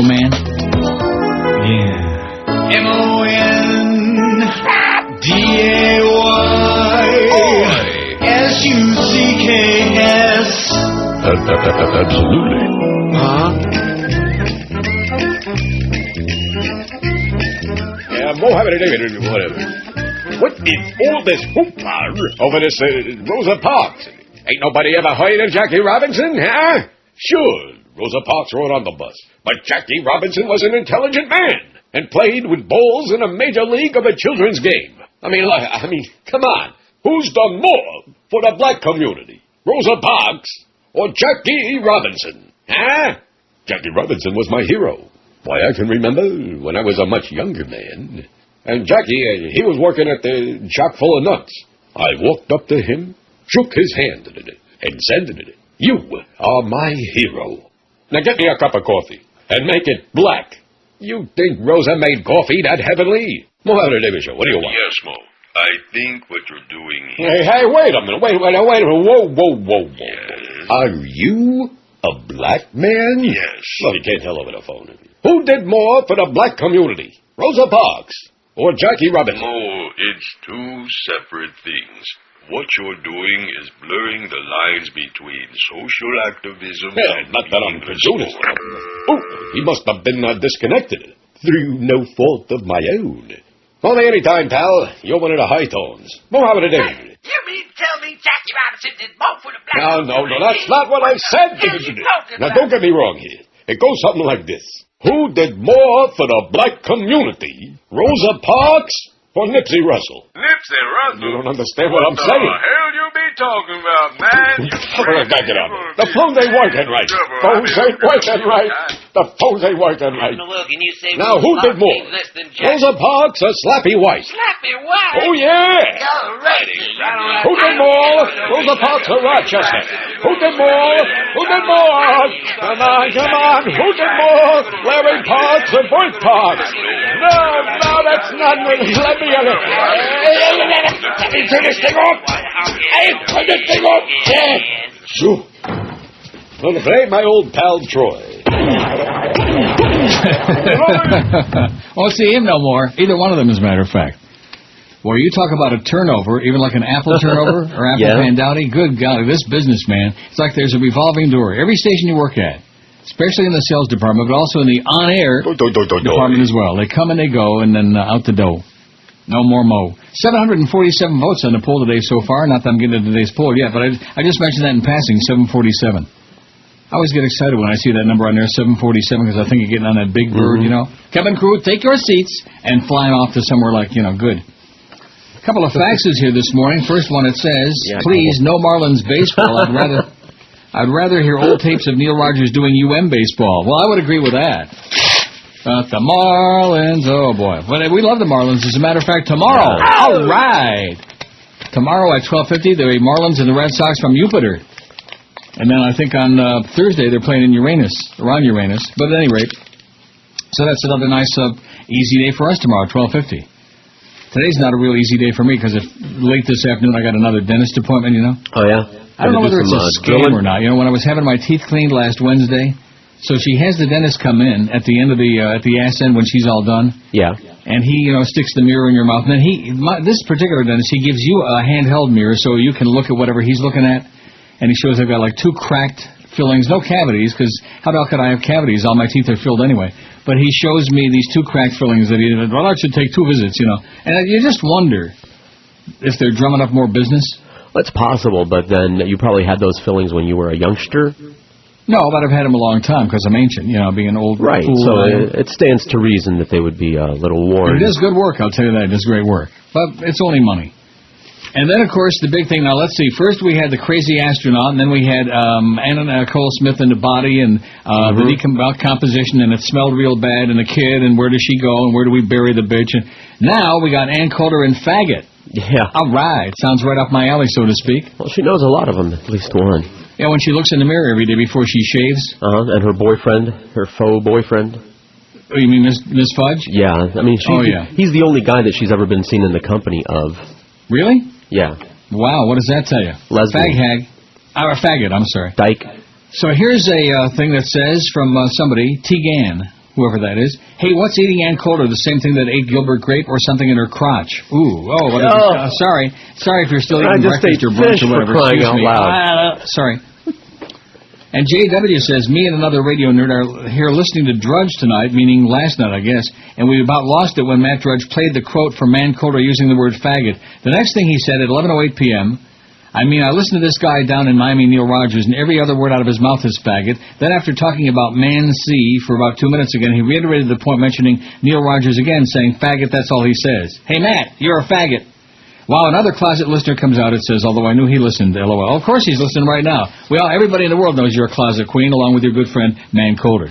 man? Yeah. MONDAYSUCKS. Absolutely. Huh? Mohammed David, whatever. What is all this hoopla over this Rosa Parks? Ain't nobody ever heard of Jackie Robinson, huh? Sure, Rosa Parks rode on the bus, but Jackie Robinson was an intelligent man and played with balls in a major league of a children's game. I mean, come on. Who's done more for the black community, Rosa Parks or Jackie Robinson, huh? Jackie Robinson was my hero. Why, I can remember when I was a much younger man. And Jackie, he was working at the chock full of nuts. I walked up to him, shook his hand, and said, "You are my hero. Now get me a cup of coffee, and make it black." You think Rosa made coffee that heavenly? Mohammed David Show, what do you want? Yes, Mo. I think what you're doing here... Hey, wait a minute. Wait a minute. Whoa. Yes. Are you a black man? Yes. Well, you can't tell over the phone. Who did more for the black community? Rosa Parks or Jackie Robinson? Mo, it's two separate things. What you're doing is blurring the lines between social activism and... Not that I'm prejudiced. Oh, he must have been disconnected through no fault of my own. Only any time, pal. You're one of the high tones. Mohammed David. You mean tell me Jackie Robinson did more for the black... No, that's not what I said. Now, don't get me wrong here. It goes something like this. Who did more for the black community, Rosa Parks or Nipsey Russell? Nipsey Russell? You don't understand what I'm saying. What the hell you be talking about, man? Back it up. The phones ain't working right. Phones ain't working right. The phones ain't working right. Now, who did more? Rosa Parks or Slappy White? Slappy White? Oh, yeah. Who did more? Rosa Parks or Rochester? Who did more? Come on. Who did more? Larry Parks or Bert Parks? No, that's not really. Let me get it. Let me turn this thing off. Turn this thing off. Yeah. Sure. Well, if it ain't my old pal Troy. Won't see him no more. Either one of them, as a matter of fact. Well, you talk about a turnover, even like an Apple turnover or Apple Pandowdy. Good golly, this business, man. It's like there's a revolving door. Every station you work at, especially in the sales department, but also in the on-air department as well. They come and they go, and then out the door. No more Mo. 747 votes on the poll today so far. Not that I'm getting into today's poll yet, but I just mentioned that in passing, 747. I always get excited when I see that number on there, 747, because I think you're getting on that big bird, you know. Cabin crew, take your seats and flying off to somewhere like, good. A couple of faxes here this morning. First one, it says, please, no Marlins baseball. I'd rather hear old tapes of Neil Rogers doing baseball. Well, I would agree with that. But the Marlins, oh boy. But we love the Marlins. As a matter of fact, tomorrow, all right. Tomorrow at 12:50, the Marlins and the Red Sox from Jupiter. And then I think on Thursday they're playing in Uranus, around Uranus. But at any rate, so that's another nice, easy day for us tomorrow, 12:50. Today's not a real easy day for me because late this afternoon I got another dentist appointment, Oh, yeah? I don't know whether it's a scam or not. When I was having my teeth cleaned last Wednesday, so she has the dentist come in at the end of at the ass end when she's all done. Yeah. And he, sticks the mirror in your mouth. And then this particular dentist, he gives you a handheld mirror so you can look at whatever he's looking at. And he shows I've got like 2 cracked fillings, no cavities, because how the hell could I have cavities? All my teeth are filled anyway. But he shows me these 2 cracked fillings that I should take 2 visits, And you just wonder if they're drumming up more business. Well, it's possible, but then you probably had those fillings when you were a youngster. No, but I've had them a long time because I'm ancient, being an old right. Fool. So it stands to reason that they would be a little worn. It does good work, I'll tell you that. It does great work. But it's only money. And then, of course, the big thing. Now, let's see. First, we had the crazy astronaut, and then we had Anna Nicole Smith in the body and the decomposition, and it smelled real bad, and the kid, and where does she go, and where do we bury the bitch? And now we got Ann Coulter and faggot. Yeah. All right. Sounds right up my alley, so to speak. Well, she knows a lot of them, at least one. Yeah, when she looks in the mirror every day before she shaves. And her boyfriend, her faux boyfriend. Oh, you mean Miss Fudge? Yeah. I mean, he's the only guy that she's ever been seen in the company of. Really? Yeah. Wow, what does that tell you? Lesbian. Fag hag. Or faggot, I'm sorry. Dyke. So here's a thing that says from somebody, Tegan. whoever that is. Hey, what's eating Ann Coulter? The same thing that ate Gilbert Grape or something in her crotch? Ooh, what is it? Sorry if you're still eating breakfast or brunch or whatever. Excuse me. Sorry. And JW says, me and another radio nerd are here listening to Drudge tonight, meaning last night, I guess, and we about lost it when Matt Drudge played the quote from Ann Coulter using the word faggot. The next thing he said at 11:08 p.m., I listened to this guy down in Miami, Neil Rogers, and every other word out of his mouth is faggot. Then after talking about man-see for about 2 minutes again, he reiterated the point mentioning Neil Rogers again, saying, faggot, that's all he says. Hey, Matt, you're a faggot. Wow, another closet listener comes out, it says, although I knew he listened, LOL. Of course he's listening right now. Everybody in the world knows you're a closet queen, along with your good friend, Man Coulter.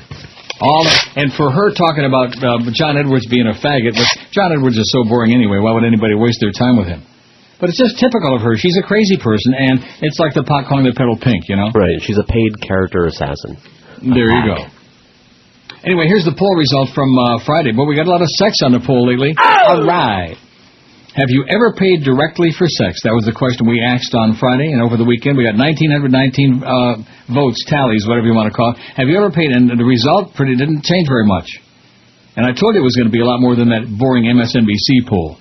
And for her talking about John Edwards being a faggot, but John Edwards is so boring anyway, why would anybody waste their time with him? But it's just typical of her. She's a crazy person, and it's like the pot calling the pedal pink, you know? Right, she's a paid character assassin. There you go. Anyway, here's the poll result from Friday. Boy, we got a lot of sex on the poll lately. Oh! All right. Have you ever paid directly for sex? That was the question we asked on Friday, and over the weekend we got 1,919 votes, tallies, whatever you want to call it. Have you ever paid? And the result didn't change very much. And I told you it was going to be a lot more than that boring MSNBC poll.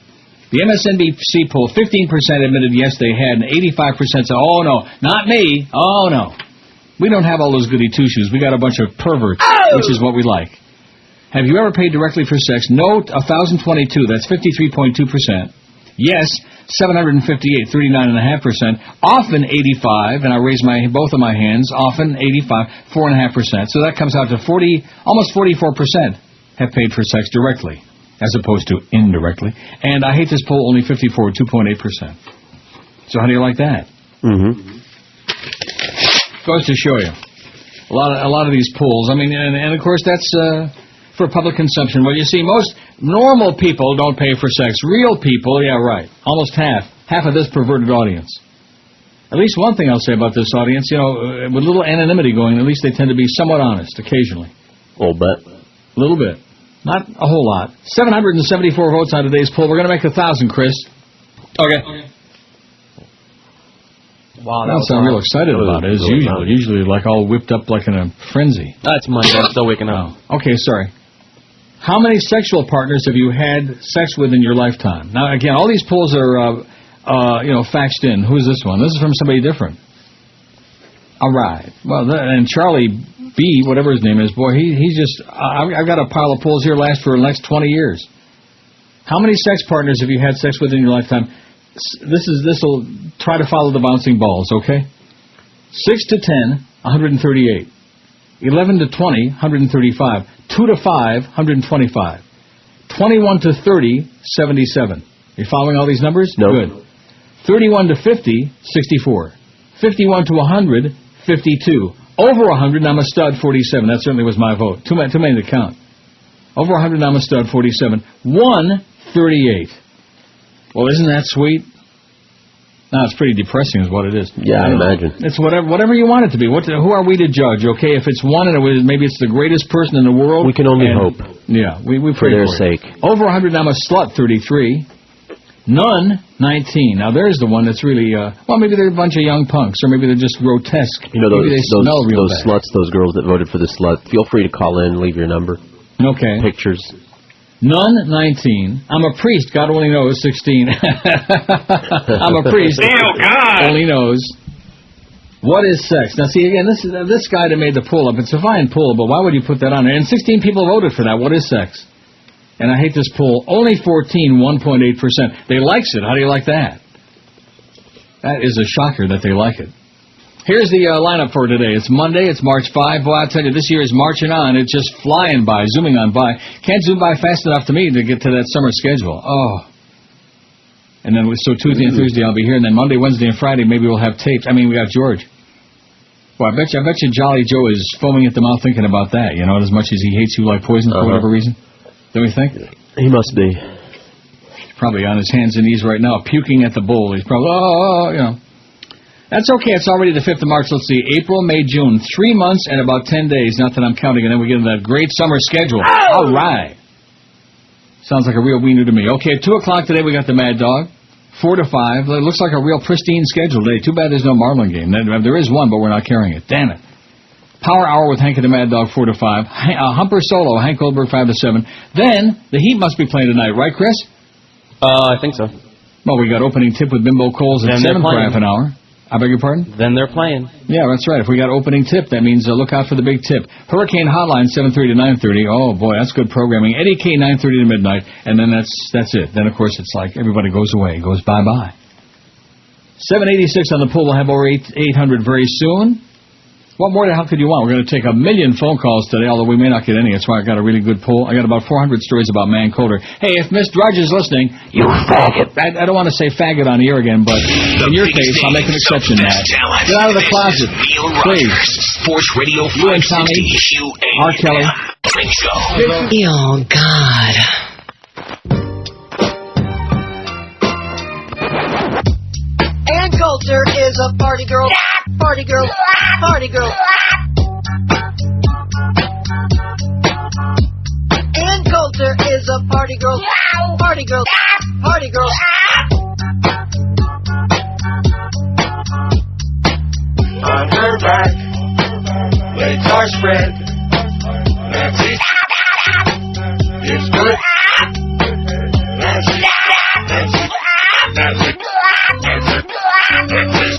The MSNBC poll, 15% admitted yes they had, and 85% said, oh no, not me, oh no. We don't have all those goody two-shoes. We got a bunch of perverts, which is what we like. Have you ever paid directly for sex? No, 1,022, that's 53.2%. Yes, 758, 39.5%. Often 85, and I raise both of my hands. Often 85, 4.5%. So that comes out to almost 44% have paid for sex directly, as opposed to indirectly. And I hate this poll, only 54, 2.8%. So how do you like that? Mm-hmm. Goes to show you. A lot of these polls. And of course that's for public consumption. Well, you see, most normal people don't pay for sex. Real people, yeah, right. Almost half of this perverted audience. At least one thing I'll say about this audience, with little anonymity going, at least they tend to be somewhat honest occasionally. A little bit. A little bit. Not a whole lot. 774 votes on today's poll. We're going to make 1,000, Chris. Okay. Wow, that's what I'm real excited about it, as usual. Usually like all whipped up like in a frenzy. That's Monday. I'm still waking up. Okay, sorry. How many sexual partners have you had sex with in your lifetime? Now, again, all these polls are, faxed in. Who's this one? This is from somebody different. All right. Well, and Charlie B, whatever his name is, boy, he's just... I've got a pile of polls here for the next 20 years. How many sex partners have you had sex with in your lifetime? This will try to follow the bouncing balls, okay? 6 to 10, 138. 11 to 20, 135. 2 to 5, 125. 21 to 30, 77. You following all these numbers? No. Good. 31 to 50, 64. 51 to 100, 52. Over 100, I'm a stud, 47. That certainly was my vote. Too many to count. Over 100, I'm a stud, 47. 1, 38. Well, isn't that sweet? No, it's pretty depressing is what it is. Yeah, I imagine. It's whatever you want it to be. Who are we to judge, okay? If it's one and maybe it's the greatest person in the world. We can only hope. Yeah, we pray for their sake. Over 100, I'm a slut, 33. None, 19. Now, there's the one that's really, maybe they're a bunch of young punks, or maybe they're just grotesque. Those sluts, those girls that voted for the slut, feel free to call in, leave your number. Okay. Pictures. None, 19. I'm a priest. God only knows, 16. I'm a priest. Oh, God. Only knows. What is sex? Now, see, again, this guy that made the pull up, it's a fine pull, but why would you put that on there? And 16 people voted for that. What is sex? And I hate this poll. Only 14, 1.8%. They likes it. How do you like that? That is a shocker that they like it. Here's the lineup for today. It's Monday. It's March 5. Boy, I tell you, this year is marching on. It's just flying by, zooming on by. Can't zoom by fast enough to me to get to that summer schedule. Oh. And then, so Tuesday and Thursday I'll be here, and then Monday, Wednesday, and Friday maybe we'll have tapes. We got George. Well, I bet you Jolly Joe is foaming at the mouth thinking about that, as much as he hates you like poison for whatever reason. Don't you think? He must be. He's probably on his hands and knees right now, puking at the bowl. He's probably, That's okay. It's already the 5th of March. Let's see. April, May, June. 3 months and about 10 days. Not that I'm counting. And then we get into that great summer schedule. Oh! All right. Sounds like a real wiener to me. Okay, at 2 o'clock today we got the Mad Dog. 4 to 5. It looks like a real pristine schedule today. Too bad there's no Marlin game. There is one, but we're not carrying it. Damn it. Power Hour with Hank and the Mad Dog 4 to 5. Humper Solo, Hank Goldberg 5 to 7. Then the Heat must be playing tonight, right, Chris? I think so. Well, we got opening tip with Bimbo Coles at 7 for half an hour. I beg your pardon? Then they're playing. Yeah, that's right. If we got opening tip, that means look out for the big tip. Hurricane Hotline 7:30 to 9:30. Oh boy, that's good programming. Eddie K 9:30 to midnight, and then that's it. Then of course it's like everybody goes away, goes bye bye. 786 on the pool. We'll have over 800 very soon. What more the hell could you want? We're going to take 1 million phone calls today, although we may not get any. That's why I got a really good poll. I got about 400 stories about Ann Coulter. Hey, if Miss Drudge is listening, you faggot. I don't want to say faggot on the air again, but in your case, I'll make an exception, Matt. Get out of the closet, please. Sports Radio you and Tommy, R. Kelly. Oh, God. Ann Coulter is a party girl. Party girl. Party girl. Ann Coulter is a party girl. Party girl. Party girl. On her back, legs are spread. That's it. It's good. That's it. That's it. That's it. That's it. That's it.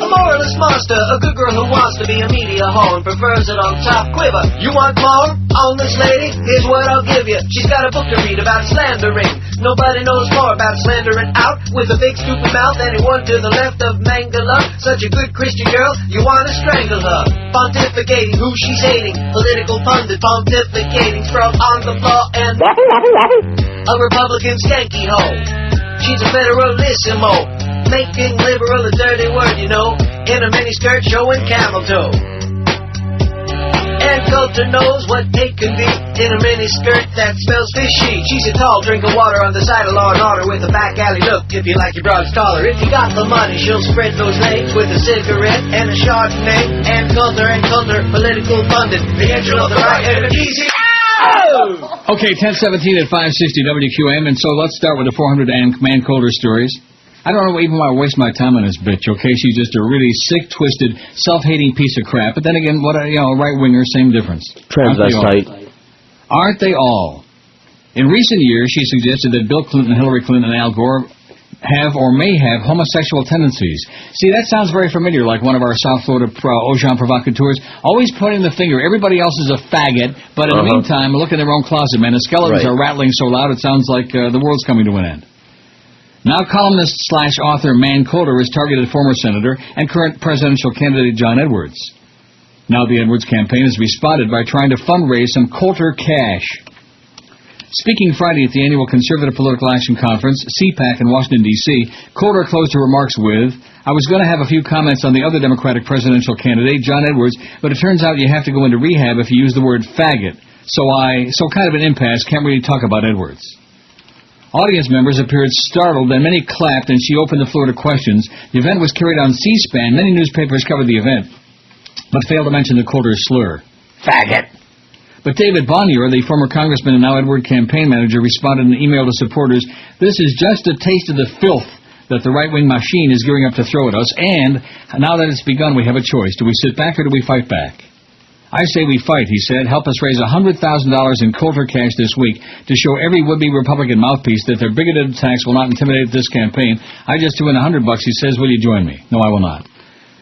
A moralist monster, a good girl who wants to be a media hoe and prefers it on top quiver. You want more on this lady? Here's what I'll give you. She's got a book to read about slandering. Nobody knows more about slandering out with a big stupid mouth. Anyone to the left of Mangala, such a good Christian girl, you want to strangle her. Pontificating who she's hating, political pundit pontificating, from on the floor and a Republican skanky hoe. She's a federalissimo, making liberal a dirty word, you know, in a miniskirt showing camel toe. Ann Coulter knows what hate can be in a miniskirt that smells fishy. She's a tall drink of water on the side of Law and Order with a back alley look. If you like your broads taller, if you got the money, she'll spread those legs with a cigarette and a Chardonnay. Ann Coulter, political pundit, the angel of the right and the easy. Oh! Okay, 1017 at 560 WQAM, and so let's start with the 400 Ann Coulter stories. I don't know even why I waste my time on this bitch, okay? She's just a really sick, twisted, self-hating piece of crap. But then again, what a, right-winger, same difference. Transvestite. Aren't they all? In recent years, she suggested that Bill Clinton, Hillary Clinton, and Al Gore have or may have homosexual tendencies. See, that sounds very familiar, like one of our South Florida Ocean provocateurs, always pointing the finger. Everybody else is a faggot, but in the meantime, look in their own closet, man. The skeletons are rattling so loud it sounds like the world's coming to an end. Now columnist/author Ann Coulter has targeted former Senator and current presidential candidate John Edwards. Now the Edwards campaign has responded by trying to fundraise some Coulter cash. Speaking Friday at the annual Conservative Political Action Conference, CPAC in Washington, D.C., Coulter closed her remarks with, I was going to have a few comments on the other Democratic presidential candidate, John Edwards, but it turns out you have to go into rehab if you use the word faggot. So kind of an impasse, can't really talk about Edwards. Audience members appeared startled, and many clapped, and she opened the floor to questions. The event was carried on C-SPAN. Many newspapers covered the event, but failed to mention the Coulter slur. Faggot! But David Bonnier, the former congressman and now Edward campaign manager, responded in an email to supporters, this is just a taste of the filth that the right-wing machine is gearing up to throw at us, and now that it's begun, we have a choice. Do we sit back or do we fight back? I say we fight, he said. Help us raise $100,000 in Coulter cash this week to show every would-be Republican mouthpiece that their bigoted attacks will not intimidate this campaign. I just threw in $100, he says. Will you join me? No, I will not.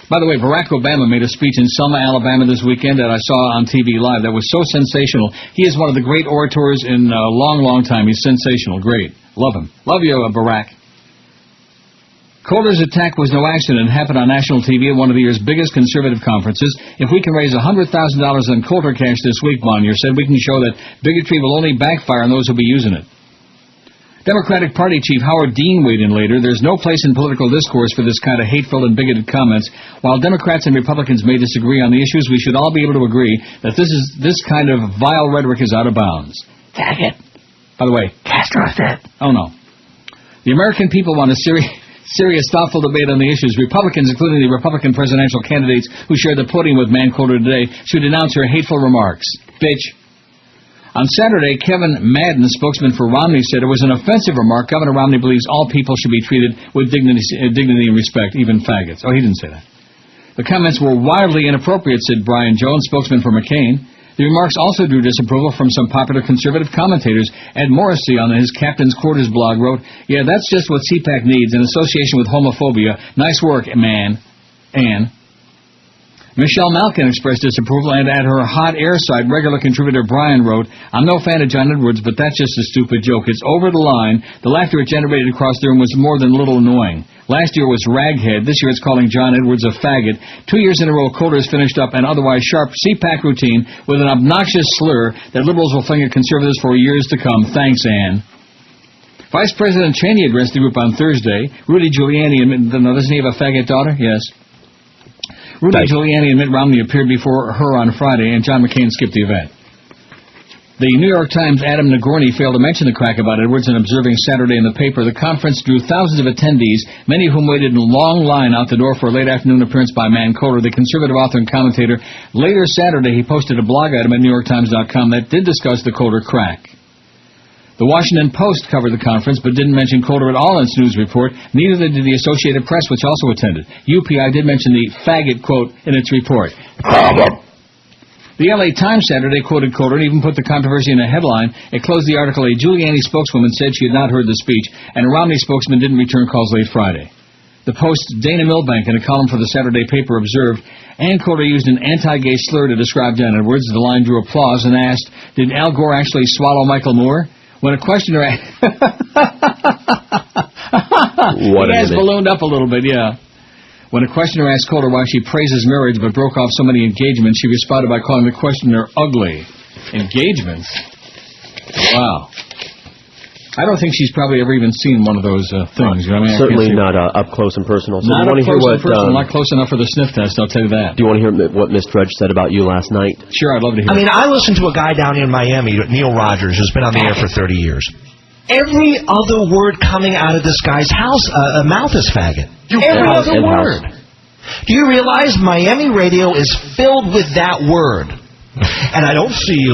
By the way, Barack Obama made a speech in Selma, Alabama this weekend that I saw on TV Live that was so sensational. He is one of the great orators in a long, long time. He's sensational. Great. Love him. Love you, Barack. Coulter's attack was no accident and happened on national TV at one of the year's biggest conservative conferences. If we can raise $100,000 in Coulter cash this week, Bonnier said, we can show that bigotry will only backfire on those who will be using it. Democratic Party Chief Howard Dean weighed in later. There's no place in political discourse for this kind of hateful and bigoted comments. While Democrats and Republicans may disagree on the issues, we should all be able to agree that this kind of vile rhetoric is out of bounds. Faggot. By the way, Castro's dead. Oh, no. The American people want a serious, thoughtful debate on the issues. Republicans, including the Republican presidential candidates who shared the podium with Ann Coulter today, should denounce her hateful remarks. Bitch. On Saturday, Kevin Madden, spokesman for Romney, said it was an offensive remark. Governor Romney believes all people should be treated with dignity and respect, even faggots. Oh, he didn't say that. The comments were wildly inappropriate, said Brian Jones, spokesman for McCain. The remarks also drew disapproval from some popular conservative commentators. Ed Morrissey on his Captain's Quarters blog wrote, "Yeah, that's just what CPAC needs, an association with homophobia. Nice work, man. Ann." Michelle Malkin expressed disapproval, and at her hot air site, regular contributor Brian wrote, "I'm no fan of John Edwards, but that's just a stupid joke. It's over the line. The laughter it generated across the room was more than a little annoying. Last year was raghead. This year it's calling John Edwards a faggot. 2 years in a row, Coulter has finished up an otherwise sharp CPAC routine with an obnoxious slur that liberals will fling at conservatives for years to come. Thanks, Ann." Vice President Cheney addressed the group on Thursday. Rudy Giuliani admitted, doesn't he have a faggot daughter? Yes. Rudy Giuliani and Mitt Romney appeared before her on Friday, and John McCain skipped the event. The New York Times' Adam Nagorny failed to mention the crack about Edwards in observing Saturday in the paper. The conference drew thousands of attendees, many of whom waited in a long line out the door for a late afternoon appearance by Ann Coulter, the conservative author and commentator. Later Saturday, he posted a blog item at NewYorkTimes.com that did discuss the Coulter crack. The Washington Post covered the conference but didn't mention Coulter at all in its news report. Neither did the Associated Press, which also attended. UPI did mention the faggot quote in its report. The LA Times Saturday quoted Coulter and even put the controversy in a headline. It closed the article, "A Giuliani spokeswoman said she had not heard the speech, and a Romney spokesman didn't return calls late Friday." The Post's Dana Milbank, in a column for the Saturday paper, observed, Ann Coulter used an anti-gay slur to describe John Edwards. The line drew applause and asked, "Did Al Gore actually swallow Michael Moore?" When a questioner he has ballooned up a little bit, yeah. When a questioner asked Coulter why she praises marriage but broke off so many engagements, she responded by calling the questioner ugly. Engagements? Wow. I don't think she's probably ever even seen one of those things. You know what I mean? Certainly not up close and personal. So not up close and personal, not close enough for the sniff test, I'll tell you that. Do you want to hear what Miss Drudge said about you last night? Sure, I'd love to hear it. I listened to a guy down in Miami, Neil Rogers, who's been on the air for 30 years. Every other word coming out of this guy's mouth is faggot. Every other word. Do you realize Miami radio is filled with that word? And I don't see,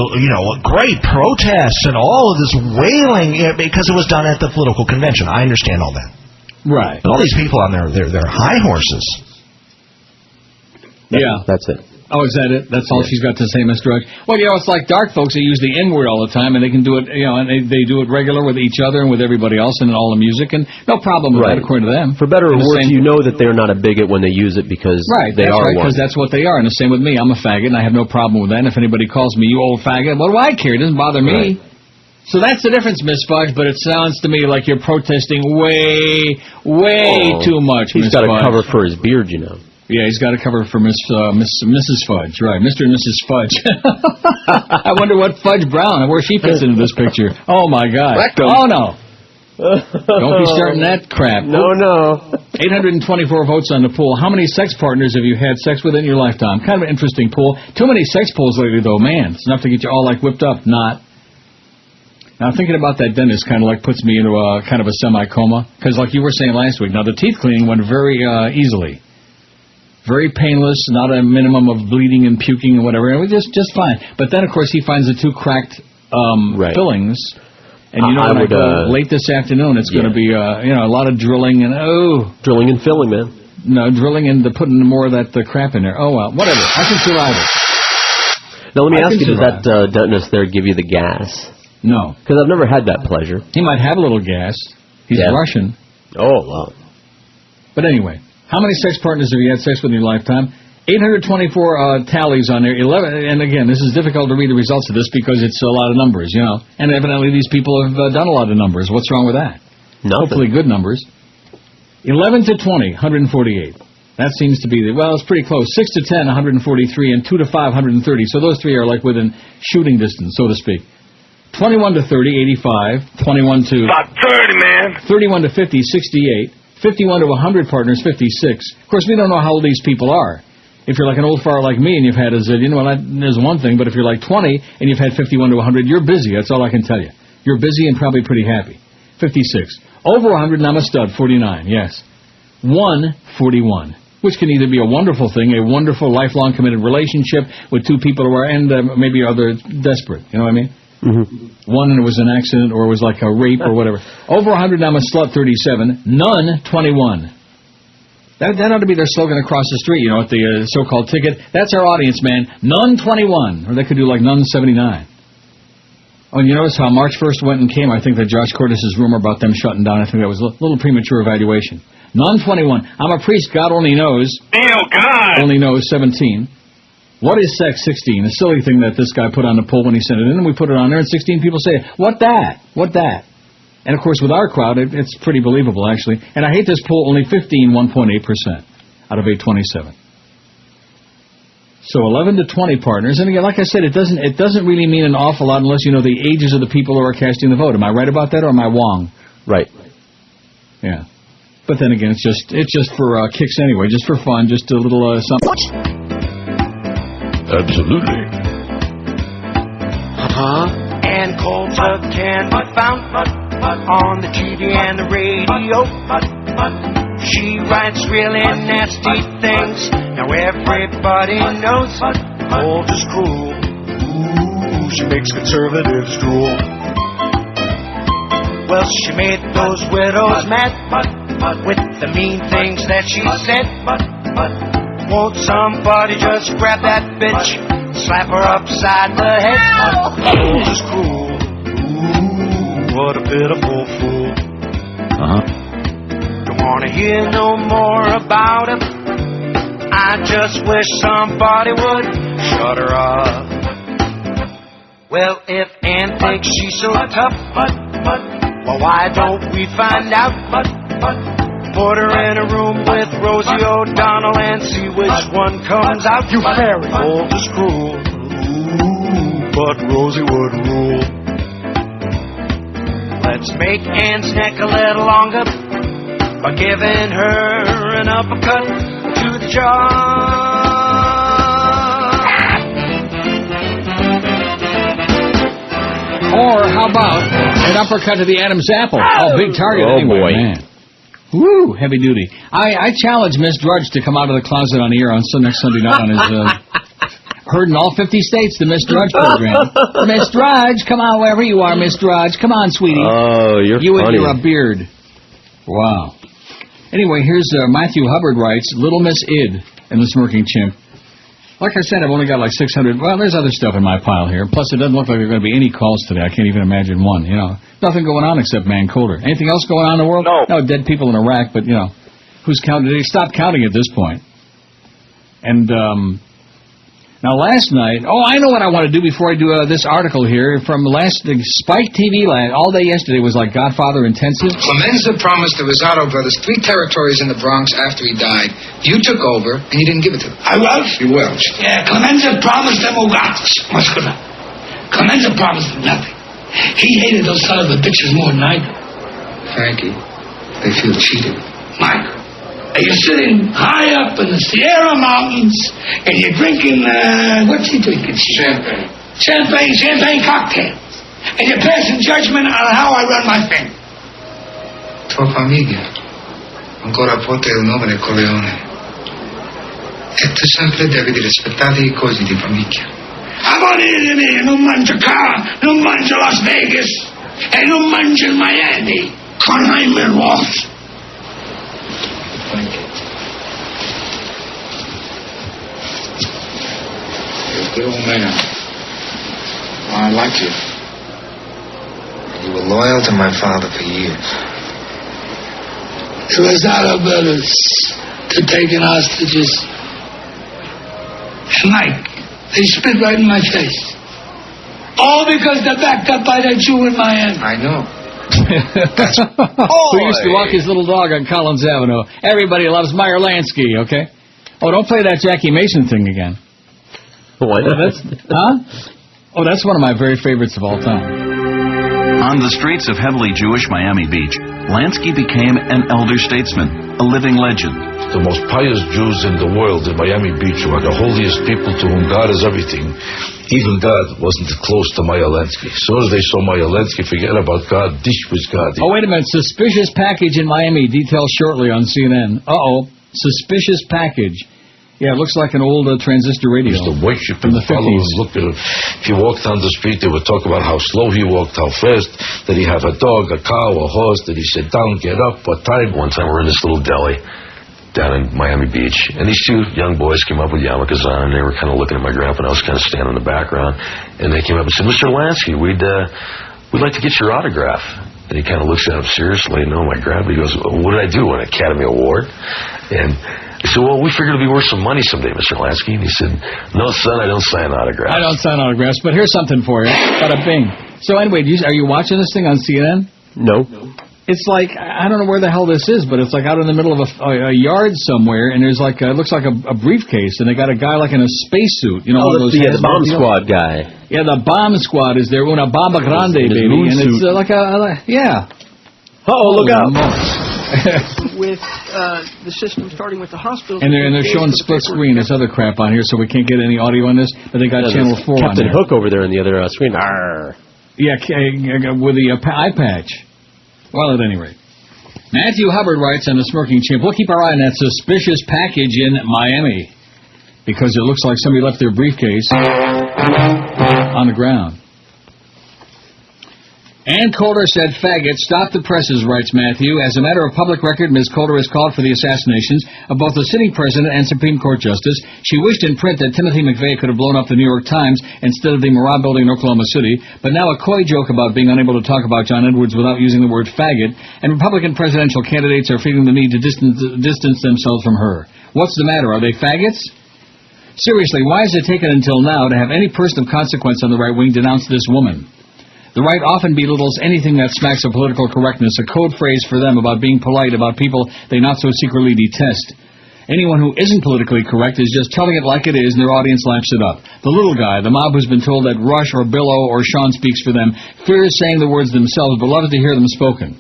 great protests and all of this wailing because it was done at the political convention. I understand all that. Right. But all these people on there, they're high horses. Yeah. That's it. Oh, is that it? That's all she's got to say, Miss Drudge? Well, it's like dark folks that use the N-word all the time, and they can do it, and they do it regular with each other and with everybody else and all the music, and no problem with that, according to them. For better or worse, you know that they're not a bigot when they use it because they are one. Because that's what they are, and the same with me. I'm a faggot, and I have no problem with that, and if anybody calls me, you old faggot, what do I care? It doesn't bother me. So that's the difference, Miss Fudge, but it sounds to me like you're protesting way too much, Miss Fudge. He's got a cover for his beard, Yeah, he's got a cover for Mrs. Fudge, right? Mr. and Mrs. Fudge. I wonder what Fudge Brown and where she fits into this picture. Oh, my God. Oh, no. Don't be starting that crap. No. 824 votes on the poll. How many sex partners have you had sex with in your lifetime? Kind of an interesting poll. Too many sex polls lately, though. Man, it's enough to get you all, whipped up. Not. Now, thinking about that dentist kind of, puts me into a kind of a semi-coma. Because, like you were saying last week, now the teeth cleaning went very easily. Very painless, not a minimum of bleeding and puking and whatever. And it was just fine. But then, of course, he finds the two cracked fillings. And when I go late this afternoon, it's going to be, a lot of drilling and, drilling and filling, man. No, drilling and putting more of that crap in there. Oh, well, whatever. I can survive it. Now, let me ask you, does that dentist there give you the gas? No. Because I've never had that pleasure. He might have a little gas. He's Russian. Oh, wow. But anyway. How many sex partners have you had sex with in your lifetime? 824 tallies on there. 11, and again, this is difficult to read the results of this because it's a lot of numbers, And evidently these people have done a lot of numbers. What's wrong with that? Nothing. Hopefully good numbers. 11 to 20, 148. That seems to be it's pretty close. 6 to 10, 143, and 2 to 5, 130. So those three are within shooting distance, so to speak. 21 to 30, 85. 21 to... About 30, man. 31 to 50, 68. 51 to 100 partners, 56. Of course, we don't know how old these people are. If you're like an old fart like me and you've had a zillion, there's one thing. But if you're like 20 and you've had 51 to 100, you're busy. That's all I can tell you. You're busy and probably pretty happy. 56. Over 100, and I'm a stud, 49, yes. 41, which can either be a wonderful thing, a wonderful lifelong committed relationship with two people who are, and maybe other desperate. You know what I mean? One, and it was an accident, or it was like a rape or whatever. Over 100, I'm a slut, 37. None, 21. That ought to be their slogan across the street, you know, at the so-called ticket. That's our audience, man. None, 21. Or they could do like none, 79. Oh, and you notice how March 1st went and came? I think that Josh Cordes' rumor about them shutting down, I think that was a little premature evaluation. None, 21. I'm a priest, God only knows. Oh, God. Only knows, 17. What is sex, 16? A silly thing that this guy put on the poll when he sent it in, and we put it on there, and 16 people say, what that? What that? And, of course, with our crowd, it's pretty believable, actually. And I hate this poll, only 15, 1.8% out of 827. So 11 to 20 partners. And, again, like I said, it doesn't really mean an awful lot unless you know the ages of the people who are casting the vote. Am I right about that, or am I wrong? Right. Yeah. But then, again, it's just for kicks anyway, just for fun, just a little something. Absolutely. Ann Coulter can be found on the TV and the radio. She writes really nasty things. Now everybody knows Coulter's cruel. Ooh, she makes conservatives drool. Well, she made those widows mad with the mean things that she said. Won't somebody just grab that bitch, slap her upside the head? Coulter's cruel. Ooh, what a pitiful fool. Don't wanna hear no more about it. I just wish somebody would shut her up. Well, if Ann thinks she's so tough, well, why don't we find out? Put her in a room with Rosie O'Donnell and see which one comes out. You fairy. Coulter's cruel. Ooh, but Rosie would rule. Let's make Ann's neck a little longer by giving her an uppercut to the jaw. Or how about an uppercut to the Adam's apple? Oh, big target anyway, boy. Man. Woo, heavy duty. I challenge Miss Drudge to come out of the closet on the air on next Sunday night on his heard in all 50 states, the Miss Drudge program. Miss Drudge, come on, wherever you are, Miss Drudge. Come on, sweetie. Oh, you're you funny. You and your beard. Wow. Anyway, here's Matthew Hubbard writes, Little Miss Id and the Smirking Chimp. Like I said, I've only got like 600. Well, there's other stuff in my pile here. Plus, it doesn't look like there are going to be any calls today. I can't even imagine one, you know. Nothing going on except Ann Coulter. Anything else going on in the world? No, dead people in Iraq, but, you know, who's counting? They stopped counting at this point. And, now last night, I know what I want to do before I do this article here from Spike TV all day yesterday was like Godfather intensive. Clemenza promised the Rosado brothers 3 territories in the Bronx after he died. You took over, and you didn't give it to them. I welched? You welched. Yeah, Clemenza promised them Ugatas. Muscular. Clemenza promised them nothing. He hated those son of a bitches more than I do. Frankie, they feel cheated. Mike, you're sitting high up in the Sierra Mountains, and you're drinking, what's he drinking? Champagne. Champagne cocktails. And you're passing judgment on how I run my thing. Tua famiglia. Ancora forte il nome del Corleone. E tu sempre devi rispettare i cosi di famiglia. Amore, non mangio non mangio Las Vegas, e non mangio Miami, con Heimer Ross. Thank you. You're a good old man. I like you. You were loyal to my father for years. The Rosado brothers to taking hostages. And Mike, they spit right in my face. All because they're backed up by that Jew in Miami. I know. Who used to walk his little dog on Collins Avenue. Everybody loves Meyer Lansky, okay? Oh, don't play that Jackie Mason thing again. What? That's one of my very favorites of all time. On the streets of heavily Jewish Miami Beach, Lansky became an elder statesman, a living legend. The most pious Jews in the world in Miami Beach were the holiest people to whom God is everything. Even God wasn't close to Meyer Lansky. As soon as they saw Meyer Lansky, forget about God. Dish was God. Oh, wait a minute. Suspicious package in Miami. Details shortly on CNN. Suspicious package. Yeah, it looks like an old transistor radio. Used to worship from him, the follow him, 50s. look at him. If you walked down the street, they would talk about how slow he walked, how fast. Did he have a dog, a cow, a horse? Did he sit down, get up? What time? One time we're in this little deli down in Miami Beach, and these two young boys came up with yarmulkes on, and they were kind of looking at my grandpa, and I was kind of standing in the background, and they came up and said, Mr. Lansky, we'd like to get your autograph. And he kind of looks at him seriously, no, my grandpa, he goes, what did I do, an Academy Award? And he said, well, we figured it'd be worth some money someday, Mr. Lansky. And he said, no, son, I don't sign autographs. I don't sign autographs, but here's something for you. Bada bing. So anyway, are you watching this thing on CNN? No. It's like, I don't know where the hell this is, but it's like out in the middle of a yard somewhere, and there's like, it looks like a briefcase, and they got a guy like in a spacesuit. You know, one of those the bomb squad guy. Yeah, the bomb squad is there, una bomba grande, baby, and it's yeah. Uh-oh, look out. With the system starting with the hospital. And they're showing split screen, this other crap on here, so we can't get any audio on this, but they got Channel 4 on there. Captain Hook over there in the other screen. Arr. Yeah, with the eye patch. Well, at any rate. Matthew Hubbard writes on the Smirking Chimp, we'll keep our eye on that suspicious package in Miami, because it looks like somebody left their briefcase on the ground. Ann Coulter said, faggot, stop the presses, writes Matthew. As a matter of public record, Ms. Coulter has called for the assassinations of both the sitting president and Supreme Court Justice. She wished in print that Timothy McVeigh could have blown up the New York Times instead of the Murrah building in Oklahoma City, but now a coy joke about being unable to talk about John Edwards without using the word faggot, and Republican presidential candidates are feeling the need to distance themselves from her. What's the matter? Are they faggots? Seriously, why has it taken until now to have any person of consequence on the right wing denounce this woman? The right often belittles anything that smacks of political correctness, a code phrase for them about being polite about people they not so secretly detest. Anyone who isn't politically correct is just telling it like it is, and their audience laps it up. The little guy, the mob who's been told that Rush or Billow or Sean speaks for them, fears saying the words themselves, but loves to hear them spoken.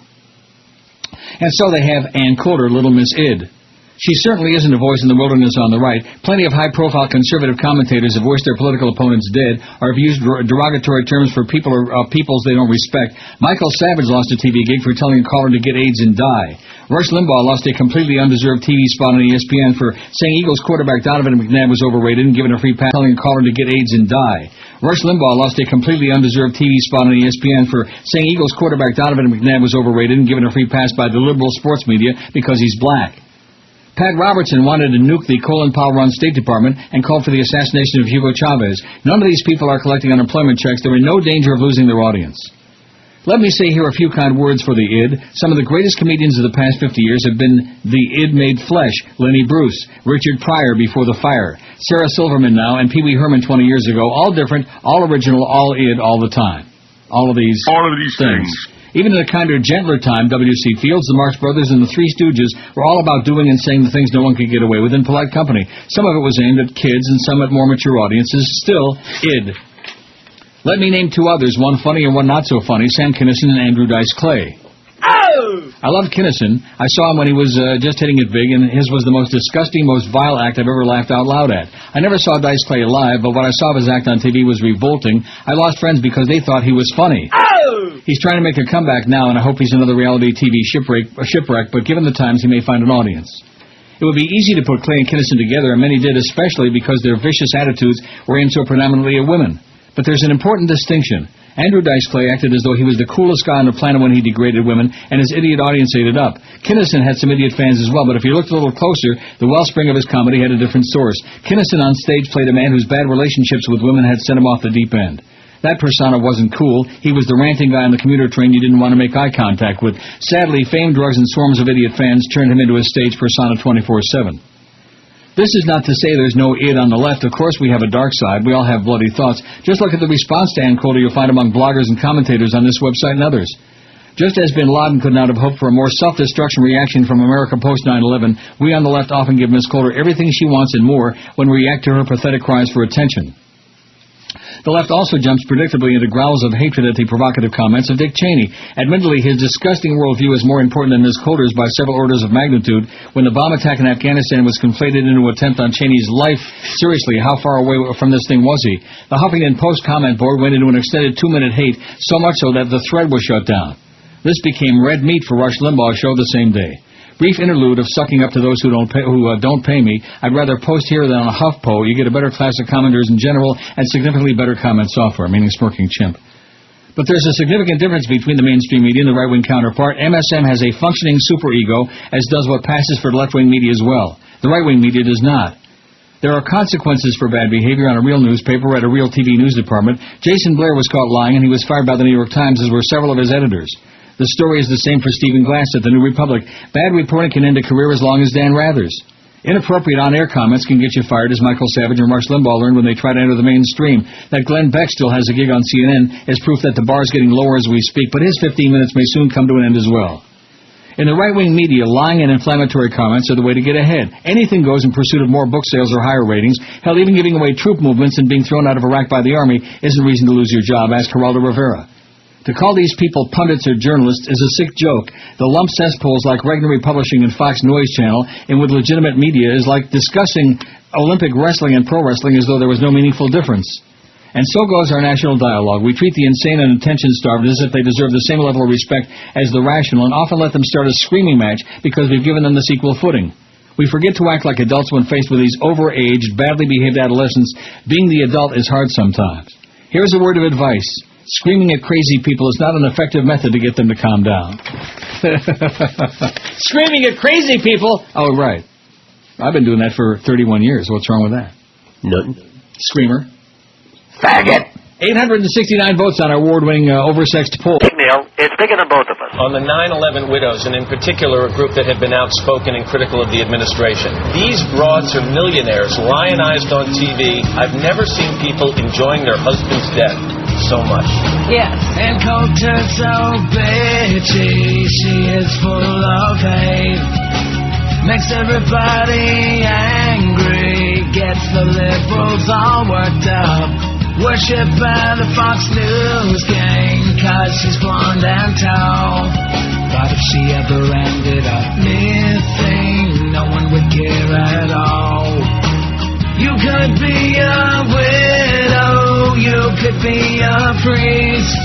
And so they have Ann Coulter, Little Miss Id. She certainly isn't a voice in the wilderness on the right. Plenty of high-profile conservative commentators have wished their political opponents dead, or have used derogatory terms for people or peoples they don't respect. Michael Savage lost a TV gig for telling a caller to get AIDS and die. Rush Limbaugh lost a completely undeserved TV spot on ESPN for saying Eagles quarterback Donovan McNabb was overrated and giving a free pass telling a caller to get AIDS and die. Rush Limbaugh lost a completely undeserved TV spot on ESPN for saying Eagles quarterback Donovan McNabb was overrated and given a free pass by the liberal sports media because he's black. Pat Robertson wanted to nuke the Colin Powell-run State Department and called for the assassination of Hugo Chavez. None of these people are collecting unemployment checks. They're in no danger of losing their audience. Let me say here a few kind words for the id. Some of the greatest comedians of the past 50 years have been the id made flesh. Lenny Bruce, Richard Pryor before the fire, Sarah Silverman now, and Pee Wee Herman 20 years ago. All different, all original, all id, all the time. All of these things. Even in a kinder, gentler time, W.C. Fields, the Marx Brothers, and the Three Stooges were all about doing and saying the things no one could get away with in polite company. Some of it was aimed at kids and some at more mature audiences. Still, id. Let me name two others, one funny and one not so funny, Sam Kinison and Andrew Dice Clay. Oh! I loved Kinison. I saw him when he was just hitting it big, and his was the most disgusting, most vile act I've ever laughed out loud at. I never saw Dice Clay live, but what I saw of his act on TV was revolting. I lost friends because they thought he was funny. Oh! He's trying to make a comeback now, and I hope he's another reality TV shipwreck, but given the times, he may find an audience. It would be easy to put Clay and Kinison together, and many did, especially because their vicious attitudes were aimed so predominantly at women. But there's an important distinction. Andrew Dice Clay acted as though he was the coolest guy on the planet when he degraded women, and his idiot audience ate it up. Kinison had some idiot fans as well, but if you looked a little closer, the wellspring of his comedy had a different source. Kinison on stage played a man whose bad relationships with women had sent him off the deep end. That persona wasn't cool. He was the ranting guy on the commuter train you didn't want to make eye contact with. Sadly, fame, drugs, and swarms of idiot fans turned him into a stage persona 24/7. This is not to say there's no id on the left. Of course we have a dark side. We all have bloody thoughts. Just look at the response to Ann Coulter you'll find among bloggers and commentators on this website and others. Just as bin Laden could not have hoped for a more self-destruction reaction from America post 9/11, we on the left often give Miss Coulter everything she wants and more when we react to her pathetic cries for attention. The left also jumps predictably into growls of hatred at the provocative comments of Dick Cheney. Admittedly, his disgusting worldview is more important than Ms. Coulter's by several orders of magnitude. When the bomb attack in Afghanistan was conflated into an attempt on Cheney's life, seriously, how far away from this thing was he? The Huffington Post comment board went into an extended 2-minute hate, so much so that the thread was shut down. This became red meat for Rush Limbaugh's show the same day. Brief interlude of sucking up to those who don't pay me. I'd rather post here than on HuffPo. You get a better class of commenters in general and significantly better comment software, meaning smirking chimp. But there's a significant difference between the mainstream media and the right-wing counterpart. MSM has a functioning superego, as does what passes for left-wing media as well. The right-wing media does not. There are consequences for bad behavior on a real newspaper or at a real TV news department. Jason Blair was caught lying, and he was fired by the New York Times, as were several of his editors. The story is the same for Stephen Glass at the New Republic. Bad reporting can end a career as long as Dan Rather's. Inappropriate on-air comments can get you fired, as Michael Savage and Rush Limbaugh learned when they try to enter the mainstream. That Glenn Beck still has a gig on CNN is proof that the bar is getting lower as we speak, but his 15 minutes may soon come to an end as well. In the right-wing media, lying and inflammatory comments are the way to get ahead. Anything goes in pursuit of more book sales or higher ratings. Hell, even giving away troop movements and being thrown out of Iraq by the Army isn't reason to lose your job, asked Geraldo Rivera. To call these people pundits or journalists is a sick joke. The lump cesspools like Regnery Publishing and Fox Noise Channel and with legitimate media is like discussing Olympic wrestling and pro wrestling as though there was no meaningful difference. And so goes our national dialogue. We treat the insane and attention-starved as if they deserve the same level of respect as the rational and often let them start a screaming match because we've given them this equal footing. We forget to act like adults when faced with these overaged, badly behaved adolescents. Being the adult is hard sometimes. Here's a word of advice. Screaming at crazy people is not an effective method to get them to calm down. Screaming at crazy people? Oh, right. I've been doing that for 31 years. What's wrong with that? Nothing. Screamer. Faggot! 869 votes on our award-winning oversexed poll. Big Neil, it's bigger than both of us. On the 9/11 widows, and in particular a group that had been outspoken and critical of the administration. These broads are millionaires, lionized on TV. I've never seen people enjoying their husband's death so much. Yes. Ann Coulter so bitchy, she is full of hate. Makes everybody angry, gets the liberals all worked up. Worshipped by the Fox News gang, cause she's blonde and tall. But if she ever ended up missing, no one would care at all. You could be a widow, you could be a priest.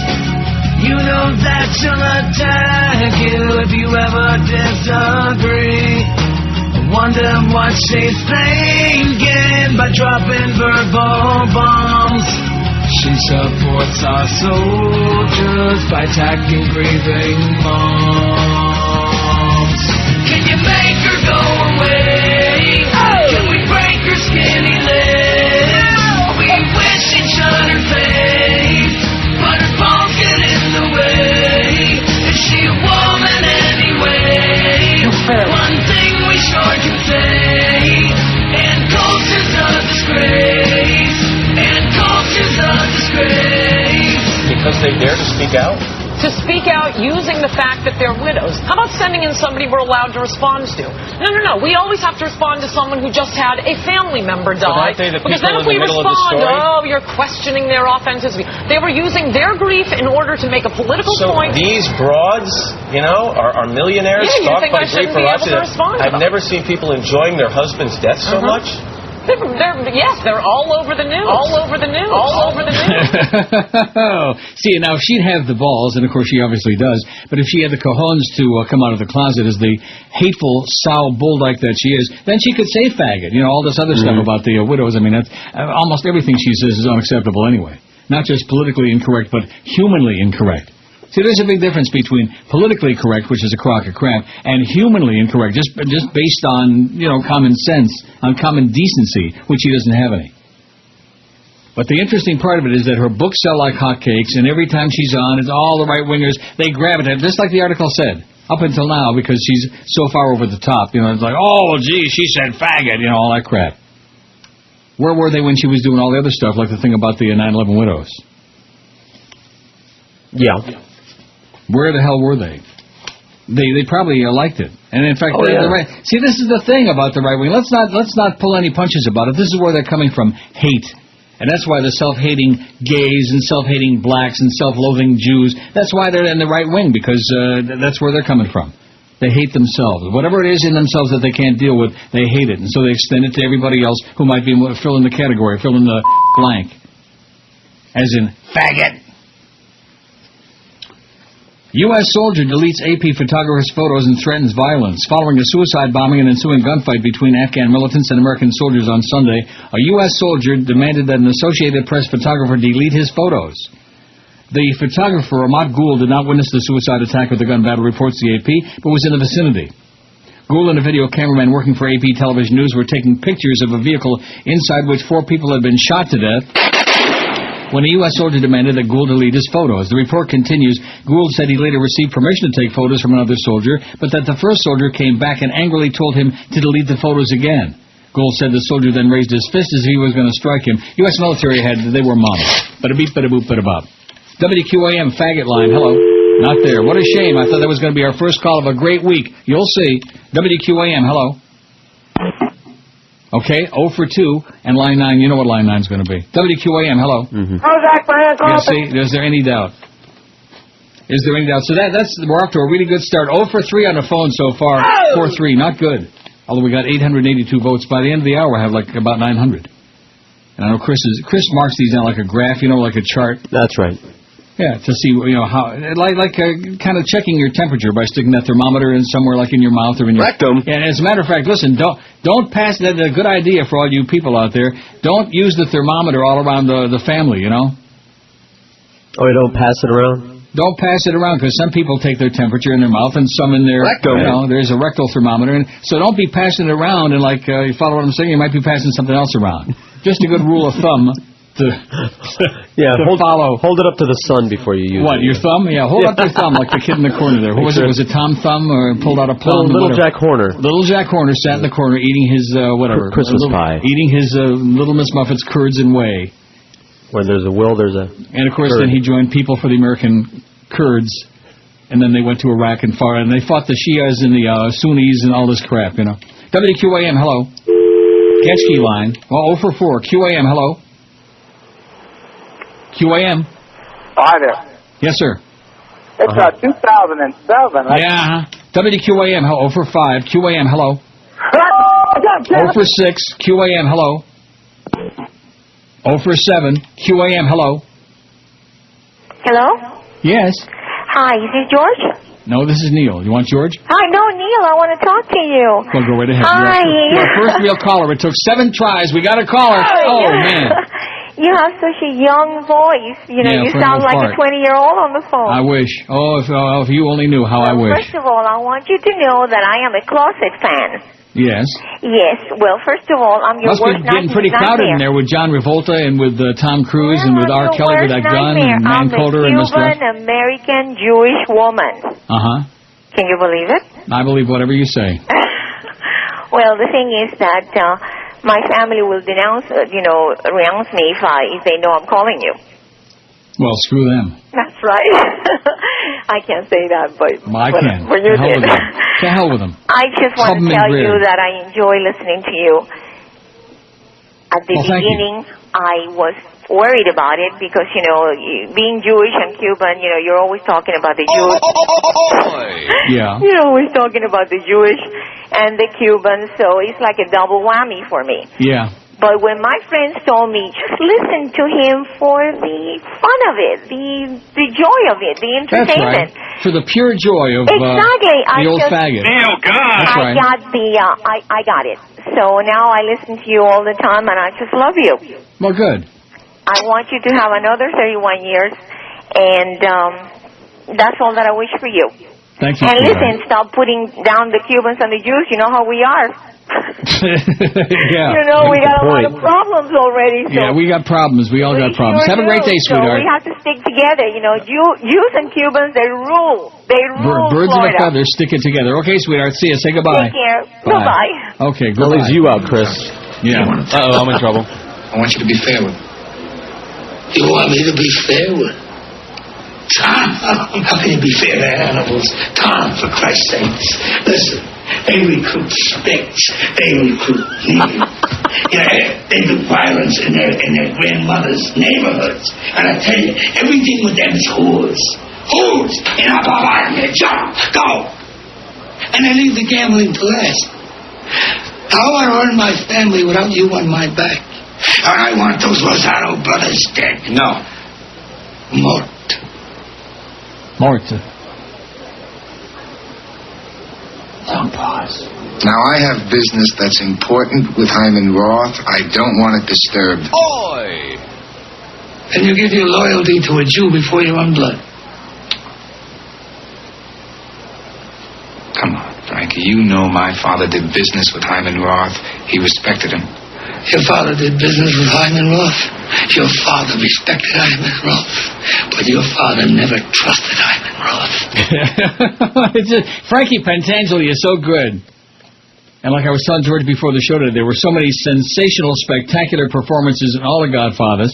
You know that she'll attack you if you ever disagree. I wonder what she's thinking by dropping verbal bombs. She supports our soldiers by attacking grieving moms. Can you make her go away? Can we break her skinny legs? We wish she'd shut her face, but her bones get in the way. Is she a woman anyway? One thing we sure can say, Ann Coulter's a disgrace. Ann Coulter's a disgrace. Because they dare to speak out? To speak out using the fact that they're widows. How about sending in somebody we're allowed to respond to? No. We always have to respond to someone who just had a family member die. Because then if we respond, oh, you're questioning their authenticity. They were using their grief in order to make a political point. So these broads, are millionaires stalked by grief for us. I've never seen people enjoying their husband's death so much. They're all over the news. All over the news. All over the news. See, now if she'd have the balls, and of course she obviously does, but if she had the cojones to come out of the closet as the hateful sow bulldyke that she is, then she could say faggot. All this other stuff about the widows. I mean, that's, almost everything she says is unacceptable anyway. Not just politically incorrect, but humanly incorrect. See, there's a big difference between politically correct, which is a crock of crap, and humanly incorrect, just based on, common sense, on common decency, which she doesn't have any. But the interesting part of it is that her books sell like hotcakes, and every time she's on, it's all the right-wingers, they gravitate, just like the article said, up until now, because she's so far over the top. It's like, oh, gee, she said faggot, all that crap. Where were they when she was doing all the other stuff, like the thing about the 9/11 widows? Yeah. Where the hell were they? They probably liked it, and in fact, they're right. See, this is the thing about the right wing. Let's not pull any punches about it. This is where they're coming from: hate, and that's why the self-hating gays and self-hating blacks and self-loathing Jews. That's why they're in the right wing, because that's where they're coming from. They hate themselves. Whatever it is in themselves that they can't deal with, they hate it, and so they extend it to everybody else who might be fill in the category, fill in the blank, as in faggot. U.S. soldier deletes AP photographer's photos and threatens violence. Following a suicide bombing and ensuing gunfight between Afghan militants and American soldiers on Sunday, a U.S. soldier demanded that an Associated Press photographer delete his photos. The photographer, Ahmad Gul, did not witness the suicide attack or the gun battle, reports the AP, but was in the vicinity. Gul and a video cameraman working for AP Television News were taking pictures of a vehicle inside which 4 people had been shot to death when a U.S. soldier demanded that Gould delete his photos. The report continues, Gould said he later received permission to take photos from another soldier, but that the first soldier came back and angrily told him to delete the photos again. Gould said the soldier then raised his fist as if he was going to strike him. U.S. military they were mum. Bada-beep, bada-boop, bada-bop. WQAM faggot line, hello. Not there. What a shame. I thought that was going to be our first call of a great week. You'll see. WQAM, hello. Okay, 0 for 2, and line 9, you know what line 9 is going to be. WQAM, hello. How's that, Brian? Yeah, see, is there any doubt? Is there any doubt? So we're off to a really good start. 0 for 3 on the phone so far. 4-3, not good. Although we got 882 votes. By the end of the hour, we'll have like about 900. And I know Chris marks these down like a graph, like a chart. That's right. Yeah, to see, how, kind of checking your temperature by sticking that thermometer in somewhere like in your mouth or in your rectum. And as a matter of fact, listen, don't pass that. A good idea for all you people out there. Don't use the thermometer all around the family, Oh, you don't pass it around? Don't pass it around, because some people take their temperature in their mouth and some in their rectum. There's a rectal thermometer, and so don't be passing it around and you follow what I'm saying. You might be passing something else around. Just a good rule of thumb. Hold it up to the sun before you use it. What, your thumb? Yeah, hold up your thumb like the kid in the corner there. What was it? Was it Tom Thumb or pulled out a plum? Little Jack Horner. Little Jack Horner sat in the corner eating his, Christmas pie. Eating his Little Miss Muffet's curds and whey. Where there's a will, there's a And of course curd. Then he joined People for the American Kurds, and then they went to Iraq and fought, and they fought the Shias and the Sunnis and all this crap, WQAM, hello. Getchke line. Well, 0 for 4. QAM, hello. QAM. Hi there. Yes, sir. It's 2007. Yeah. WQAM, 0 for 5. QAM, hello. 0 for 6. QAM, hello. 0 for 7. QAM, hello. Hello? Yes. Hi, is this George? No, this is Neil. You want George? Hi, no, Neil, I want to talk to you. Well, go right ahead. Hi. You're our first real caller. It took 7 tries. We got a caller. Oh, man. You have such a young voice. You sound like a 20-year-old on the phone. I wish. Oh, if you only knew how I wish. First of all, I want you to know that I am a closet fan. Yes. Yes. Well, first of all, I'm your worst nightmare. Must be getting pretty crowded in there with John Travolta and with Tom Cruise and with R. Kelly with that gun and Ann Coulter and Mr. I'm a Cuban-American Jewish woman. Uh-huh. Can you believe it? I believe whatever you say. Well, the thing is that my family will renounce me if they know I'm calling you. Well, screw them. That's right. I can't say that, but I can. Well, you did. To hell with them. I just want to tell you that I enjoy listening to you. At the beginning, I was worried about it because, being Jewish and Cuban, you're always talking about the Jews. Yeah. You're always talking about the Jewish and the Cubans, so it's like a double whammy for me. Yeah. But when my friends told me, just listen to him for the fun of it, the joy of it, the entertainment. That's right. For the pure joy of exactly. The old faggot. Oh, God. That's right. I got it. So now I listen to you all the time, and I just love you. Well, good. I want you to have another 31 years, and that's all that I wish for you. Thank you. And listen, stop putting down the Cubans and the Jews. You know how we are. Yeah. We got a lot of problems already. So yeah, we got problems. We all got problems. Have a great day, sweetheart. So we have to stick together. Jews and Cubans, they rule. They rule Birds Florida. of a feather, stick it together. Okay, sweetheart. See you. Say goodbye. Take care. Bye. Bye-bye. Okay, That goodbye. leaves you out, Chris. Yeah. Uh-oh, I'm in trouble. I want you to be fair with me. You want me to be fair with Tom? How can you be fair to animals? Tom, for Christ's sakes. Listen, they recruit specks. They recruit needs. They do violence in their grandmother's neighborhoods. And I tell you, everything with them is whores. Whores! And up on there, jump, go! And they leave the gambling to last. I want to earn my family without you on my back. And I want those Rosado brothers dead. No. Mort. Long pause. Now, I have business that's important with Hyman Roth. I don't want it disturbed. Oi! And you give your loyalty to a Jew before your own blood. Come on, Frankie. You know my father did business with Hyman Roth. He respected him. Your father did business with Hyman Roth. Your father respected Hyman Roth. But your father never trusted Hyman Roth. Frankie Pentangeli is so good. And like I was telling George before the show today, there were so many sensational, spectacular performances in all the Godfathers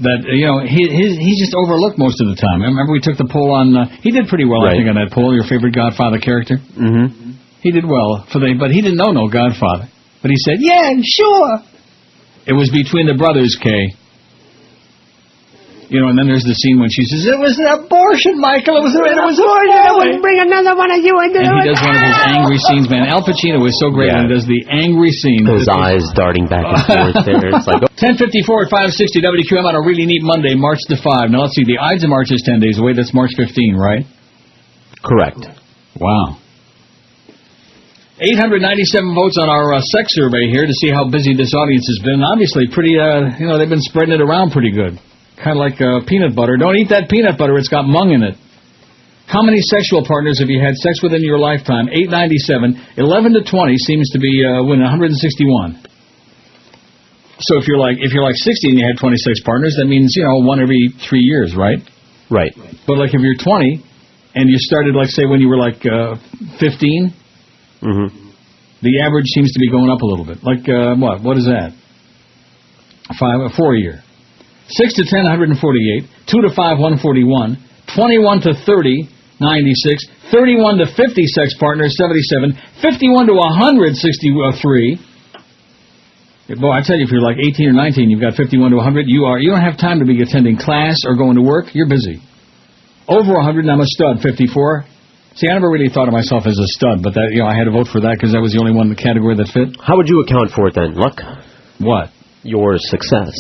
that, he just overlooked most of the time. I remember we took the poll on, he did pretty well, I think, on that poll, your favorite Godfather character. Mm-hmm. He did well, but he didn't know no Godfather. But he said, yeah, sure. It was between the brothers, Kay. And then there's the scene when she says, it was an abortion, Michael. It was an abortion. I wouldn't bring another one of you into it. And he does one of his angry scenes, man. Al Pacino is so great when he does the angry scene. His eyes darting back and forth there. It's like, 10:54 at 560 WQM on a really neat Monday, March the 5. Now, let's see. The Ides of March is 10 days away. That's March 15, right? Correct. Wow. 897 votes on our sex survey here to see how busy this audience has been. Obviously, pretty, they've been spreading it around pretty good. Kind of like peanut butter. Don't eat that peanut butter. It's got mung in it. How many sexual partners have you had sex with in your lifetime? 897. 11 to 20 seems to be winning 161. So if you're like 60 and you had 26 partners, that means, one every 3 years, right? Right. But like if you're 20 and you started, like, say, when you were like 15, the average seems to be going up a little bit. Like, what is that? 4 a year. 6 to 10, 148. 2 to 5, 141. 21 to 30, 96. 31 to 50 sex partners, 77. 51 to 163. Boy, I tell you, if you're like 18 or 19, you've got 51 to 100. You don't have time to be attending class or going to work. You're busy. Over 100, I'm a stud. 54. See, I never really thought of myself as a stud, but that I had to vote for that because that was the only one in the category that fit. How would you account for it then, Luck? What? Your success.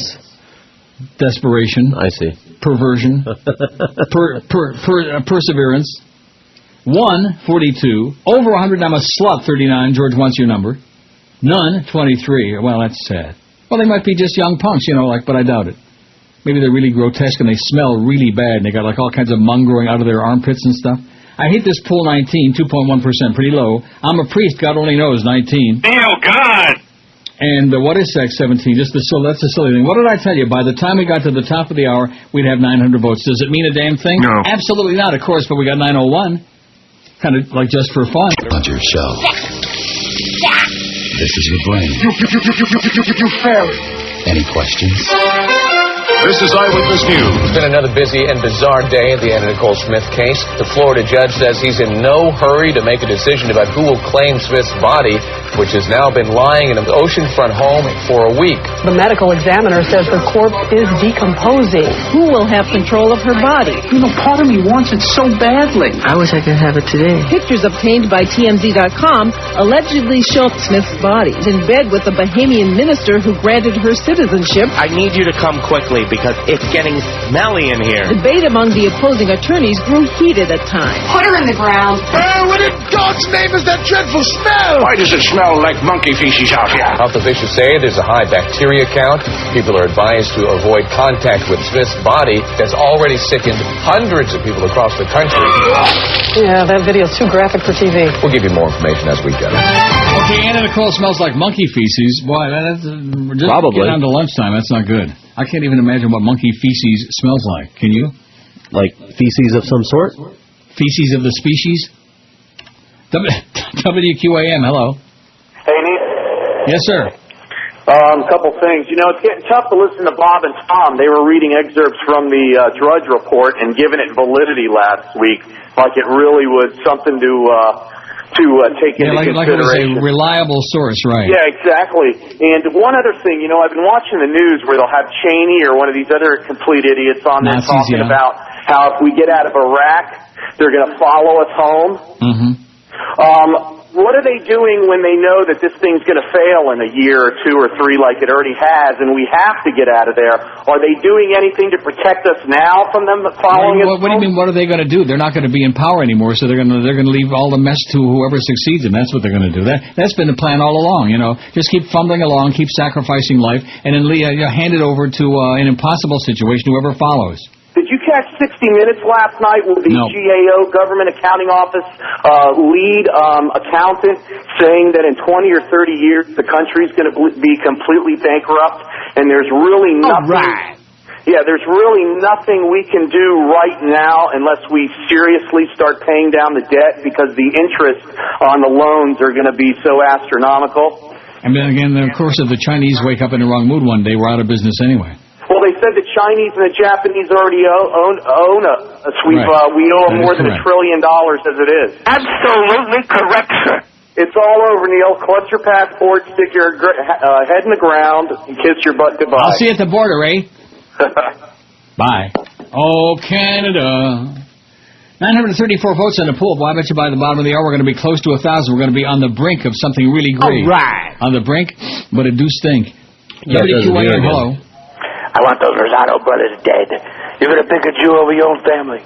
Desperation. I see. Perversion. Perseverance. 1, 42. Over 100, I'm a slut. 39. George wants your number. None. 23. Well, that's sad. Well, they might be just young punks, but I doubt it. Maybe they're really grotesque and they smell really bad and they got like all kinds of mung growing out of their armpits and stuff. I hate this pool 19, 2.1%, pretty low. I'm a priest, God only knows, 19. Oh, God! And what is sex, 17? That's a silly thing. What did I tell you? By the time we got to the top of the hour, we'd have 900 votes. Does it mean a damn thing? No. Absolutely not, of course, but we got 901. Kind of like just for fun. On your show. This is your brain. You failed. Any questions? This is Eyewitness News. It's been another busy and bizarre day in the Anna Nicole Smith case. The Florida judge says he's in no hurry to make a decision about who will claim Smith's body, which has now been lying in an oceanfront home for a week. The medical examiner says her corpse is decomposing. Who will have control of her body? Part of me wants it so badly. I wish I could have it today. Pictures obtained by TMZ.com allegedly show Smith's body in bed with the Bahamian minister who granted her citizenship. I need you to come quickly because it's getting smelly in here. Debate among the opposing attorneys grew heated at times. Put her in the ground. What in God's name is that dreadful smell? Why does it smell like monkey feces out here? Health officials say there's a high bacteria count. People are advised to avoid contact with Smith's body that's already sickened hundreds of people across the country. Yeah, that video's too graphic for TV. We'll give you more information as we get it. Okay, Anna Nicole smells like monkey feces. Boy, that's just probably. Get down to lunchtime. That's not good. I can't even imagine what monkey feces smells like. Can you? Like feces of some sort? Feces of the species? WQAM, hello. Hey, Nate. Yes, sir. Couple things. It's getting tough to listen to Bob and Tom. They were reading excerpts from the Drudge Report and giving it validity last week, like it really was something to take into consideration. Like it was a reliable source, right? Yeah, exactly. And one other thing, I've been watching the news where they'll have Cheney or one of these other complete idiots on there talking about how if we get out of Iraq, they're going to follow us home. Mm-hmm. What are they doing when they know that this thing's going to fail in a year or 2 or 3 like it already has, and we have to get out of there? Are they doing anything to protect us now from them following us? What do you mean, what are they going to do? They're not going to be in power anymore, so they're going to leave all the mess to whoever succeeds them. That's what they're going to do. That's been the plan all along, you know. Just keep fumbling along, keep sacrificing life, and then hand it over to an impossible situation, whoever follows. Did you catch 60 Minutes last night with the GAO, Government Accounting Office, lead accountant saying that in 20 or 30 years the country's going to be completely bankrupt, and there's really nothing... Right. Yeah, there's really nothing we can do right now unless we seriously start paying down the debt, because the interest on the loans are going to be so astronomical. And then again, of course, if the Chinese wake up in the wrong mood one day, we're out of business anyway. Well, they said the Chinese and the Japanese already own us. We owe them more than $1 trillion as it is. Absolutely correct, sir. It's all over, Neil. Clutch your passport, stick your head in the ground, and kiss your butt goodbye. I'll see you at the border, eh? Bye. Oh, Canada. 934 votes on the poll. Boy, I bet you by the bottom of the hour we're going to be close to 1,000. We're going to be on the brink of something really great. All right. On the brink, but it do stink. Yeah, WQAM, hello. I want those Rosado brothers dead. You're going to pick a Jew over your own family.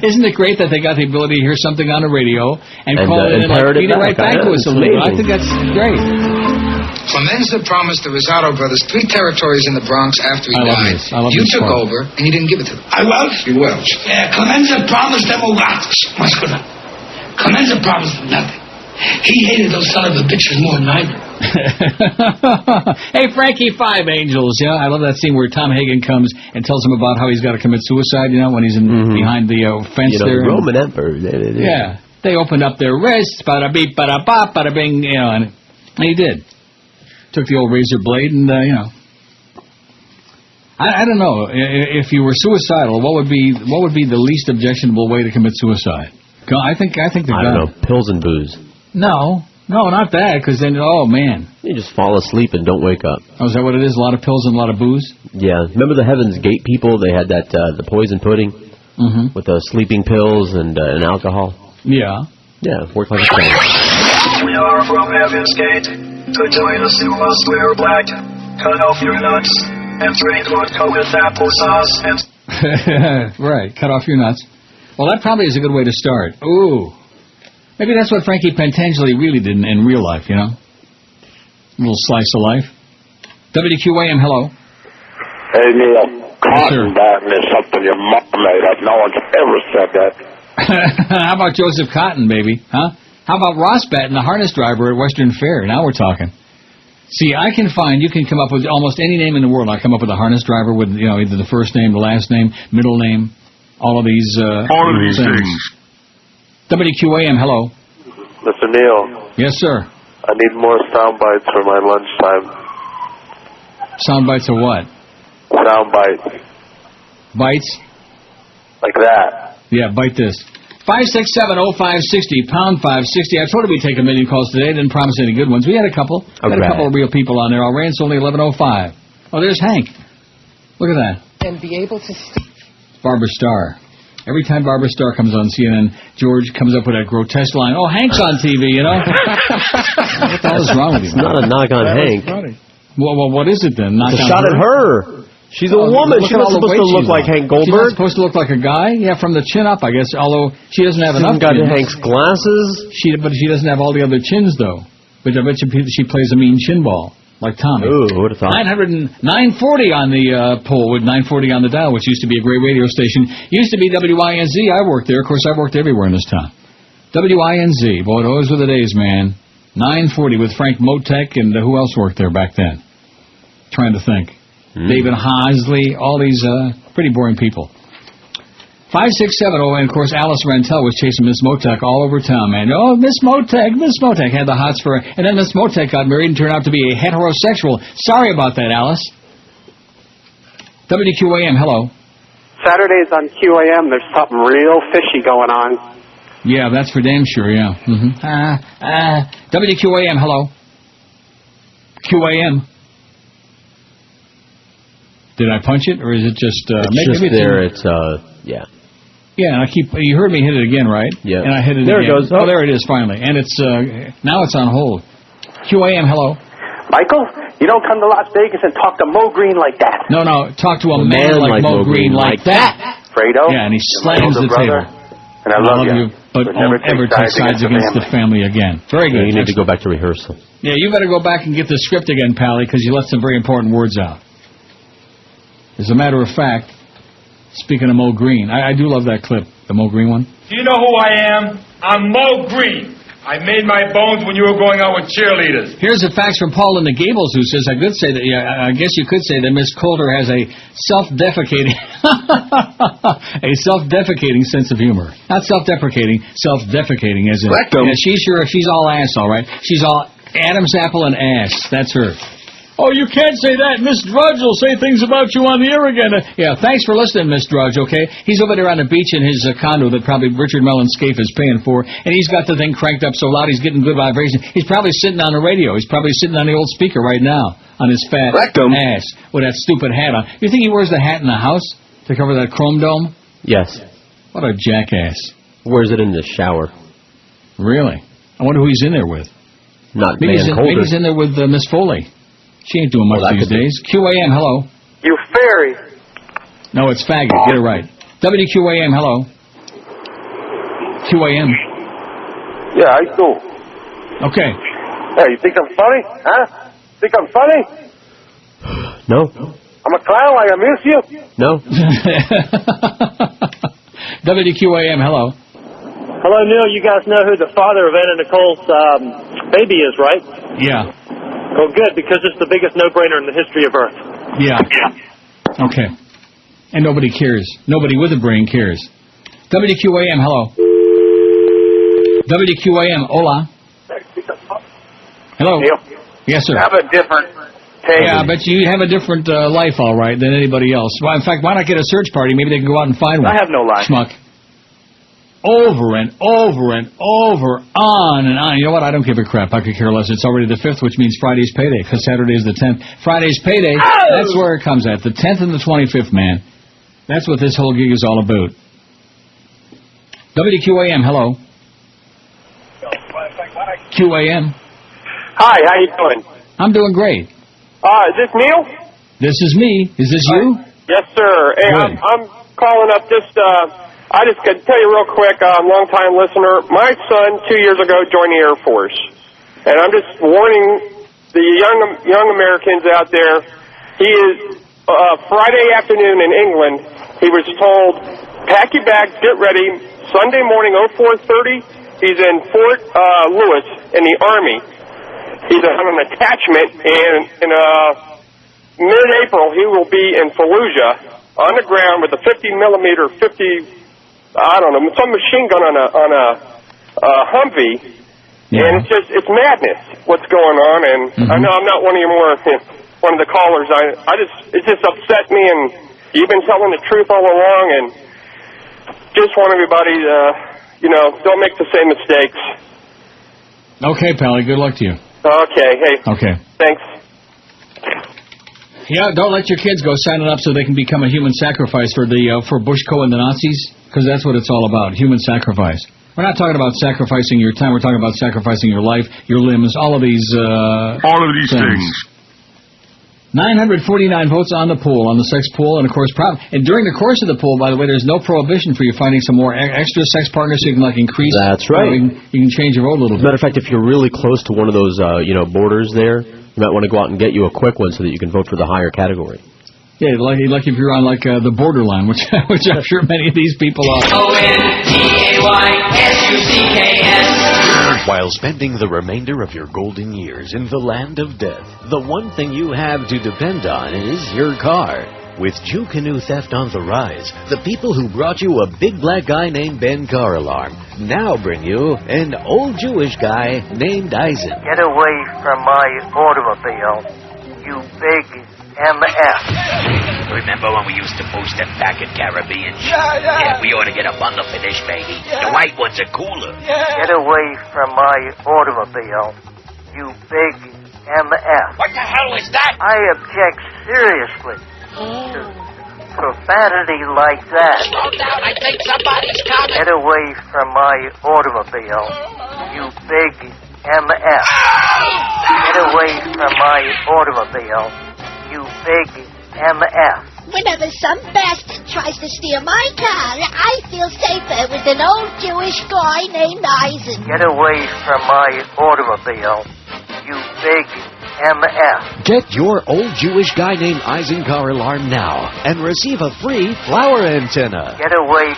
Isn't it great that they got the ability to hear something on the radio and call it and feed it right back to us a little? I think that's great. Clemenza promised the Rosado brothers 3 territories in the Bronx after he died. You took over, and you didn't give it to them. I Welsh? You Welsh. Yeah, Clemenza promised them a lot. Clemenza promised them nothing. He hated those son of a bitches more than I do. Hey, Frankie, 5 Angels. Yeah, I love that scene where Tom Hagen comes and tells him about how he's got to commit suicide, you know, when he's behind the fence there. The Roman Emperor. Yeah. They opened up their wrists, bada beep, bada bop, bada bing, you know, and he did. Took the old razor blade and, you know. I don't know. If you were suicidal, what would be the least objectionable way to commit suicide? I think they're I don't know. Pills and booze. No, not that, because then, oh, man. You just fall asleep and don't wake up. Oh, is that what it is? A lot of pills and a lot of booze? Yeah. Remember the Heaven's Gate people? They had that, the poison pudding with the sleeping pills and alcohol. Yeah. Yeah, it worked like a charm. We are from Heaven's Gate. To join us, you must wear black. Cut off your nuts and drink vodka with applesauce and... Right, cut off your nuts. Well, that probably is a good way to start. Ooh. Maybe that's what Frankie Pentangeli really did in real life, you know? A little slice of life. WQAM, hello. Hey, Neil. Cotton batting is something your mom made up. No one's ever said that. How about Joseph Cotton, baby? Huh? How about Ross Batten, the harness driver at Western Fair? Now we're talking. See, you can come up with almost any name in the world. I come up with a harness driver with, you know, either the first name, the last name, middle name, all of these things. WQAM, hello. Mr. Neil. Yes, sir. I need more sound bites for my lunchtime. Sound bites of what? Sound bites. Bites? Like that. Yeah, bite this. 567-0560, pound 560. I told you we'd take a million calls today. Didn't promise any good ones. We had a couple. We had a couple of real people on there already. It's only 11:05. Oh, there's Hank. Look at that. And be able to... Barbara Starr. Every time Barbara Starr comes on CNN, George comes up with that grotesque line, oh, Hank's on TV, you know? What the hell is wrong with you? It's not a knock on Hank. Well, what is it then? It's a shot at her. She's a woman. She's not supposed to look like Hank Goldberg. She's not supposed to look like a guy? Yeah, from the chin up, I guess, although she doesn't have enough got Hank's glasses. But she doesn't have all the other chins, though. But I bet you she plays a mean chin ball, like Tommy. Ooh, what a thought. 940 on the poll, with 940 on the dial, which used to be a great radio station. Used to be WINZ. I worked there. Of course, I worked everywhere in this town. WINZ. Boy, those were the days, man. 940 with Frank Motek, and who else worked there back then? Trying to think. David Hosley, all these pretty boring people. 5670, and of course Alice Rantel was chasing Miss Motek all over town, man. Oh, Miss Motek had the hots for her, and then Miss Motek got married and turned out to be a heterosexual. Sorry about that, Alice. WQAM, hello. Saturdays on QAM, there's something real fishy going on. Yeah, that's for damn sure, yeah. WQAM, hello. QAM. Did I punch it, or is it just... it's just there, it's, yeah. Yeah, and you heard me hit it again, right? Yeah. And I hit it there again. There it goes. Oh, there it is, finally. And it's, now it's on hold. QAM, hello. Michael, you don't come to Las Vegas and talk to Mo Green like that. No, talk to a man like Mo Green like that. Fredo. Yeah, and he slams the table. And I love you. But won't ever take sides against the family again. Very good. You need to go back to rehearsal. Yeah, you better go back and get the script again, Pally, because you left some very important words out. As a matter of fact, speaking of Mo Green, I do love that clip, the Mo Green one. Do you know who I am? I'm Mo Green. I made my bones when you were going out with cheerleaders. Here's a fax from Paul in the Gables, who says, I guess you could say that Miss Coulter has a self-defecating sense of humor. Not self-deprecating, self-defecating, as in she's all ass, all right. She's all Adam's apple and ass. That's her. Oh, you can't say that. Miss Drudge will say things about you on the air again. Yeah, thanks for listening, Miss Drudge, okay? He's over there on the beach in his condo that probably Richard Mellon Scaife is paying for, and he's got the thing cranked up so loud he's getting good vibration. He's probably sitting on the radio. He's probably sitting on the old speaker right now on his fat ass with that stupid hat on. You think he wears the hat in the house to cover that chrome dome? Yes. What a jackass. Wears it in the shower. Really? I wonder who he's in there with. Not maybe Ann Coulter. Maybe he's in there with Miss Foley. She ain't doing much these days. QAM, hello. You fairy. No, it's faggot. Get it right. WQAM, hello. QAM. Yeah, I do. Okay. Hey, you think I'm funny? Huh? Think I'm funny? No. I'm a clown like I miss you? No. WQAM, hello. Hello, Neil. You guys know who the father of Anna Nicole's baby is, right? Yeah. Oh, good, because it's the biggest no-brainer in the history of Earth. Yeah. Okay. And nobody cares. Nobody with a brain cares. WQAM, hello. WQAM, hola. Hello. Neil? Yes, sir. I have a different take. Yeah, I bet you have a different life, all right, than anybody else. Well, in fact, why not get a search party? Maybe they can go out and find one. I have no life. Schmuck. Over and over and over, on and on. You know what? I don't give a crap. I could care less. It's already the 5th, which means Friday's payday, because Saturday is the 10th. Friday's payday, that's where it comes at. The 10th and the 25th, man. That's what this whole gig is all about. WQAM, hello. QAM. Hi, how you doing? I'm doing great. Is this Neil? This is me. Is this you? Yes, sir. Hey, I'm calling up just... I just got to tell you real quick, long-time listener, my son 2 years ago joined the Air Force. And I'm just warning the young Americans out there, he is, Friday afternoon in England, he was told, pack your bags, get ready, Sunday morning, 04:30, he's in Fort Lewis in the Army. He's on an attachment, and in mid-April, he will be in Fallujah on the ground with a 50-millimeter, I don't know, some machine gun on a Humvee, and it's madness what's going on. And I know I'm not one of the callers. It just upset me, and you've been telling the truth all along, and just want everybody to, don't make the same mistakes. Okay, Pally. Good luck to you. Okay. Hey. Okay. Thanks. Yeah, don't let your kids go signing up so they can become a human sacrifice for Bushko and the Nazis, because that's what it's all about, human sacrifice. We're not talking about sacrificing your time. We're talking about sacrificing your life, your limbs, all of these things. 949 votes on the poll, on the sex poll, and of course, and during the course of the poll, by the way, there's no prohibition for you finding some more extra sex partners so you can increase. That's right. You can change your vote a little bit. As a matter of fact, if you're really close to one of those, borders there, you might want to go out and get you a quick one so that you can vote for the higher category. Yeah, like if you're on the borderline, which I'm sure many of these people are. ONTAYSUCKS. While spending the remainder of your golden years in the land of death, the one thing you have to depend on is your car. With Jew Canoe theft on the rise, the people who brought you a big black guy named Ben car alarm now bring you an old Jewish guy named Eisen. Get away from my automobile, you big MF. Remember when we used to boost them back in Caribbean? Yeah, we ought to get a bundle for this, baby. The white ones are cooler. Get away from my automobile, you big MF. What the hell was that? I object seriously to profanity like that. Slow down, I think somebody's coming. Get away from my automobile, you big MF. Get away from my automobile, you big MF. Whenever some bastard tries to steal my car, I feel safer with an old Jewish guy named Eisen. Get away from my automobile, you big MF. Get your old Jewish guy named Eisen car alarm now and receive a free flower antenna. Get away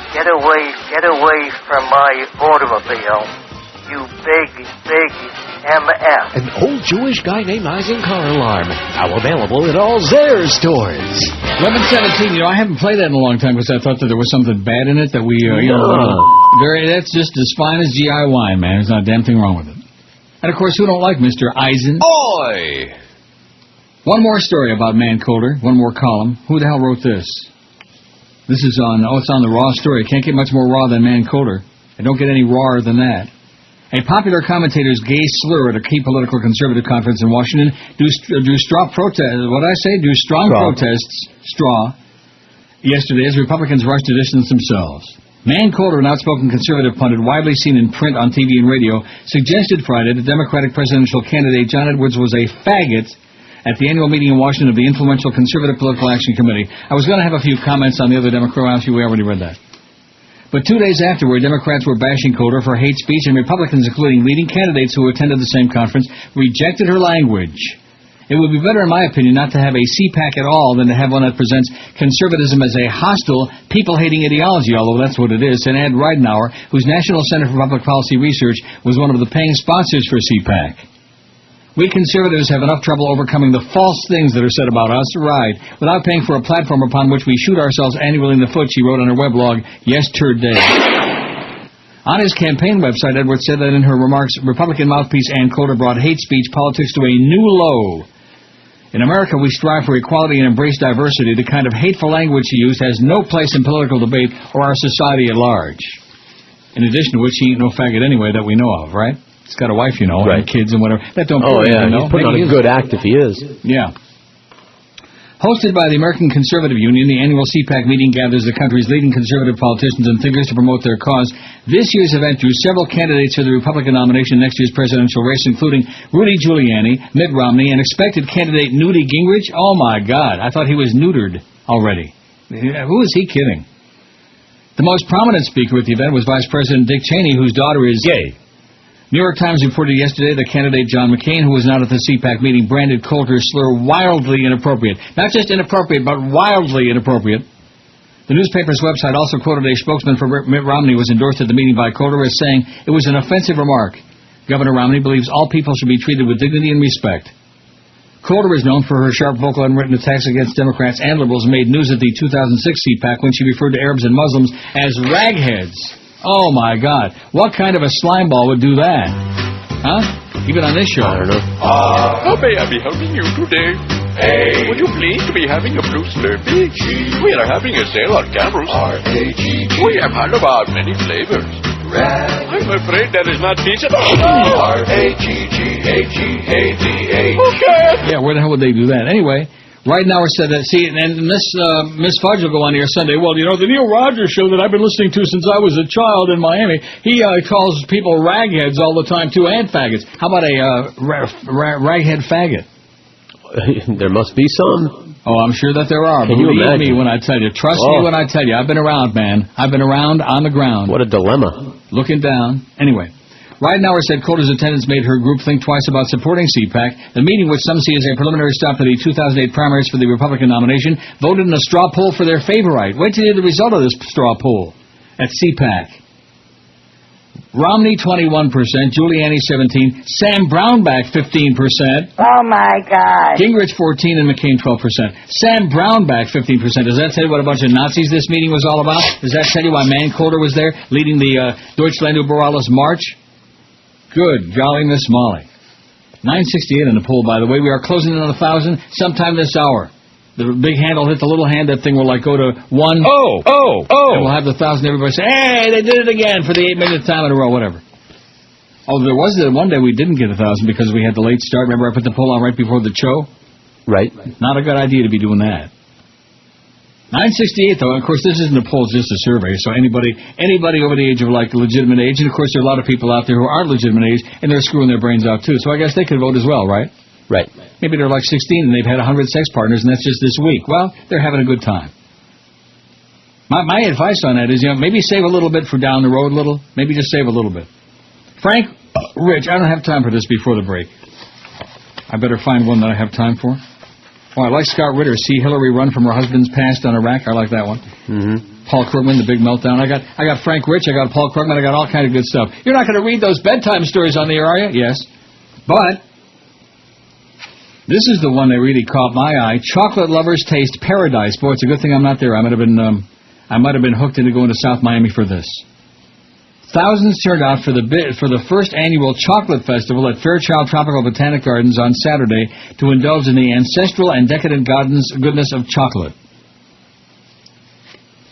from my automobile, you big MF. An old Jewish guy named Eisen car alarm. Now available at all Zayre stores. 11:17. I haven't played that in a long time because I thought that there was something bad in it that we, that's just as fine as GI wine, man. There's not a damn thing wrong with it. And of course, who don't like Mr. Eisen? Oi! One more story about Ann Coulter. One more column. Who the hell wrote this? This is on. It's on the Raw story. Can't get much more raw than Ann Coulter. And don't get any rawer than that. A popular commentator's gay slur at a key political conservative conference in Washington drew strong protests yesterday as Republicans rushed to distance themselves. Ann Coulter, an outspoken conservative pundit widely seen in print, on TV and radio, suggested Friday that Democratic presidential candidate John Edwards was a faggot at the annual meeting in Washington of the influential Conservative Political Action Committee. I was going to have a few comments on the other Democrats. We already read that. But 2 days afterward, Democrats were bashing Coulter for hate speech, and Republicans, including leading candidates who attended the same conference, rejected her language. It would be better, in my opinion, not to have a CPAC at all than to have one that presents conservatism as a hostile, people-hating ideology, although that's what it is, said Ed Ridenour, whose National Center for Public Policy Research was one of the paying sponsors for CPAC. We conservatives have enough trouble overcoming the false things that are said about us, right, without paying for a platform upon which we shoot ourselves annually in the foot, she wrote on her weblog yesterday. On his campaign website, Edwards said that in her remarks, Republican mouthpiece Ann Coulter brought hate speech politics to a new low. In America, we strive for equality and embrace diversity. The kind of hateful language she used has no place in political debate or our society at large. In addition to which, he ain't no faggot anyway that we know of, right? He's got a wife, and kids and whatever. That don't prove anything, he's putting on a good act if he is. Yeah. Hosted by the American Conservative Union, the annual CPAC meeting gathers the country's leading conservative politicians and thinkers to promote their cause. This year's event drew several candidates for the Republican nomination in next year's presidential race, including Rudy Giuliani, Mitt Romney, and expected candidate Newty Gingrich. Oh, my God. I thought he was neutered already. Who is he kidding? The most prominent speaker at the event was Vice President Dick Cheney, whose daughter is gay. New York Times reported yesterday that candidate John McCain, who was not at the CPAC meeting, branded Coulter's slur wildly inappropriate. Not just inappropriate, but wildly inappropriate. The newspaper's website also quoted a spokesman for Mitt Romney who was endorsed at the meeting by Coulter as saying it was an offensive remark. Governor Romney believes all people should be treated with dignity and respect. Coulter is known for her sharp vocal and written attacks against Democrats and liberals and made news at the 2006 CPAC when she referred to Arabs and Muslims as ragheads. Oh, my God. What kind of a slimeball would do that? Huh? Even on this show. I don't know. How may I be helping you today? Hey. Would you please be having a blue Slurpee? We are having a sale on Camels. R-A-G-G. We have had about many flavors. I'm afraid that is not feasible. R-A-G-G-A-G-A-D-A. Okay. Yeah, where the hell would they do that? Anyway, Ridenour said that, and Miss Fudge will go on here Sunday. Well, the Neil Rogers show that I've been listening to since I was a child in Miami, he calls people ragheads all the time, too, and faggots. How about a raghead faggot? There must be some. Oh, I'm sure that there are. Believe me when I tell you. Trust me when I tell you. I've been around, man. I've been around on the ground. What a dilemma. Looking down. Anyway. Ridenour said Coulter's attendance made her group think twice about supporting CPAC. The meeting, which some see as a preliminary stop to the 2008 primaries for the Republican nomination, voted in a straw poll for their favorite. Wait till you hear the result of this straw poll at CPAC. Romney 21%, Giuliani 17%, Sam Brownback 15%. Oh, my God. Gingrich 14% and McCain 12%. Sam Brownback 15%. Does that tell you what a bunch of Nazis this meeting was all about? Does that tell you why Ann Coulter was there leading the Deutschland über alles march? Good golly, Miss Molly. 968 in the poll, by the way. We are closing in on 1,000 sometime this hour. The big hand will hit the little hand. That thing will go to 1. And we'll have the 1,000. Everybody say, hey, they did it again for the 8 millionth time in a row, whatever. Oh, there was one day we didn't get 1,000 because we had the late start. Remember I put the poll on right before the show? Right. Not a good idea to be doing that. 968, though, and of course, this isn't a poll, it's just a survey, so anybody over the age of, like, legitimate age, and of course, there are a lot of people out there who aren't legitimate age, and they're screwing their brains out, too, so I guess they could vote as well, right? Right. Maybe they're like 16, and they've had 100 sex partners, and that's just this week. Well, they're having a good time. My advice on that is, maybe save a little bit for down the road a little. Maybe just save a little bit. Frank, Rich, I don't have time for this before the break. I better find one that I have time for. Oh, I like Scott Ritter. See Hillary run from her husband's past on Iraq. I like that one. Mm-hmm. Paul Krugman, the big meltdown. I got Frank Rich. I got Paul Krugman. I got all kind of good stuff. You're not going to read those bedtime stories on the air, are you? Yes. But this is the one that really caught my eye. Chocolate Lovers Taste Paradise. Boy, it's a good thing I'm not there. I might have been hooked into going to South Miami for this. Thousands turned out for the first annual chocolate festival at Fairchild Tropical Botanic Gardens on Saturday to indulge in the ancestral and decadent goodness of chocolate.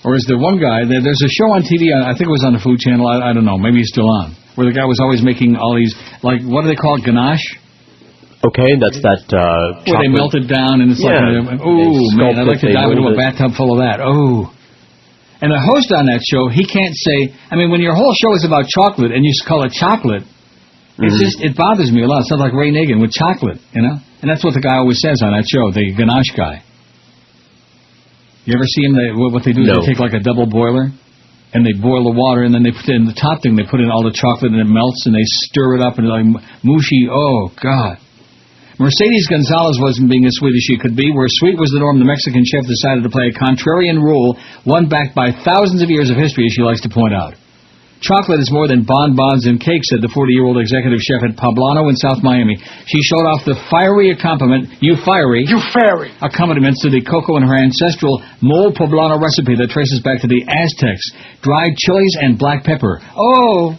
Or is there one guy, there's a show on TV, I think it was on the Food Channel, I don't know, maybe he's still on, where the guy was always making all these, like, what do they call it, ganache? Okay, that's that chocolate. Where they melt it down and it's like, ooh, man, I'd like to dive into a bathtub full of that. Oh. And the host on that show, he can't say, when your whole show is about chocolate and you call it chocolate, it's just, it bothers me a lot. It sounds like Ray Nagin with chocolate, And that's what the guy always says on that show, the ganache guy. You ever see him, what they do is they take like a double boiler and they boil the water and then they put in the top thing, they put in all the chocolate and it melts and they stir it up and it's like mushy, oh, God. Mercedes Gonzalez wasn't being as sweet as she could be. Where sweet was the norm, the Mexican chef decided to play a contrarian rule, one backed by thousands of years of history, as she likes to point out. Chocolate is more than bonbons and cake, said the 40-year-old executive chef at Poblano in South Miami. She showed off the fiery accompaniment, accompaniments to the cocoa and her ancestral mole poblano recipe that traces back to the Aztecs, dried chilies and black pepper. Oh,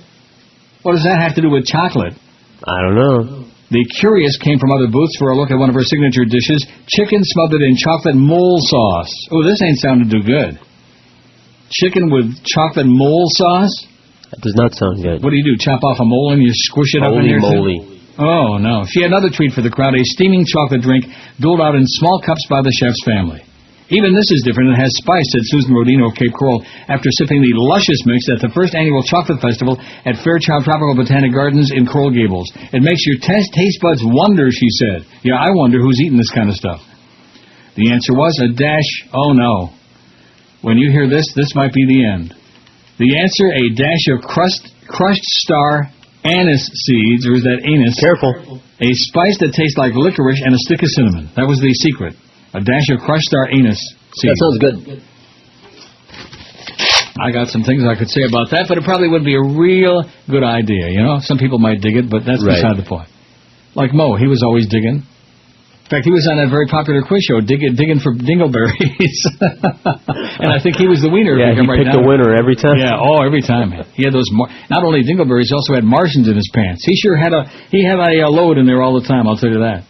what does that have to do with chocolate? I don't know. The curious came from other booths for a look at one of her signature dishes, chicken smothered in chocolate mole sauce. Oh, this ain't sounding too good. Chicken with chocolate mole sauce? That does not sound good. What do you do, chop off a mole and you squish it up in there? Holy moly. Oh, no. She had another treat for the crowd, a steaming chocolate drink doled out in small cups by the chef's family. Even this is different. It has spice, said Susan Rodino of Cape Coral after sipping the luscious mix at the first annual chocolate festival at Fairchild Tropical Botanic Gardens in Coral Gables. It makes your taste buds wonder, she said. Yeah, I wonder who's eating this kind of stuff. The answer was a dash, oh no. When you hear this, this might be the end. The answer, a dash of crushed star anise seeds, or is that anise? Careful. A spice that tastes like licorice and a stick of cinnamon. That was the secret. A dash of crushed star anise seeds. That sounds good. I got some things I could say about that, but it probably wouldn't be a real good idea, Some people might dig it, but that's beside the point. Like Mo, he was always digging. In fact, he was on that very popular quiz show, digging for dingleberries. And I think he was the winner. Yeah, he picked the winner every time. Yeah, every time. He had those, not only dingleberries, he also had Martians in his pants. He sure had a load in there all the time, I'll tell you that.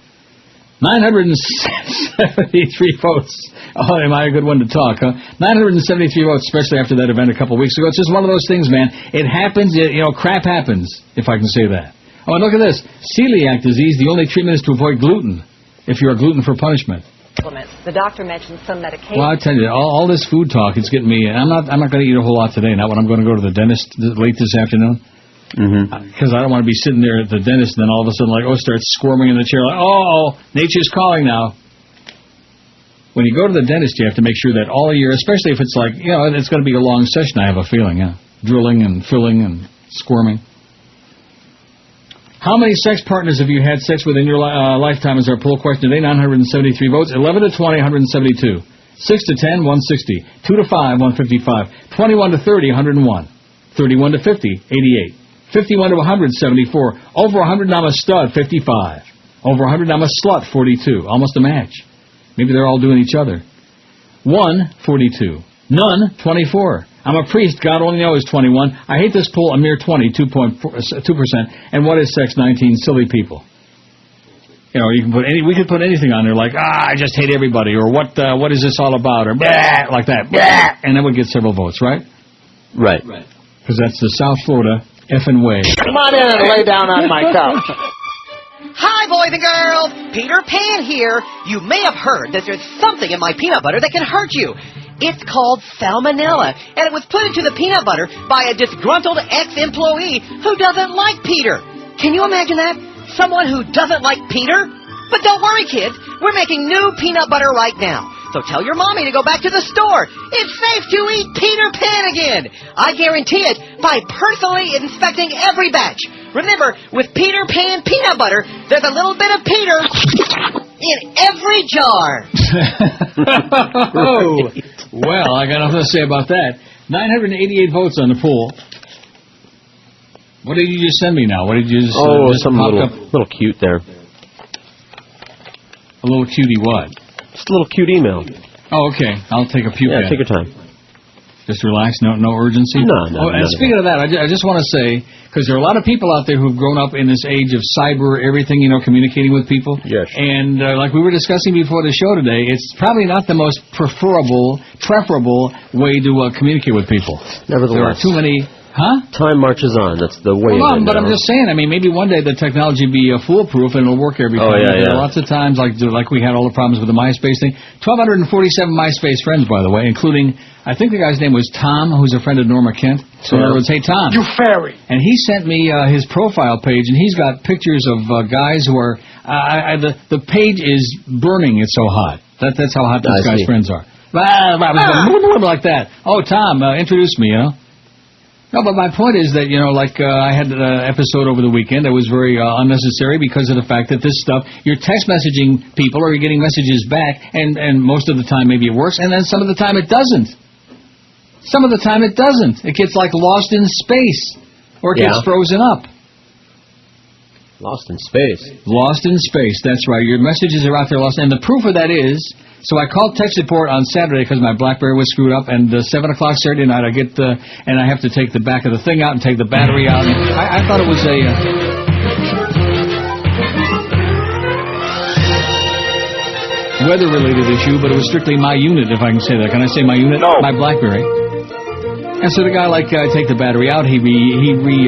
973 votes. Oh, am I a good one to talk, huh? 973 votes, especially after that event a couple of weeks ago. It's just one of those things, man. It happens, crap happens, if I can say that. Oh, and look at this. Celiac disease, the only treatment is to avoid gluten, if you're a gluten for punishment. The doctor mentioned some medication. Well, I tell you, all this food talk, it's getting me, and I'm not going to eat a whole lot today, not when I'm going to go to the dentist late this afternoon. Because I don't want to be sitting there at the dentist and then all of a sudden starts squirming in the chair like, nature's calling now. When you go to the dentist, you have to make sure that all year, especially if it's like, it's going to be a long session, I have a feeling, drilling and filling and squirming. How many sex partners have you had sex with in your lifetime is our poll question today. 973 votes. 11 to 20, 172. 6 to 10, 160. 2 to 5, 155. 21 to 30, 101. 31 to 50, 88. 51 to 100, 74. Over 100, I'm a stud, 55. Over 100, I'm a slut, 42. Almost a match. Maybe they're all doing each other. 1, 42. None, 24. I'm a priest, God only knows, 21. I hate this poll, a mere 20, 2%. And what is sex, 19? Silly people. You can put we could put anything on there like, I just hate everybody, or what is this all about, or blah, like that. Blah, and that would get several votes, right? Right. Because that's the South Florida effing way. Come on in and lay down on my couch. Hi, boys and girls. Peter Pan here. You may have heard that there's something in my peanut butter that can hurt you. It's called salmonella, and it was put into the peanut butter by a disgruntled ex-employee who doesn't like Peter. Can you imagine that? Someone who doesn't like Peter? But don't worry, kids. We're making new peanut butter right now. So tell your mommy to go back to the store. It's safe to eat Peter Pan again. I guarantee it by personally inspecting every batch. Remember, with Peter Pan peanut butter, there's a little bit of Peter in every jar. Oh, well, I got nothing to say about that. 988 votes on the poll. What did you just send me now? What did you just... some little cute there. A little cutie what? Just a little cute email. Oh, okay. I'll take a puke. Yeah, take your time. Just relax, no urgency? No. And speaking of that, I just want to say, because there are a lot of people out there who've grown up in this age of cyber everything, communicating with people. Yes. And like we were discussing before the show today, it's probably not the most preferable way to communicate with people. Nevertheless. There are too many... Huh? Time marches on. That's the way of it. But I'm just saying, maybe one day the technology will be foolproof and it'll work every time. Yeah. Lots of times, like we had all the problems with the MySpace thing. 1,247 MySpace friends, by the way, including, I think the guy's name was Tom, who's a friend of Norma Kent. So in other words, hey, Tom. You fairy. And he sent me his profile page, and he's got pictures of guys who are, the page is burning, it's so hot. That's how hot those guys' friends are. Like that. Oh, Tom, introduce me, No, but my point is that, I had an episode over the weekend that was very unnecessary because of the fact that this stuff, you're text messaging people or you're getting messages back, and most of the time maybe it works, and then some of the time it doesn't. Some of the time it doesn't. It gets lost in space, or it gets frozen up. Lost in space. Lost in space, that's right. Your messages are out there lost, and the proof of that is... So I called tech support on Saturday because my BlackBerry was screwed up, and 7 o'clock Saturday night I get and I have to take the back of the thing out and take the battery out. I thought it was a weather-related issue, but it was strictly my unit, if I can say that. Can I say my unit? No. My BlackBerry. And so the guy, I take the battery out, he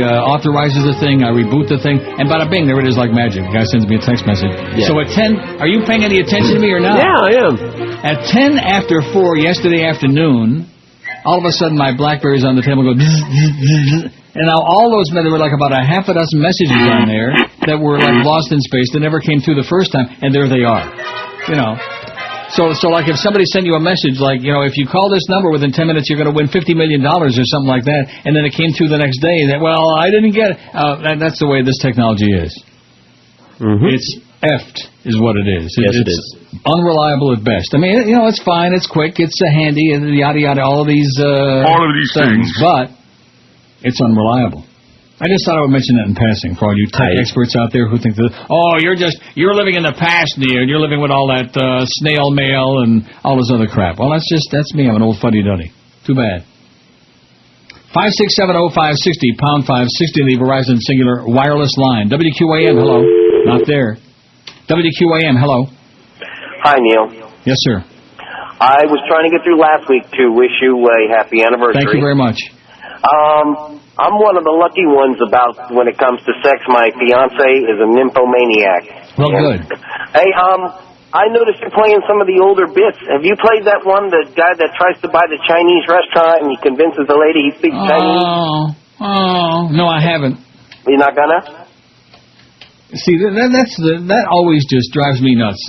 authorizes the thing, I reboot the thing, and bada bing, there it is like magic. The guy sends me a text message. Yeah. So at 10, are you paying any attention to me or not? Yeah, I am. At 10 after 4 yesterday afternoon, all of a sudden my BlackBerry's on the table and go zzz, zzz, zzz. And now all those, there were about a half a dozen messages on there that were lost in space that never came through the first time, and there they are. So if somebody sent you a message if you call this number within 10 minutes, you're going to win $50 million or something like that, and then it came through the next day, I didn't get it. That's the way this technology is. Mm-hmm. It's effed, is what it is. It is. Unreliable at best. It's fine, it's quick, it's handy, and yada yada, all of these things, but it's unreliable. I just thought I would mention that in passing for all you tech experts out there who think that, you're living in the past, dear, and you're living with all that snail mail and all this other crap. Well, that's me. I'm an old fuddy-duddy. Too bad. 5670560, pound 560, the Verizon Singular Wireless Line. WQAM, hello. Not there. WQAM, hello. Hi, Neil. Yes, sir. I was trying to get through last week to wish you a happy anniversary. Thank you very much. I'm one of the lucky ones about when it comes to sex. My fiance is a nymphomaniac. Well, good. Hey, I noticed you're playing some of the older bits. Have you played that one, the guy that tries to buy the Chinese restaurant and he convinces the lady he speaks Chinese? No, I haven't. You're not gonna? See, that always just drives me nuts.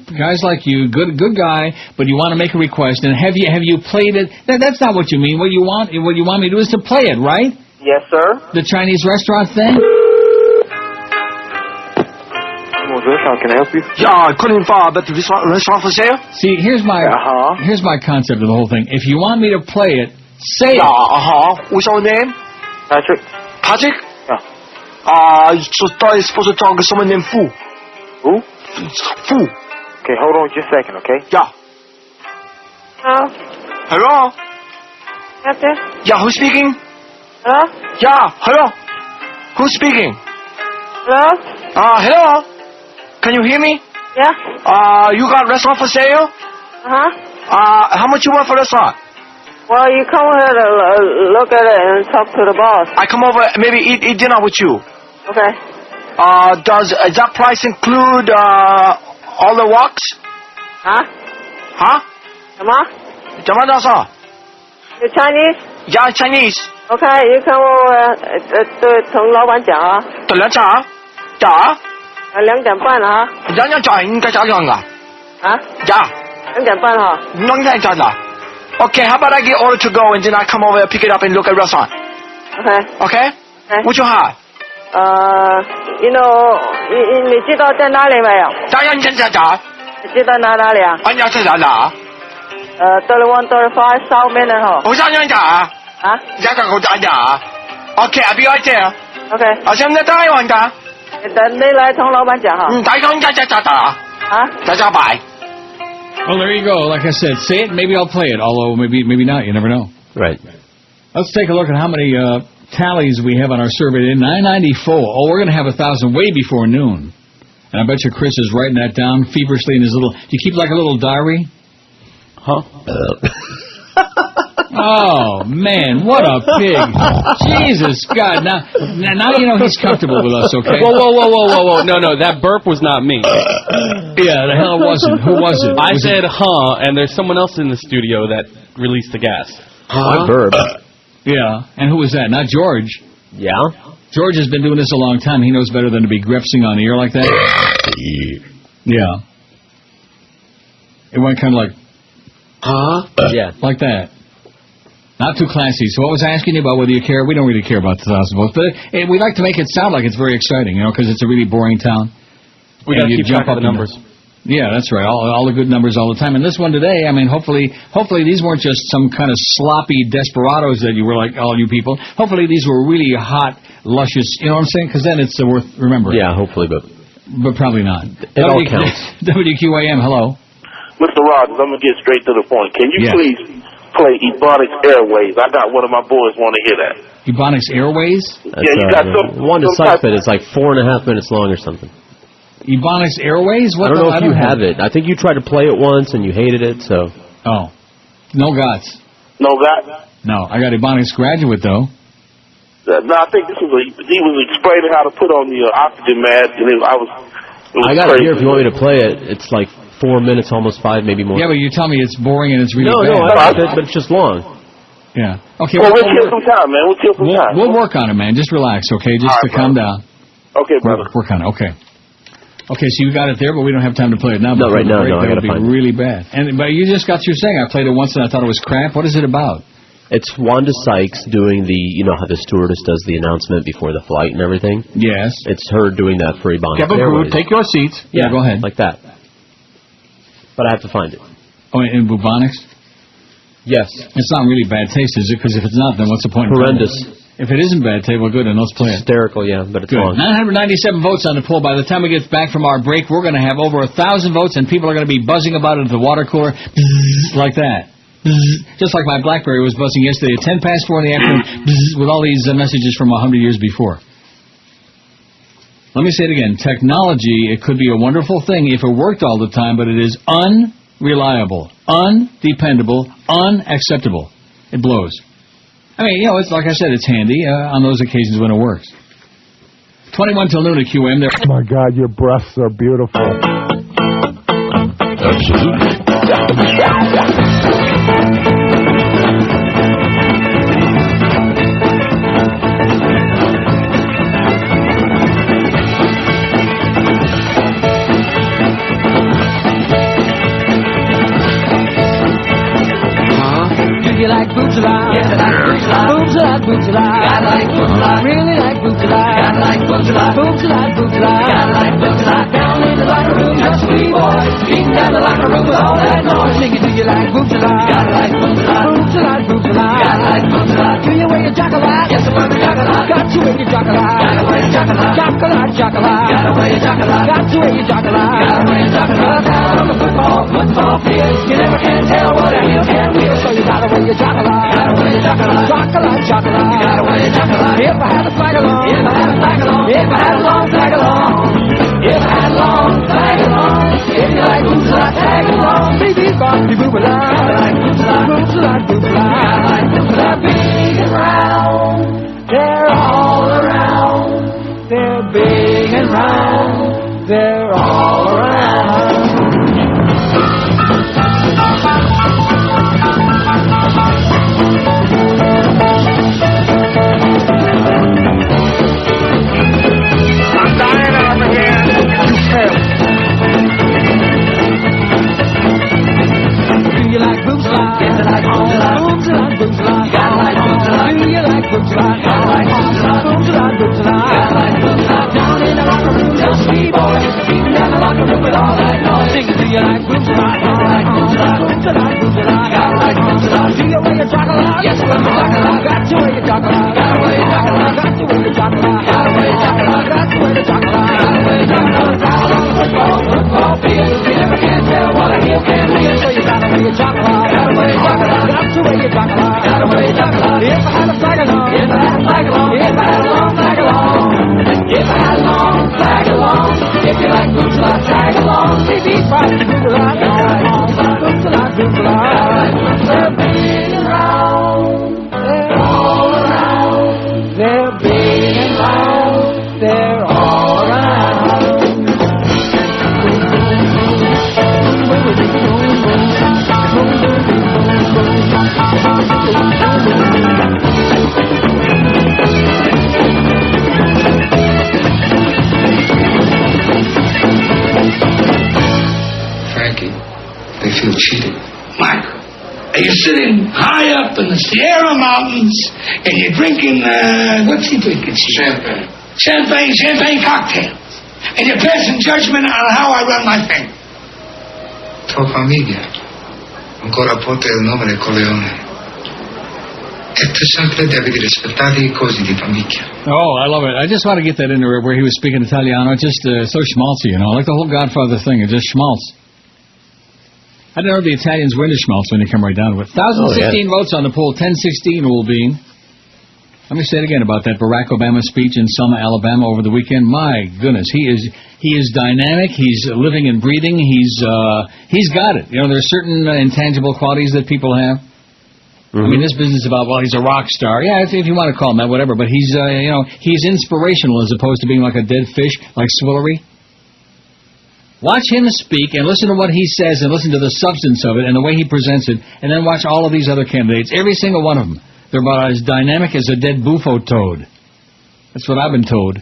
Guys like you, good guy, but you want to make a request, and have you played it? That's not what you mean. What you want me to do is to play it, right? Yes, sir. The Chinese restaurant thing? How can I help you? Yeah, calling for the restaurant for sale. See, here's my concept of the whole thing. If you want me to play it, say it. What's your name? Patrick. Patrick? So thought you're supposed to talk to someone named Fu. Who? Fu. Okay, hold on just a second, okay? Yeah. Hello? Hello? Yeah, who's speaking? Hello? Yeah, hello? Who's speaking? Hello? Hello? Can you hear me? Yeah. You got restaurant for sale? Uh-huh. How much you want for restaurant? Well, you come here to look at it and talk to the boss. I come over, maybe eat dinner with you. Okay. Does that price include all the walks? Huh? Huh? Come on. 怎么着说 Chinese? Yeah, Chinese. Okay, you come over. 同老板讲啊。对了，讲。2点半啊。2点半应该咋样啊？啊？呀。2点半哈。2点半了。Okay, how about I get order to go and then I come over, pick it up and look at restaurant? Okay? What you have? You know, 你知道在哪里没有？当然在哪？你知道哪里啊？你要在哪？31, 35 South Main 哈。我在哪啊？啊？在我在哪 ？Okay, I'll be right there. Okay. 我现在在台湾的。你来同老板讲哈。台湾在哪？啊？在摆。Well, there you go. Like I said, say it, maybe I'll play it. Although maybe not. You never know. Right. Let's take a look at how many tallies we have on our survey today. 994. Oh, we're going to have 1,000 way before noon. And I bet you Chris is writing that down feverishly in his little... Do you keep like a little diary? Huh? Oh, man, what a pig. Jesus, God. Now you know he's comfortable with us, okay? Whoa. No, that burp was not me. Yeah, the hell it wasn't. Who was it? I said, and there's someone else in the studio that released the gas. I burp. Yeah, and who was that? Not George. Yeah? George has been doing this a long time. He knows better than to be grepsing on the ear like that. Yeah. It went kind of like... Yeah. Like that. Not too classy. So what was I asking you about whether you care? We don't really care about the 1,000 votes, but we like to make it sound like it's very exciting, because it's a really boring town. We got to keep track of the numbers. Yeah, that's right. All the good numbers all the time. And this one today, I mean, hopefully these weren't just some kind of sloppy desperados that you were like, all you people. Hopefully these were really hot, luscious, you know what I'm saying? Because then it's worth remembering. Yeah, hopefully, but probably not. It all counts. WQAM, hello. Mr. Rogers, I'm going to get straight to the point. Can you please play Ebonics Airways? I got one of my boys want to hear that. Ebonics Airways? Yeah, you got some... One to cite, but it's like 4.5 minutes long or something. Ebonics Airways? I don't know if you have it. I think you tried to play it once and you hated it, so... Oh. No guts. No guts? No. I got Ebonics Graduate, though. No, I think he was explaining how to put on the oxygen mask, and I got it here if you want me to play it. It's like 4 minutes, almost 5, maybe more. Yeah, but you tell me it's boring and it's really bad. No, I like it, but it's just long. Yeah. Okay. Well, we'll kill some time, man. We'll work on it, man. Just relax, okay? Just to calm down. Okay, brother. Work on it. Okay. Okay, so you got it there, but we don't have time to play it now. No, right now, no. That would be really bad. But you just got your saying. I played it once and I thought it was crap. What is it about? It's Wanda Sykes doing you know how the stewardess does the announcement before the flight and everything? Yes. It's her doing that for Ebonics Airways. Take your seats. Yeah, go ahead. Like that. But I have to find it. Oh, in Bubonics? Yes. It's not really bad taste, is it? Because if it's not, then what's the point? Horrendous. If it isn't bad taste, well, good, and let's play it. Hysterical, yeah, but it's good. long. 997 votes on the poll. By the time we get back from our break, we're going to have over 1,000 votes, and people are going to be buzzing about it at the water cooler like that. Just like my BlackBerry was buzzing yesterday at 4:10 in the afternoon with all these messages from 100 years before. Let me say it again. Technology, it could be a wonderful thing if it worked all the time, but it is unreliable, undependable, unacceptable. It blows. I mean, it's like I said, it's handy on those occasions when it works. 21 till noon at QM. Oh, my God, your breasts are beautiful. Absolutely. You like boobs a lot? Yes, I like boobs a lot. Boobs a lot, boobs a lot. I like boobs a lot. Really like boobs a lot. I like boobs a lot. Boobs a lot, boobs a lot. I like boobs a lot. Down in the locker room, just three boys. Beating down the locker room with all that noise. Singing, do you like boobs a lot? Gotta like boobs a lot. Boobs a lot, boobs a lot. Gotta like boobs a lot. Do you wear your jock a lot? Yes, I wear my jock a lot. Got to wear your jock a lot. Gotta wear your jock a lot. Jock a lot, jock a lot. Gotta wear your jock a lot. Got to wear your jock a lot. Gotta wear your jock a lot. Out on the football field, you never can tell what a heel can wheel. So you gotta wear your jock a lot. Chocolate, chocolate, chocolate. You gotta wear your chocolate. If I had a flag along, if I had a flag along, if I had a long flag along, if I had a long flag along, if you like boobs, I tag along. Baby, boppy, boob a lot. I like boobs a lot, boobs a lot, boobs a lot. I like boobs a lot, big and round. They're all around. They're big and round. They're all around. They feel cheated. Michael, are you sitting high up in the Sierra Mountains and you're drinking, what's he drinking? Champagne cocktails. And you're passing judgment on how I run my thing. Tua famiglia ancora porta il nome del Corleone. E tu sempre devi rispettare I cosi di famiglia. Oh, I love it. I just want to get that in there where he was speaking Italiano. It's just so schmaltzy, you know, like the whole Godfather thing. It's just schmaltz. I didn't know the Italians were into schmaltz when they come right down to it. 1,016 votes on the poll. 1016 will be. Let me say it again about that Barack Obama speech in Selma, Alabama over the weekend. My goodness, he is dynamic. He's living and breathing. He's got it. You know, there are certain intangible qualities that people have. I mean, this business about, well, he's a rock star. Yeah, if you want to call him that, whatever. But he's, you know, he's inspirational as opposed to being like a dead fish, like Swillery. Watch him speak and listen to what he says and listen to the substance of it and the way he presents it, and then watch all of these other candidates, every single one of them. They're about as dynamic as a dead bufo toad. That's what I've been told.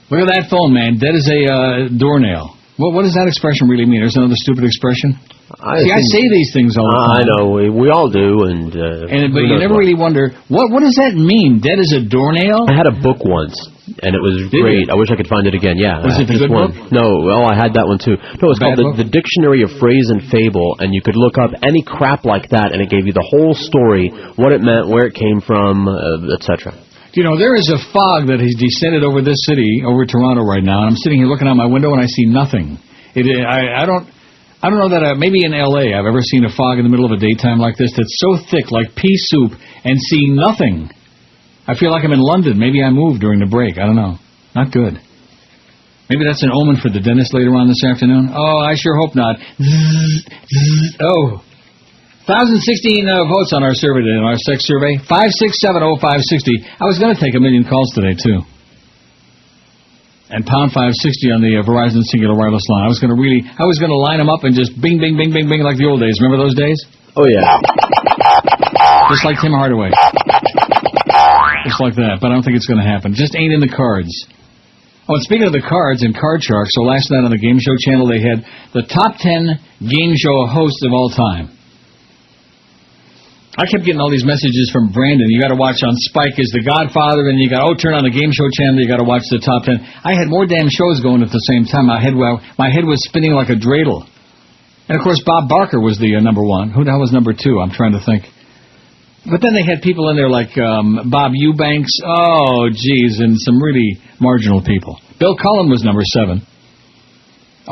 Look at that phone, man. Dead as a doornail. What does that expression really mean? There's another stupid expression? I say these things all the time. I know. We all do. But you never really wonder, what does that mean? Dead as a doornail? I had a book once, and it was great. I wish I could find it again. Yeah. Was it the good book? No, well, I had that one too. No, it's called the Dictionary of Phrase and Fable, and you could look up any crap like that, and it gave you the whole story, what it meant, where it came from, etc. You know, there is a fog that has descended over this city, over Toronto right now, and I'm sitting here looking out my window and I see nothing. I don't know that maybe in L.A. I've ever seen a fog in the middle of a daytime like this that's so thick, like pea soup, and see nothing. I feel like I'm in London. Maybe I moved during the break. I don't know. Not good. Maybe that's an omen for the dentist later on this afternoon. Oh, I sure hope not. Oh. 1,016 votes on our survey today, on our sex survey. 5670560. I was going to take 1 million calls today, too. And pound 560 on the Verizon Singular Wireless line. I was going to line them up and just bing, bing, bing, bing, bing like the old days. Remember those days? Oh, yeah. Just like Tim Hardaway. Just like that. But I don't think it's going to happen. Just ain't in the cards. Oh, and speaking of the cards and Card Shark, so last night on the Game Show channel, they had the top 10 game show hosts of all time. I kept getting all these messages from Brandon. You got to watch on Spike is the Godfather, and you got turn on the Game Show channel. You got to watch the top 10. I had more damn shows going at the same time. My head was spinning like a dreidel. And of course, Bob Barker was the number one. Who the hell was number two? I'm trying to think. But then they had people in there like Bob Eubanks. Oh, geez, and some really marginal people. Bill Cullen was number 7.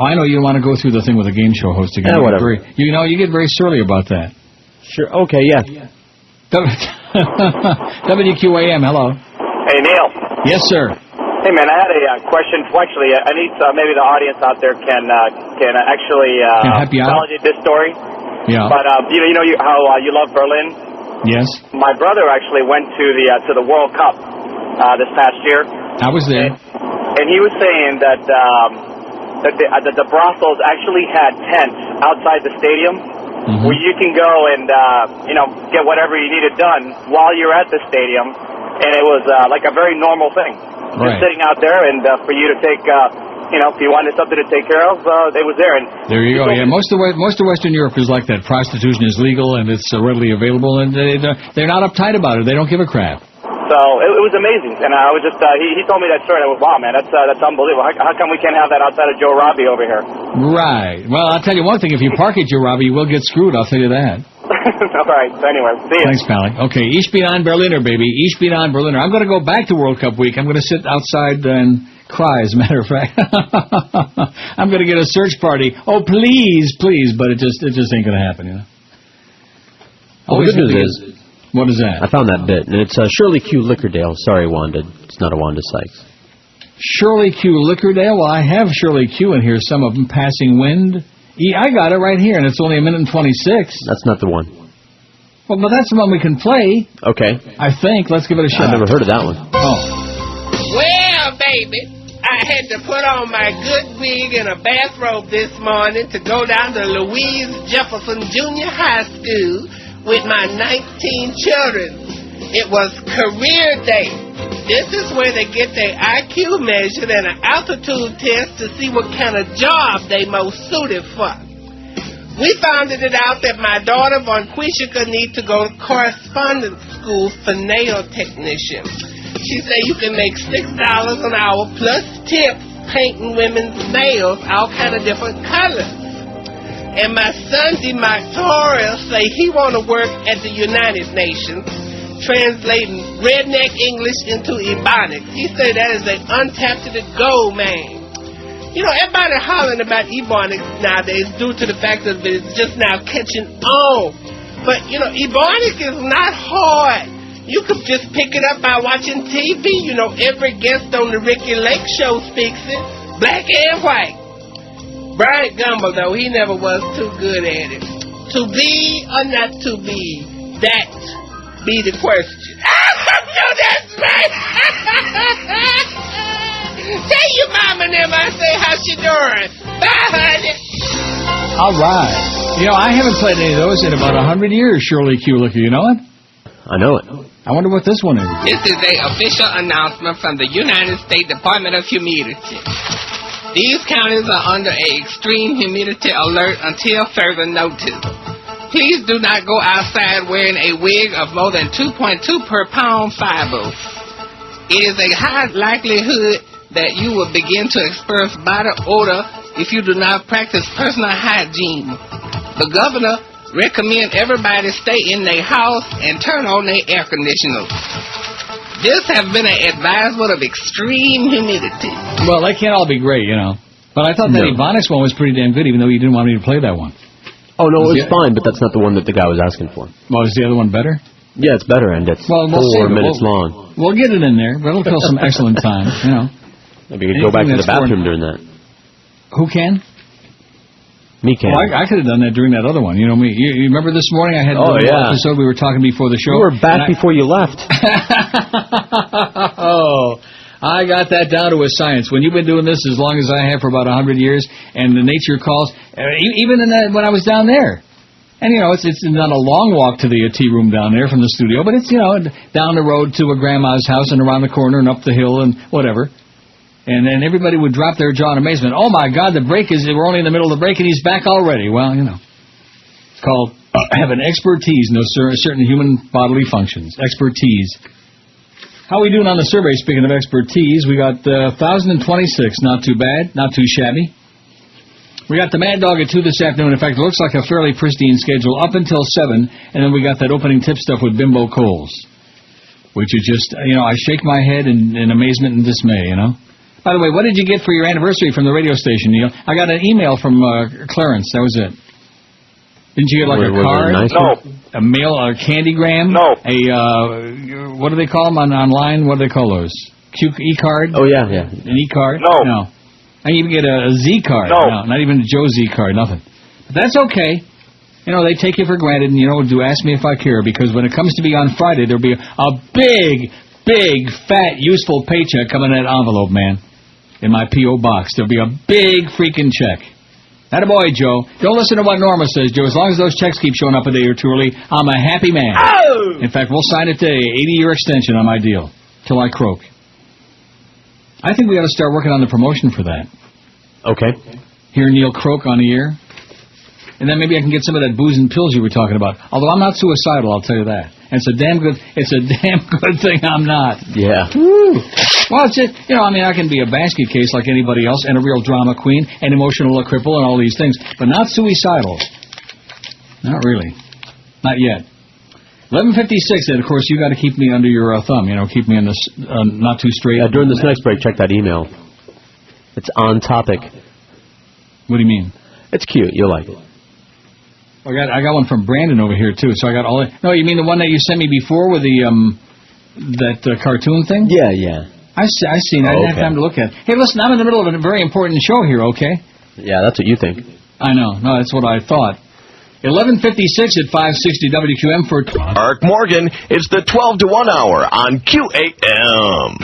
Oh, I know you don't want to go through the thing with a game show host again. Yeah, whatever. You get very surly about that. Sure. Okay, yeah. WQAM, hello. Hey, Neil. Yes, sir. Hey, man, I had a question. Well, actually, I need maybe the audience out there can actually validate this story. Yeah. But you know how you love Berlin. Yes. My brother actually went to the World Cup this past year. I was there. And he was saying that the brothels actually had tents outside the stadium. Where you can go and, get whatever you needed done while you're at the stadium. And it was like a very normal thing. Right. Just sitting out there and for you to take, if you wanted something to take care of, it was there. And there you go. Yeah, most of Western Europe is like that. Prostitution is legal and it's readily available. And they're not uptight about it. They don't give a crap. So it was amazing, and I was just he told me that story. And I was, wow, man, that's unbelievable. How come we can't have that outside of Joe Robbie over here? Right. Well, I'll tell you one thing: if you park at Joe Robbie, you will get screwed. I'll tell you that. All right. So anyway, see ya. Thanks, Pally. Okay, Ich bin ein Berliner, baby. Ich bin ein Berliner. I'm going to go back to World Cup week. I'm going to sit outside and cry. As a matter of fact, I'm going to get a search party. Oh, please, please, but it just ain't going to happen, you know. Well, the good news is. What is that? I found that bit, and it's Shirley Q. Lickerdale. Sorry, Wanda. It's not a Wanda Sykes. Shirley Q. Lickerdale? Well, I have Shirley Q. in here, some of them. Passing Wind. Yeah, I got it right here, and it's only 1:26. That's not the one. Well, but that's the one we can play. Okay. I think. Let's give it a shot. I've never heard of that one. Oh. Well, baby, I had to put on my good wig and a bathrobe this morning to go down to Louise Jefferson Junior High School with my 19 children. It was career day. This is where they get their IQ measured and an altitude test to see what kind of job they most suited for. We found it out that my daughter Von Quishika needs to go to correspondence school for nail technician. She said you can make $6 an hour plus tips painting women's nails, all kind of different colors. And my son DeMactorial say he want to work at the United Nations, translating redneck English into Ebonics. He said that is an untapped gold, man. You know, everybody hollering about Ebonics nowadays due to the fact that it's just now catching on. But, you know, Ebonics is not hard. You could just pick it up by watching TV. You know, every guest on the Ricky Lake show speaks it, black and white. Brian Gumble, though, he never was too good at it. To be or not to be, that be the question. No, that's right. Tell your mama and them I say how she doing. Bye, honey. All right. You know, I haven't played any of those in about 100 years, Shirley Q. Licker. You know it? I know it. I wonder what this one is. This is an official announcement from the United States Department of Humidity. These counties are under an extreme humidity alert until further notice. Please do not go outside wearing a wig of more than 2.2 per pound fiber. It is a high likelihood that you will begin to experience body odor if you do not practice personal hygiene. The governor recommends everybody stay in their house and turn on their air conditioners. This has been an advisement of extreme humidity. Well, they can't all be great, you know. But I thought that Ebonics one was pretty damn good, even though you didn't want me to play that one. Oh, no, it was fine, but that's not the one that the guy was asking for. Well, is the other one better? Yeah, it's better, and it's 4 minutes long. We'll get it in there, but it'll kill some excellent time, you know. Maybe you could go back to the bathroom during that. Who can? Me can. Oh, I could have done that during that other one. You know me. You remember this morning I had the episode we were talking before the show? You were back before you left. Oh, I got that down to a science. When you've been doing this as long as I have for about 100 years, and the nature calls, even when I was down there. And, you know, it's not a long walk to the tea room down there from the studio, but it's, you know, down the road to a grandma's house and around the corner and up the hill and whatever. And then everybody would drop their jaw in amazement. Oh, my God, we're only in the middle of the break, and he's back already. Well, you know, it's called having expertise in certain human bodily functions. Expertise. How are we doing on the survey, speaking of expertise? We got 1,026. Not too bad. Not too shabby. We got the Mad Dog at 2 this afternoon. In fact, it looks like a fairly pristine schedule up until 7, and then we got that opening tip stuff with Bimbo Coles, which is just, you know, I shake my head in amazement and dismay, you know. By the way, what did you get for your anniversary from the radio station, Neil? I got an email from Clarence. That was it. Didn't you get like a card? No. A mail, a candygram? No. What do they call them online? What do they call those? E-card? Oh, yeah. An E-card? No. I even get a Z-card. No. Not even a Joe Z-card, nothing. But that's okay. You know, they take you for granted, and, you know, do ask me if I care, because when it comes to be on Friday, there'll be a big, fat, useful paycheck coming in that envelope, man. In my P.O. box. There'll be a big freaking check. Attaboy, Joe. Don't listen to what Norma says, Joe. As long as those checks keep showing up a day or two early, I'm a happy man. Oh! In fact, we'll sign it today. 80-year extension on my deal. Till I croak. I think we ought to start working on the promotion for that. Okay. Hear Neil croak on the air. And then maybe I can get some of that booze and pills you were talking about. Although I'm not suicidal, I'll tell you that. And it's a damn good thing I'm not. Yeah. Woo. Well, it's just, you know, I mean, I can be a basket case like anybody else, and a real drama queen, and emotional cripple, and all these things, but not suicidal. Not really. Not yet. 11:56, and of course, you got to keep me under your thumb, you know, keep me in this not too straight. During this next break, check that email. It's on topic. What do you mean? It's cute. You'll like it. I got one from Brandon over here, too, so I got all that. No, you mean the one that you sent me before with the, that cartoon thing? Yeah. I seen it. I didn't have time to look at it. Hey, listen, I'm in the middle of a very important show here, okay? Yeah, that's what you think. I know. No, that's what I thought. 11:56 at 560 WQM for Mark Morgan. It's the 12 to 1 hour on QAM.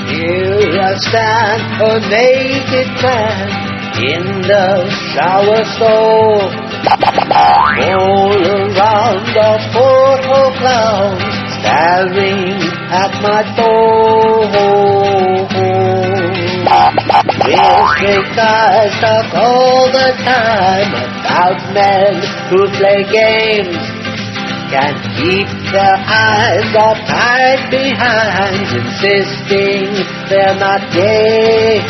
Here I stand, a naked man, in the shower stall. All around are photo clowns, staring at my door. Real straight guys talk all the time about men who play games, can't keep their eyes off tied behind, insisting they're not gay.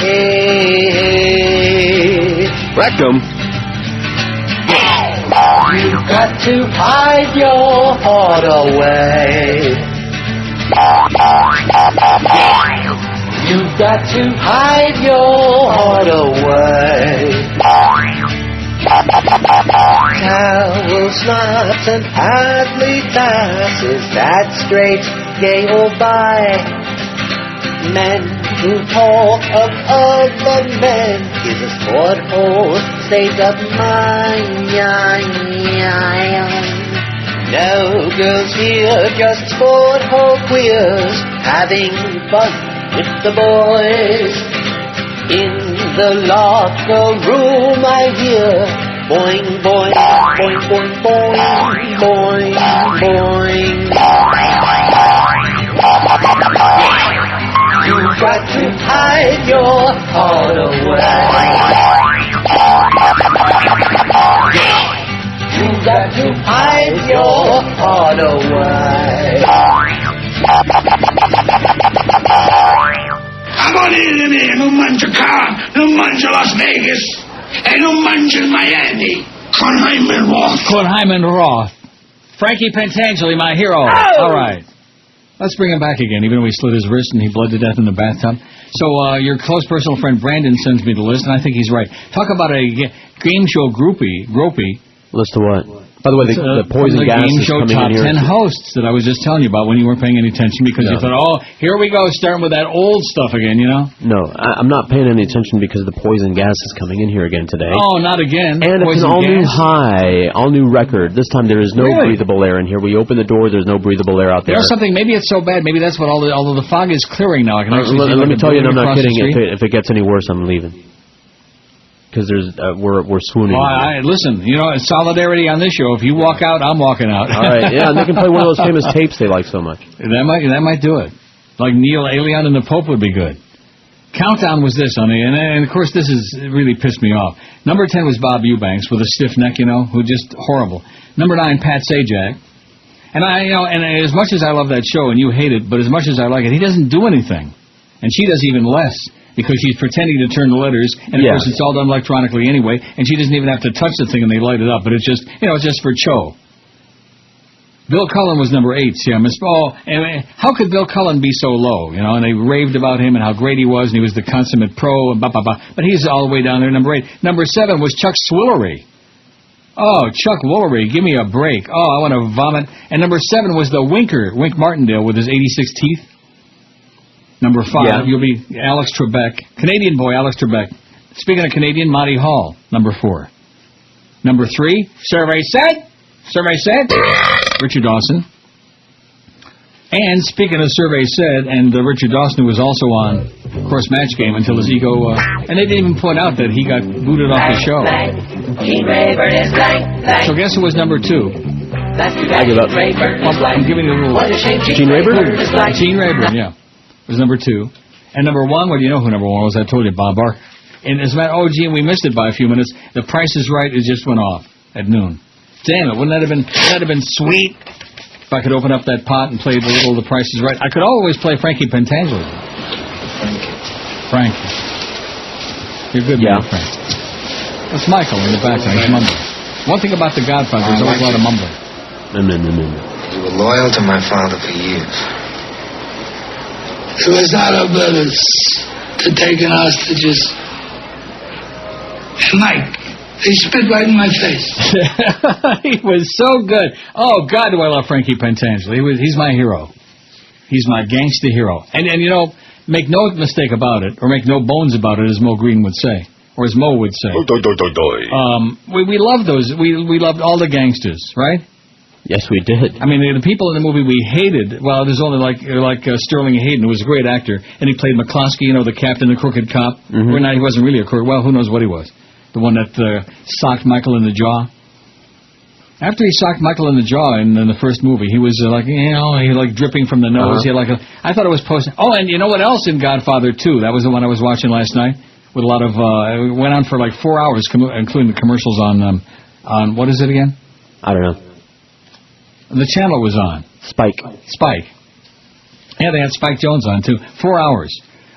Rectum. You've got to hide your heart away. You've got to hide your heart away. Towel smarts and hardly glasses, that straight, gay or bi. Men who talk of other men is a sport or state of mind. No girls here, just sport or queers, having fun with the boys. In the locker room I hear boing, boing, boing, boing, boing, boing, boing. You've got to hide your heart away. You've got to hide your heart away. Non mangia Cannes, non mangia Las Vegas, e non mangia Miami. Conhyman Roth. Frankie Pentangeli, my hero. Oh! All right. Let's bring him back again, even though he slit his wrist and he bled to death in the bathtub. So your close personal friend Brandon sends me the list, and I think he's right. Talk about a game show gropey. List of what? By the way, the poison gas game is show coming top in here. 10 hosts that I was just telling you about when you weren't paying any attention because you thought, oh, here we go, starting with that old stuff again, you know? No, I'm not paying any attention because the poison gas is coming in here again today. Oh, not again. And it's an all-new high, all-new record. This time there is no breathable air in here. We open the door, there's no breathable air out there. There's something, maybe it's so bad, maybe that's what, although the fog is clearing now, I can actually see let me tell you, and I'm not kidding, if it gets any worse, I'm leaving. Because we're swooning. Well, listen, you know, solidarity on this show. If you walk out, I'm walking out. All right, yeah, and they can play one of those famous tapes they like so much. That might do it. Like Neil Alien and the Pope would be good. Countdown was this, honey, and of course this really pissed me off. Number 10 was Bob Eubanks with a stiff neck, you know, who just horrible. Number 9, Pat Sajak. And and as much as I love that show and you hate it, but as much as I like it, he doesn't do anything, and she does even less. Because she's pretending to turn the letters, and of course it's all done electronically anyway, and she doesn't even have to touch the thing and they light it up, but it's just, it's just for show. Bill Cullen was number 8. See, how could Bill Cullen be so low, and they raved about him and how great he was, and he was the consummate pro, and blah, blah, blah, but he's all the way down there, number 8. Number 7 was Chuck Swillery. Oh, Chuck Woolery, give me a break. Oh, I want to vomit. And number 7 was the Wink Martindale with his 86 teeth. Number 5, you'll be Alex Trebek. Canadian boy, Alex Trebek. Speaking of Canadian, Monty Hall, number 4. Number 3, Survey said, Richard Dawson. And speaking of Survey said, and Richard Dawson, who was also on, of course, Match Game until his ego, and they didn't even point out that he got booted off the show. So guess who was number 2? I give up. I'm giving you a little... Gene Rayburn? Gene Rayburn, yeah. Was number 2. And number 1, well, you know who number 1 was. I told you, Bob Barker. And as a matter, gee, we missed it by a few minutes. The Price is Right, it just went off at noon. Damn it, wouldn't that have been sweet if I could open up that pot and play the little The Price is Right? I could always play Frankie Pentangeli. Frankie. You're good, man, Frank. That's Michael in the background. He's mumbling. One thing about the Godfather, there's always a lot of mumbling. You were loyal to my father for years. It was not our brothers to taking hostages. And Mike, they spit right in my face. He was so good. Oh, God, do I love Frankie Pentangeli. He's my hero. He's my gangster hero. And make no mistake about it, or make no bones about it, as Mo Green would say. or as Mo would say. We loved those. We loved all the gangsters, right? Yes, we did. I mean, the people in the movie we hated, well, there's only like Sterling Hayden, who was a great actor, and he played McCloskey, the captain, the crooked cop. Well, he wasn't really a crook. Well, who knows what he was. The one that socked Michael in the jaw. After he socked Michael in the jaw in the first movie, he was he was dripping from the nose. He had I thought it was posting. Oh, and you know what else in Godfather 2? That was the one I was watching last night with a lot of, it went on for like 4 hours, including the commercials on what is it again? I don't know. The channel was on. Spike. Yeah, they had Spike Jones on, too. 4 hours.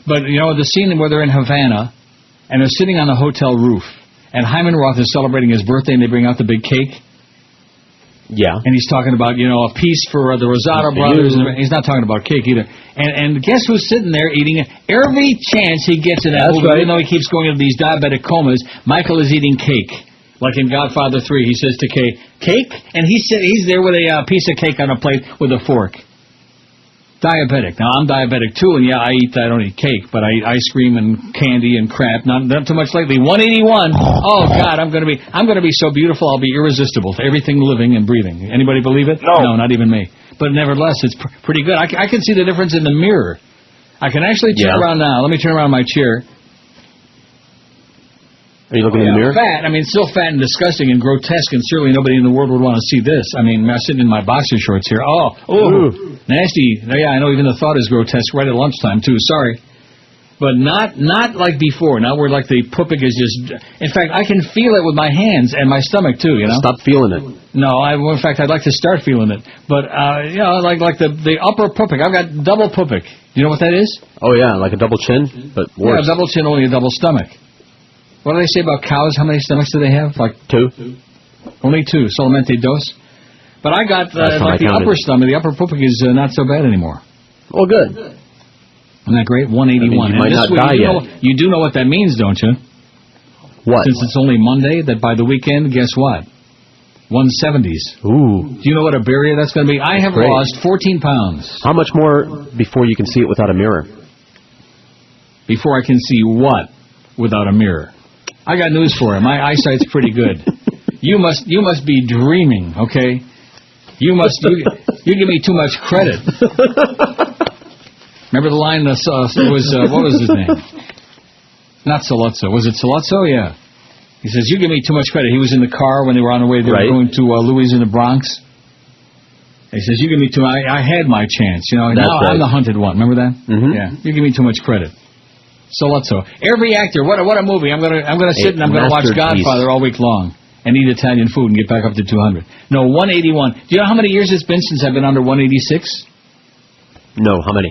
But, the scene where they're in Havana, and they're sitting on the hotel roof, and Hyman Roth is celebrating his birthday, and they bring out the big cake. Yeah. And he's talking about, a piece for the Rosado brothers. And he's not talking about cake either. And guess who's sitting there eating it? Every chance he gets in that movie, even though he keeps going into these diabetic comas, Michael is eating cake. Like in Godfather 3, he says to Kay, "Cake?" And he's there with a piece of cake on a plate with a fork. Diabetic. Now, I'm diabetic too, and yeah, I don't eat cake, but I eat ice cream and candy and crap. Not too much lately. 181. Oh, God, I'm gonna be so beautiful, I'll be irresistible to everything living and breathing. Anybody believe it? No, not even me. But nevertheless, it's pretty good. I can see the difference in the mirror. I can actually turn around now. Let me turn around my chair. Are you looking in the mirror? Fat. I mean, still fat and disgusting and grotesque, and certainly nobody in the world would want to see this. I mean, I'm sitting in my boxer shorts here. Nasty. Yeah, I know even the thought is grotesque right at lunchtime, too. Sorry. But not like before. Now where, the puppig is just... In fact, I can feel it with my hands and my stomach, too, Stop feeling it. No, in fact, I'd like to start feeling it. But, like the upper puppig. I've got double puppig. Do you know what that is? Oh, yeah, like a double chin, but worse. Yeah, double chin, only a double stomach. What do they say about cows? How many stomachs do they have? Like 2? Only 2. Solamente dos. But I got the upper stomach. The upper puppig is not so bad anymore. Well, good. Isn't that great? 181. I mean, you might not die yet. You do know what that means, don't you? What? Since it's only Monday, that by the weekend, guess what? 170s. Ooh. Do you know what a barrier that's going to be? I have lost 14 pounds. How much more before you can see it without a mirror? Before I can see what without a mirror? I got news for you. My eyesight's pretty good. You must be dreaming, okay? You give me too much credit. Remember the line? What was his name? Not Saluzzo. Was it Saluzzo? Yeah. He says, "You give me too much credit." He was in the car when they were on the way. They were going to Louis in the Bronx. He says, "You give me too. I had my chance. Now I'm the hunted one. Remember that? Mm-hmm. Yeah. You give me too much credit." Saluzzo. Every actor, what a movie. I'm gonna sit and I'm gonna watch Godfather all week long and eat Italian food and get back up to 200. No, 181. Do you know how many years it's been since I've been under 186? No, how many?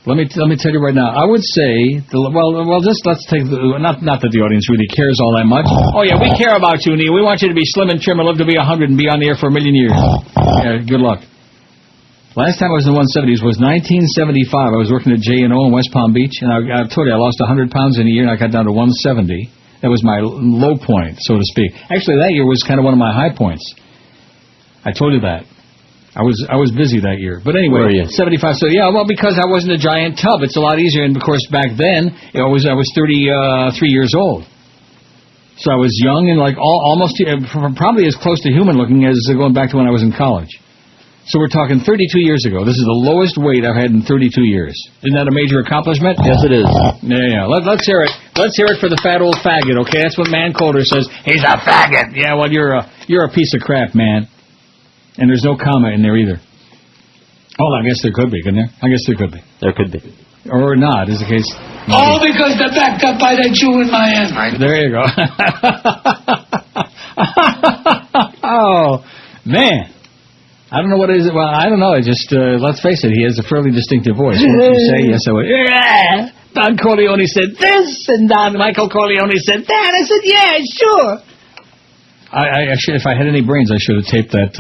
Let me tell you right now. I would say let's take not that the audience really cares all that much. Oh yeah, we care about you, Neil. We want you to be slim and trim and live to be 100 and be on the air for 1 million years. Yeah, good luck. Last time I was in the 170s was 1975. I was working at J&O in West Palm Beach, and I told you I lost 100 pounds in a year, and I got down to 170. That was my low point, so to speak. Actually, that year was kind of one of my high points. I told you that. I was busy that year. But anyway, 75. So, because I wasn't a giant tub. It's a lot easier, and, of course, back then, I was 33 years old. So I was young and, almost probably as close to human-looking as going back to when I was in college. So we're talking 32 years ago. This is the lowest weight I've had in 32 years. Isn't that a major accomplishment? Yes, it is. Yeah. Let's hear it. Let's hear it for the fat old faggot, okay? That's what Ann Coulter says. He's a faggot. Yeah, well, you're a piece of crap, man. And there's no comma in there either. Oh, I guess there could be, couldn't there? I guess there could be. There could be. Or not, is the case. All because they're backed up by that Jew in Miami. There you go. Oh, man. I don't know what it is. Well, I don't know. Just let's face it. He has a fairly distinctive voice. What would you say? Yes, I would. Yeah. Don Corleone said this, and Michael Corleone said that. I said, yeah, sure. I actually, if I had any brains, I should have taped that.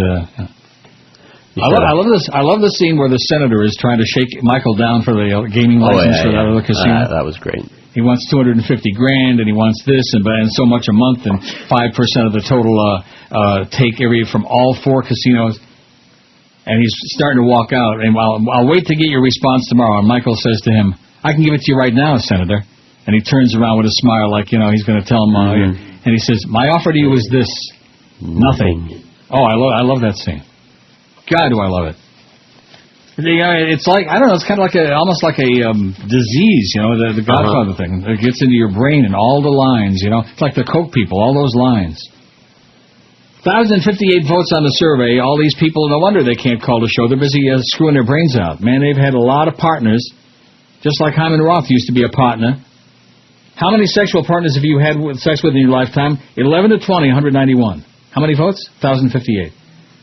I love this. I love the scene where the senator is trying to shake Michael down for the gaming license for that other casino. That was great. He wants $250,000, and he wants this, and so much a month, and 5% of the total take from all 4 casinos. And he's starting to walk out, and I'll wait to get your response tomorrow. And Michael says to him, "I can give it to you right now, Senator." And he turns around with a smile like, he's going to tell him, and he says, my offer to you is this, nothing. Oh, I love that scene. God, do I love it. It's like, I don't know, it's kind of like almost like a disease, the Godfather thing. It gets into your brain and all the lines, It's like the Coke people, all those lines. 1,058 votes on the survey. All these people, no wonder they can't call the show. They're busy screwing their brains out. Man, they've had a lot of partners, just like Hyman Roth used to be a partner. How many sexual partners have you had sex with in your lifetime? 11 to 20, 191. How many votes? 1,058.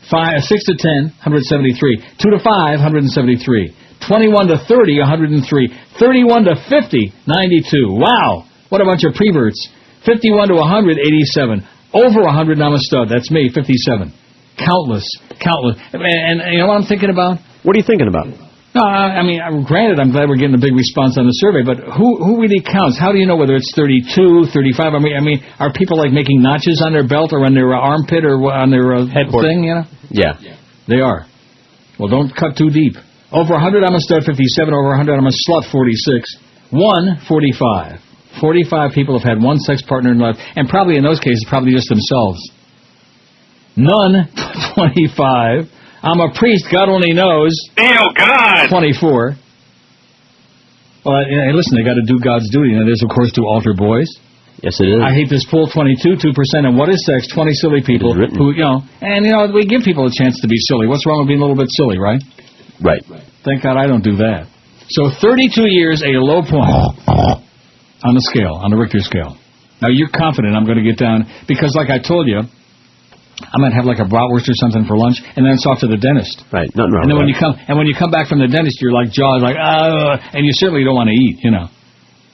6 to 10, 173. 2 to 5, 173. 21 to 30, 103. 31 to 50, 92. Wow! What a bunch of preverts. 51 to 100, 87. Over 100, I'm a stud. That's me, 57. Countless. And you know what I'm thinking about? What are you thinking about? No, granted, I'm glad we're getting a big response on the survey, but who really counts? How do you know whether it's 32, 35? I mean, are people like making notches on their belt or on their armpit or on their headboard thing, Yeah. They are. Well, don't cut too deep. Over 100, I'm a stud, 57. Over 100, I'm a slut, 46. 1, 45. 45 people have had one sex partner in life, and probably in those cases, probably just themselves. None, 25. I'm a priest, God only knows. Oh, God! 24. Well, hey, listen, they got to do God's duty, and it is, of course, to altar boys. Yes, it is. I hate this poll, 22, 2%, and what is sex? 20 silly people who, we give people a chance to be silly. What's wrong with being a little bit silly, right? Right. Thank God I don't do that. So 32 years, a low point on the scale, on the Richter scale. Now, you're confident I'm going to get down, because like I told you, I might have like a bratwurst or something for lunch, and then it's off to the dentist. Right, nothing wrong and then with when you come back from the dentist, you're like jaws like, and you certainly don't want to eat,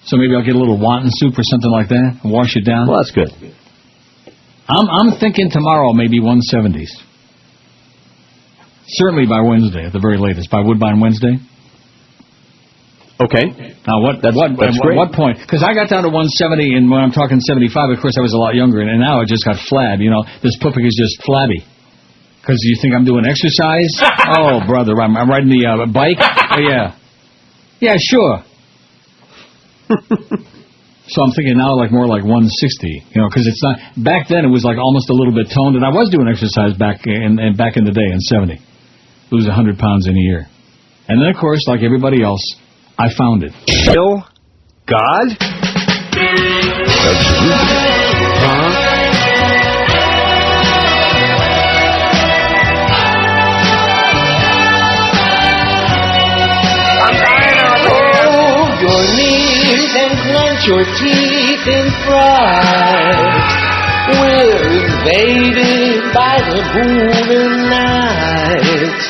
So maybe I'll get a little wonton soup or something like that and wash it down. Well, that's good. I'm thinking tomorrow maybe 170s. Certainly by Wednesday, at the very latest. By Woodbine Wednesday. Okay. Now, what point? Because I got down to 170, and when I'm talking 75, of course, I was a lot younger, and now it just got flab. This puppy is just flabby. Because you think I'm doing exercise? Oh, brother, I'm riding the bike? Oh, yeah. Yeah, sure. So I'm thinking now more like 160, because it's not. Back then, it was like almost a little bit toned, and I was doing exercise back in the day in 70. Lose 100 pounds in a year. And then, of course, like everybody else, I found it. Kill God? Absolutely. Hold your knees and clench your teeth in fright. We're invaded by the Moonanites.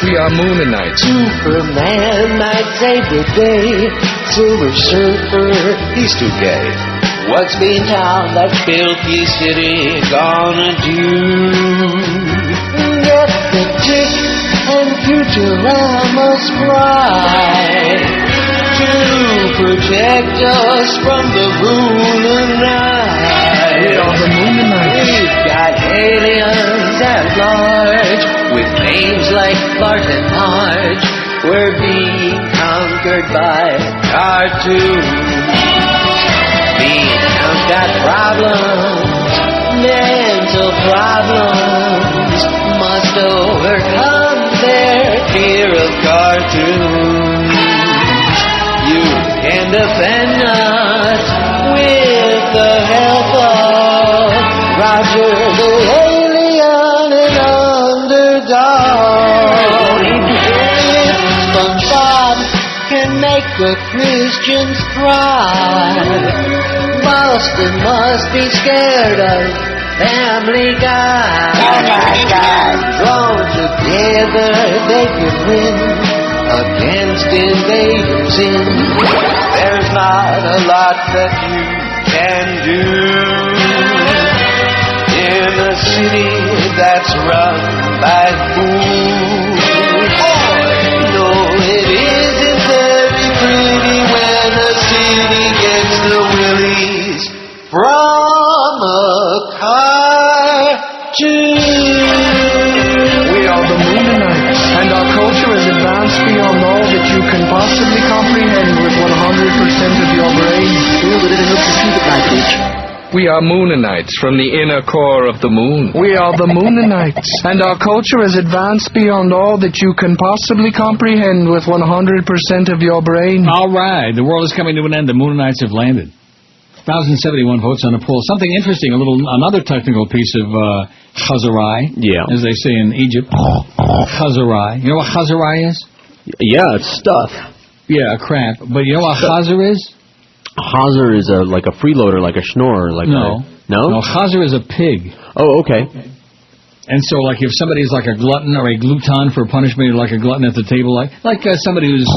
We are Moonanites. Superman might save the day. Silver Surfer, he's too gay. What's Beantown, that filthy city, gonna do? Get the tick and Futurama's pride to protect us from the Moonanites. We are the Moonanites. We've got aliens at large with names like Bart and Marge. We're being conquered by cartoons. Beantown's got problems, mental problems. Must overcome their fear of cartoons. You can defend us with the help of Roger the Alien and Underdog. SpongeBob can make the Christians cry. Boston must be scared of Family Guy. Drawn together they can win against invaders in. There's not a lot that you can do in a city that's run by fools. No, it isn't very pretty when a city gets the willies from a cartoon. We are the Moonanites, and our culture is advanced beyond all that you can possibly comprehend with 100% of your brain. Feel it in the We are Moonanites from the inner core of the moon. We are the Moonanites, and our culture has advanced beyond all that you can possibly comprehend with 100% of your brain. All right, the world is coming to an end. The Moonanites have landed. 1,071 votes on the poll. Something interesting, another technical piece of chazarai, as they say in Egypt. Chazarai. You know what chazarai is? Yeah, it's stuff. Yeah, crap. But you know what chazer is? Chazer is like a freeloader, like a schnorr. No, chazer is a pig. Oh, okay. And so, like, if somebody's like a glutton or a gluton for punishment, or like a glutton at the table, like somebody who's,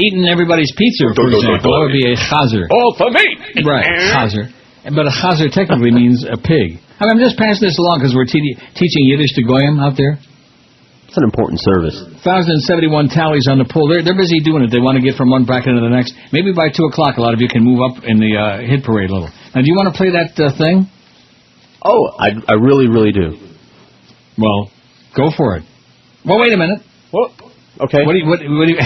eating everybodying pizza, for example, that would be a chazer. All for me! Right, chazer. But a chazer technically means a pig. I mean, I'm just passing this along because we're teaching Yiddish to Goyim out there. It's an important service. 1,071 tallies on the poll. They're busy doing it. They want to get from one bracket to the next. Maybe by 2 o'clock, a lot of you can move up in the hit parade a little. Now, do you want to play that thing? Oh, I really, really do. Well, go for it. Well, wait a minute. What? Okay. What do you...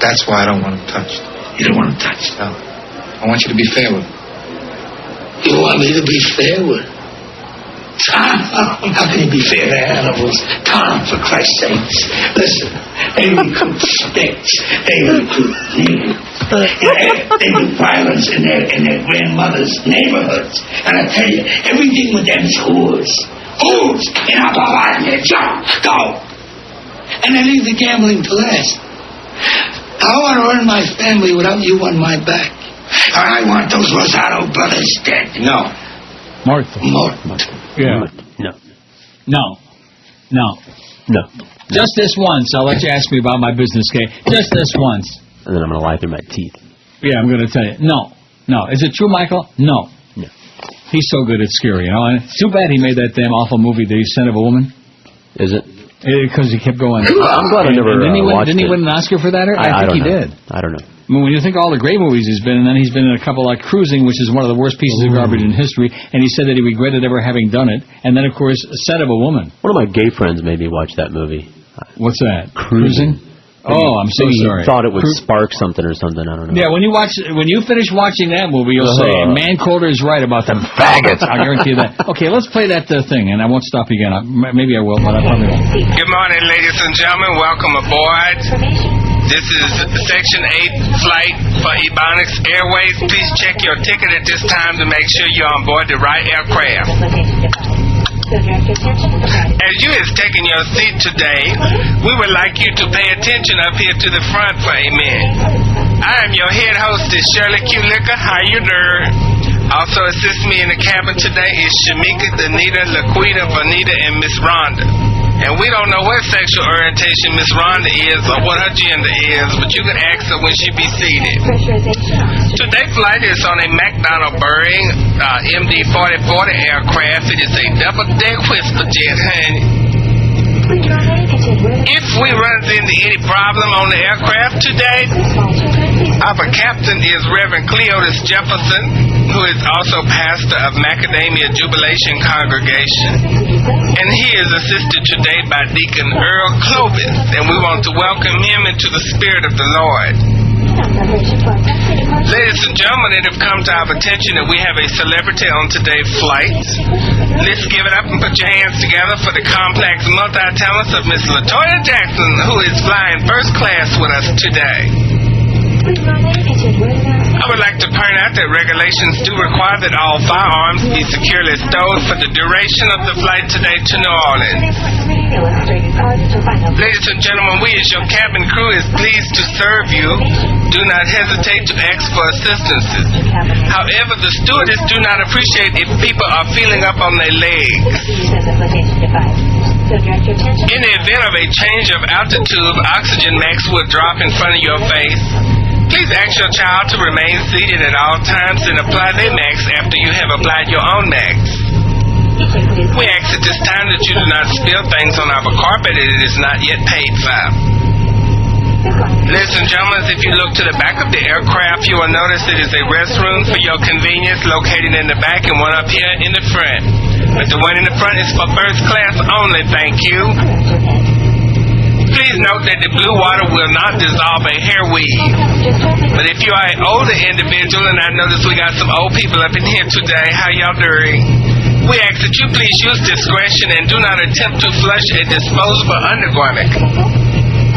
That's why I don't want him touched. You don't want him touched? No. I want you to be fair with him. You want me to be fair with him? Tom, how can you be fair to animals? Tom, for Christ's sakes. Listen, they recruit sticks. They recruit needs. They do violence in their grandmother's neighborhoods. And I tell you, everything with them is whores. Whores! In our body, jump, go! And they leave the gambling to last. I want to run my family without you on my back. I want those Rosado brothers dead. No. Martha. Yeah. No. Just this once. I'll let you ask me about my business, Kay. Just this once. And then I'm going to lie through my teeth. Yeah, I'm going to tell you. No. Is it true, Michael? No. He's so good at scary, And it's too bad he made that damn awful movie, The Scent of a Woman. Is it? Because he kept going. I'm glad I never watched it. Didn't he win an Oscar for that? I think he did. I don't know. I mean, when you think of all the great movies he's been in, and then he's been in a couple like Cruising, which is one of the worst pieces of garbage in history, and he said that he regretted ever having done it. And then, of course, Scent of a Woman. One of my gay friends made me watch that movie. What's that? Cruising? Oh, I'm so sorry. He thought it would spark something or something. I don't know. Yeah, when you finish watching that movie, you'll say, Ann Coulter is right about them faggots. I guarantee you that. Okay, let's play that thing, and I won't stop again. Maybe I will, but I probably won't. Good morning, ladies and gentlemen. Welcome aboard. This is Section 8 flight for Ebonics Airways. Please check your ticket at this time to make sure you're on board the right aircraft. As you is taking your seat today, we would like you to pay attention up here to the front for a minute. I am your head hostess, Shirley Q. Liquor. How you doing? Also assist me in the cabin today is Shamika, Danita, Laquita, Bonita, and Miss Rhonda. And we don't know what sexual orientation Miss Rhonda is or what her gender is, but you can ask her when she be seated. Today's flight is on a McDonnell Boeing MD-4040 aircraft. It is a double-deck whisper jet, honey. If we run into any problem on the aircraft today, our captain is Reverend Cleotis Jefferson, who is also pastor of Macadamia Jubilation Congregation. And he is assisted today by Deacon Earl Clovis, and we want to welcome him into the spirit of the Lord. Ladies and gentlemen, it have come to our attention that we have a celebrity on today's flight. Let's give it up and put your hands together for the complex multi-talents of Miss LaToya Jackson, who is flying first class with us today. I would like to point out that regulations do require that all firearms be securely stowed for the duration of the flight today to New Orleans. Ladies and gentlemen, we as your cabin crew is pleased to serve you. Do not hesitate to ask for assistance. However, the stewardess do not appreciate if people are feeling up on their legs. In the event of a change of altitude, oxygen mask will drop in front of your face. Please ask your child to remain seated at all times and apply their mask after you have applied your own mask. We ask at this time that you do not spill things on our carpet and it is not yet paid for. Ladies and gentlemen, if you look to the back of the aircraft, you will notice it is a restroom for your convenience located in the back and one up here in the front. But the one in the front is for first class only, thank you. Please note that the blue water will not dissolve a hair weave. But But if you are an older individual, and I notice we got some old people up in here today, how y'all doing? We ask that you please use discretion and do not attempt to flush a disposable undergarment.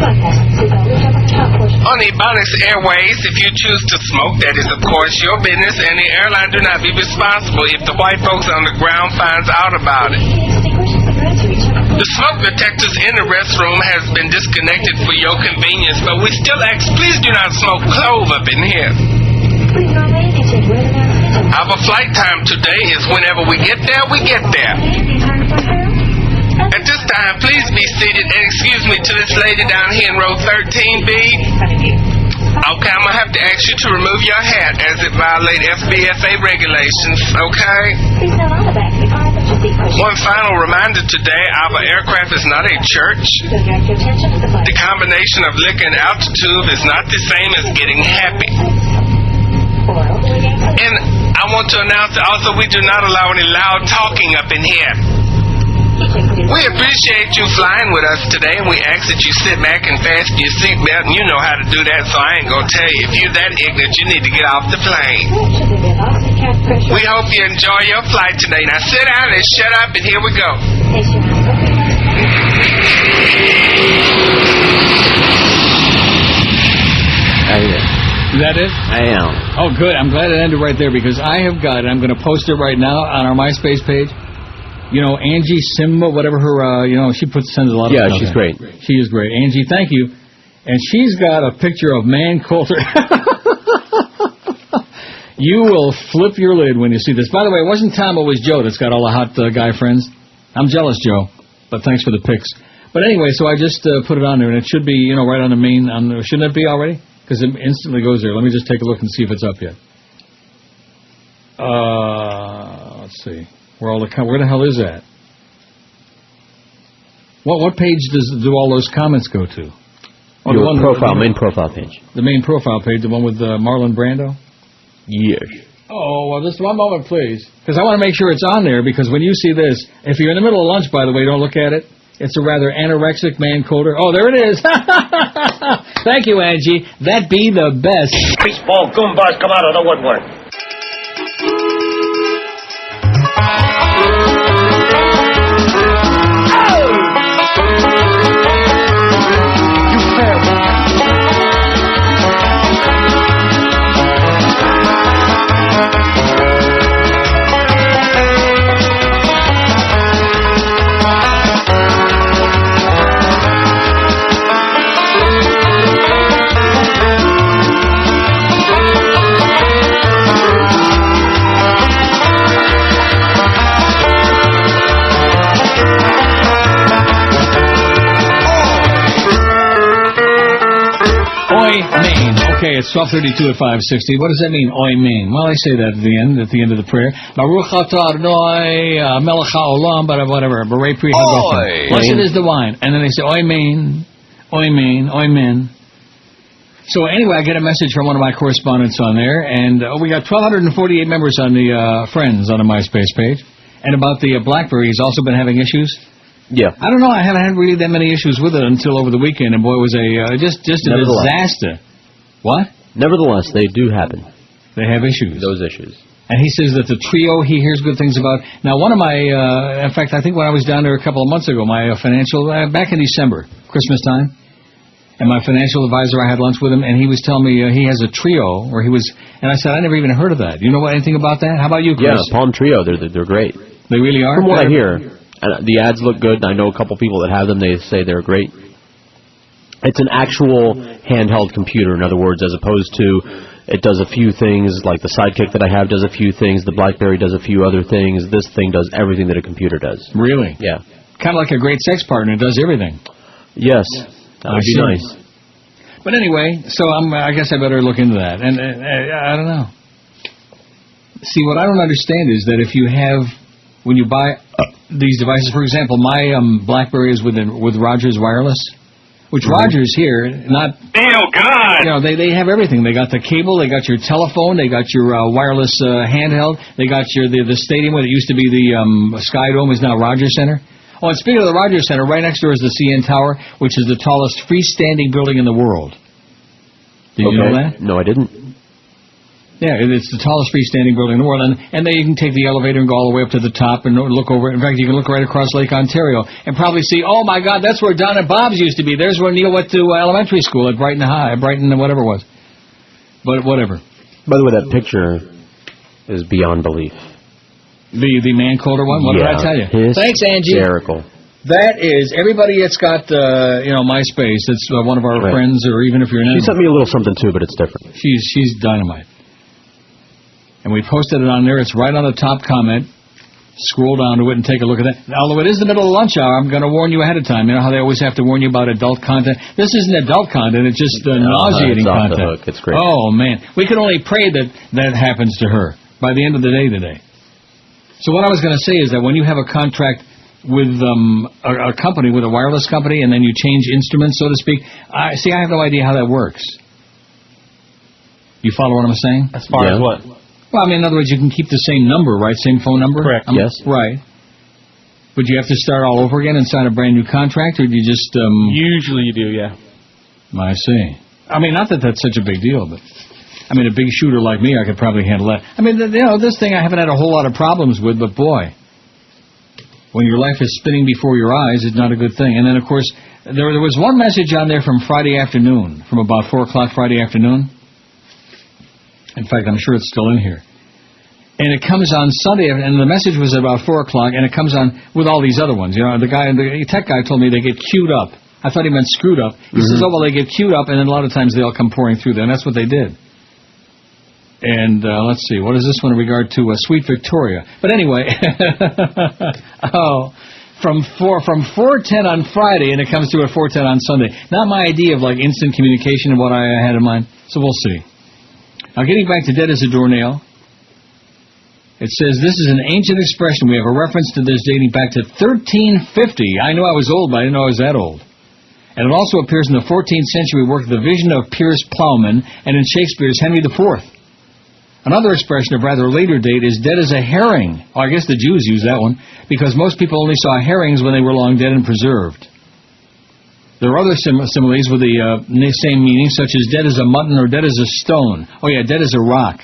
On Ebonics Airways, if you choose to smoke, that is of course your business, and the airline do not be responsible if the white folks on the ground finds out about it. The smoke detectors in the restroom has been disconnected for your convenience, but we still ask, please do not smoke clove up in here. Our flight time today is whenever we get there, we get there. At this time, please be seated and excuse me to this lady down here in row 13B. Okay, I'm going to have to ask you to remove your hat as it violates FBFA regulations, okay? One final reminder today, our aircraft is not a church. The combination of liquor and altitude is not the same as getting happy. And I want to announce that also we do not allow any loud talking up in here. We appreciate you flying with us today, and we ask that you sit back and fasten your seatbelt, and you know how to do that, so I ain't going to tell you. If you're that ignorant, you need to get off the plane. We hope you enjoy your flight today. Now sit down and shut up, and here we go. Is that it? I am. Oh, good. I'm glad it ended right there, because I have got it. I'm going to post it right now on our MySpace page. You know, Angie Simba, whatever her, she sends a lot of stuff. Yeah, she's great. She is great. Angie, thank you. And she's got a picture of Ann Coulter. You will flip your lid when you see this. By the way, it wasn't Tom, it was Joe that's got all the hot guy friends. I'm jealous, Joe, but thanks for the pics. But anyway, so I just put it on there, and it should be, right on the main, shouldn't it be already? Because it instantly goes there. Let me just take a look and see if it's up yet. Let's see. Where the hell is that? What page do all those comments go to? Oh, your main profile page. The main profile page, the one with Marlon Brando? Yes. Oh, well, just one moment, please. Because I want to make sure it's on there, because when you see this, if you're in the middle of lunch, by the way, don't look at it. It's a rather anorexic Ann Coulter. Oh, there it is. Thank you, Angie. That be the best. Baseball goombas come out of the woodwork. Okay, it's 12:32 at 5:60. What does that mean, oi mean? Well, I say that at the end of the prayer. Baruch atah Adonai melech haolam, whatever. Berei pri hagofim. Blessed is the wine. And then they say, oi mean, oi mean, oi min. So anyway, I get a message from one of my correspondents on there, and we got 1,248 members on the Friends on the MySpace page. And about the BlackBerry, he's also been having issues. Yeah. I don't know. I haven't had really that many issues with it until over the weekend, and boy, it was just a disaster. What? Nevertheless, they do happen. They have issues. Those issues. And he says that the Treo, he hears good things about. Now, one of my, in fact, I think when I was down there a couple of months ago, my financial, back in December, Christmas time, and my financial advisor, I had lunch with him, and he was telling me he has a Treo, and I said, I never even heard of that. You know anything about that? How about you, Chris? Yeah, Palm Treo, they're great. They really are? From what I hear. The ads look good. I know a couple people that have them. They say they're great. It's an actual handheld computer, in other words, as opposed to it does a few things, like the Sidekick that I have does a few things, the BlackBerry does a few other things. This thing does everything that a computer does. Really? Yeah. Kind of like a great sex partner. It does everything. Yes. That would be nice. But anyway, so I guess I better look into that. And I don't know. See, what I don't understand is that if you have, when you buy these devices, for example, my BlackBerry is with Rogers Wireless. Which Rogers here, not... Oh, God! They have everything. They got the cable, they got your telephone, they got your wireless handheld, they got the stadium where it used to be the Sky Dome is now Rogers Center. Oh, and speaking of the Rogers Center, right next door is the CN Tower, which is the tallest freestanding building in the world. Did you know that? No, I didn't. Yeah, it's the tallest freestanding building in the world, and then you can take the elevator and go all the way up to the top and look over. In fact, you can look right across Lake Ontario and probably see, oh my God, that's where Don and Bob's used to be. There's where Neil went to elementary school at Brighton High, Brighton, whatever it was. But whatever. By the way, that picture is beyond belief. The Ann Coulter one? What did I tell you? Thanks, Angie. Hysterical. That is, everybody that's got, MySpace, that's one of our friends, or even if you're an She sent me a little something too, but it's different. She's dynamite. And we posted it on there. It's right on the top comment. Scroll down to it and take a look at that. Although it is the middle of the lunch hour, I'm going to warn you ahead of time. You know how they always have to warn you about adult content? This isn't adult content. It's just nauseating it's off content. the hook. It's great. Oh, man. We can only pray that happens to her by the end of the day today. So what I was going to say is that when you have a contract with a company, with a wireless company, and then you change instruments, so to speak, I have no idea how that works. You follow what I'm saying? As far as what? Well, I mean, in other words, you can keep the same number, right? Same phone number? Correct. Yes. Right. But you have to start all over again and sign a brand new contract, or do you just... Usually you do, yeah. I see. I mean, not that that's such a big deal, but... I mean, a big shooter like me, I could probably handle that. I mean, this thing I haven't had a whole lot of problems with, but boy, when your life is spinning before your eyes, it's not a good thing. And then, of course, there was one message on there from Friday afternoon, from about 4 o'clock Friday afternoon. In fact, I'm sure it's still in here. And it comes on Sunday, and the message was about 4 o'clock, and it comes on with all these other ones. You know, the tech guy told me they get queued up. I thought he meant screwed up. He says, oh, well, they get queued up, and then a lot of times they all come pouring through there, and that's what they did. And let's see, what is this one in regard to Sweet Victoria? But anyway, from 4:10 on Friday, and it comes through at 4:10 on Sunday. Not my idea of like instant communication and what I had in mind. So we'll see. Now, getting back to dead as a doornail, it says this is an ancient expression. We have a reference to this dating back to 1350. I knew I was old, but I didn't know I was that old. And it also appears in the 14th century work, The Vision of Piers Plowman, and in Shakespeare's Henry IV. Another expression of rather later date is dead as a herring. Oh, I guess the Jews use that one, because most people only saw herrings when they were long dead and preserved. There are other similes with the same meaning, such as dead as a mutton or dead as a stone. Oh yeah, dead as a rock.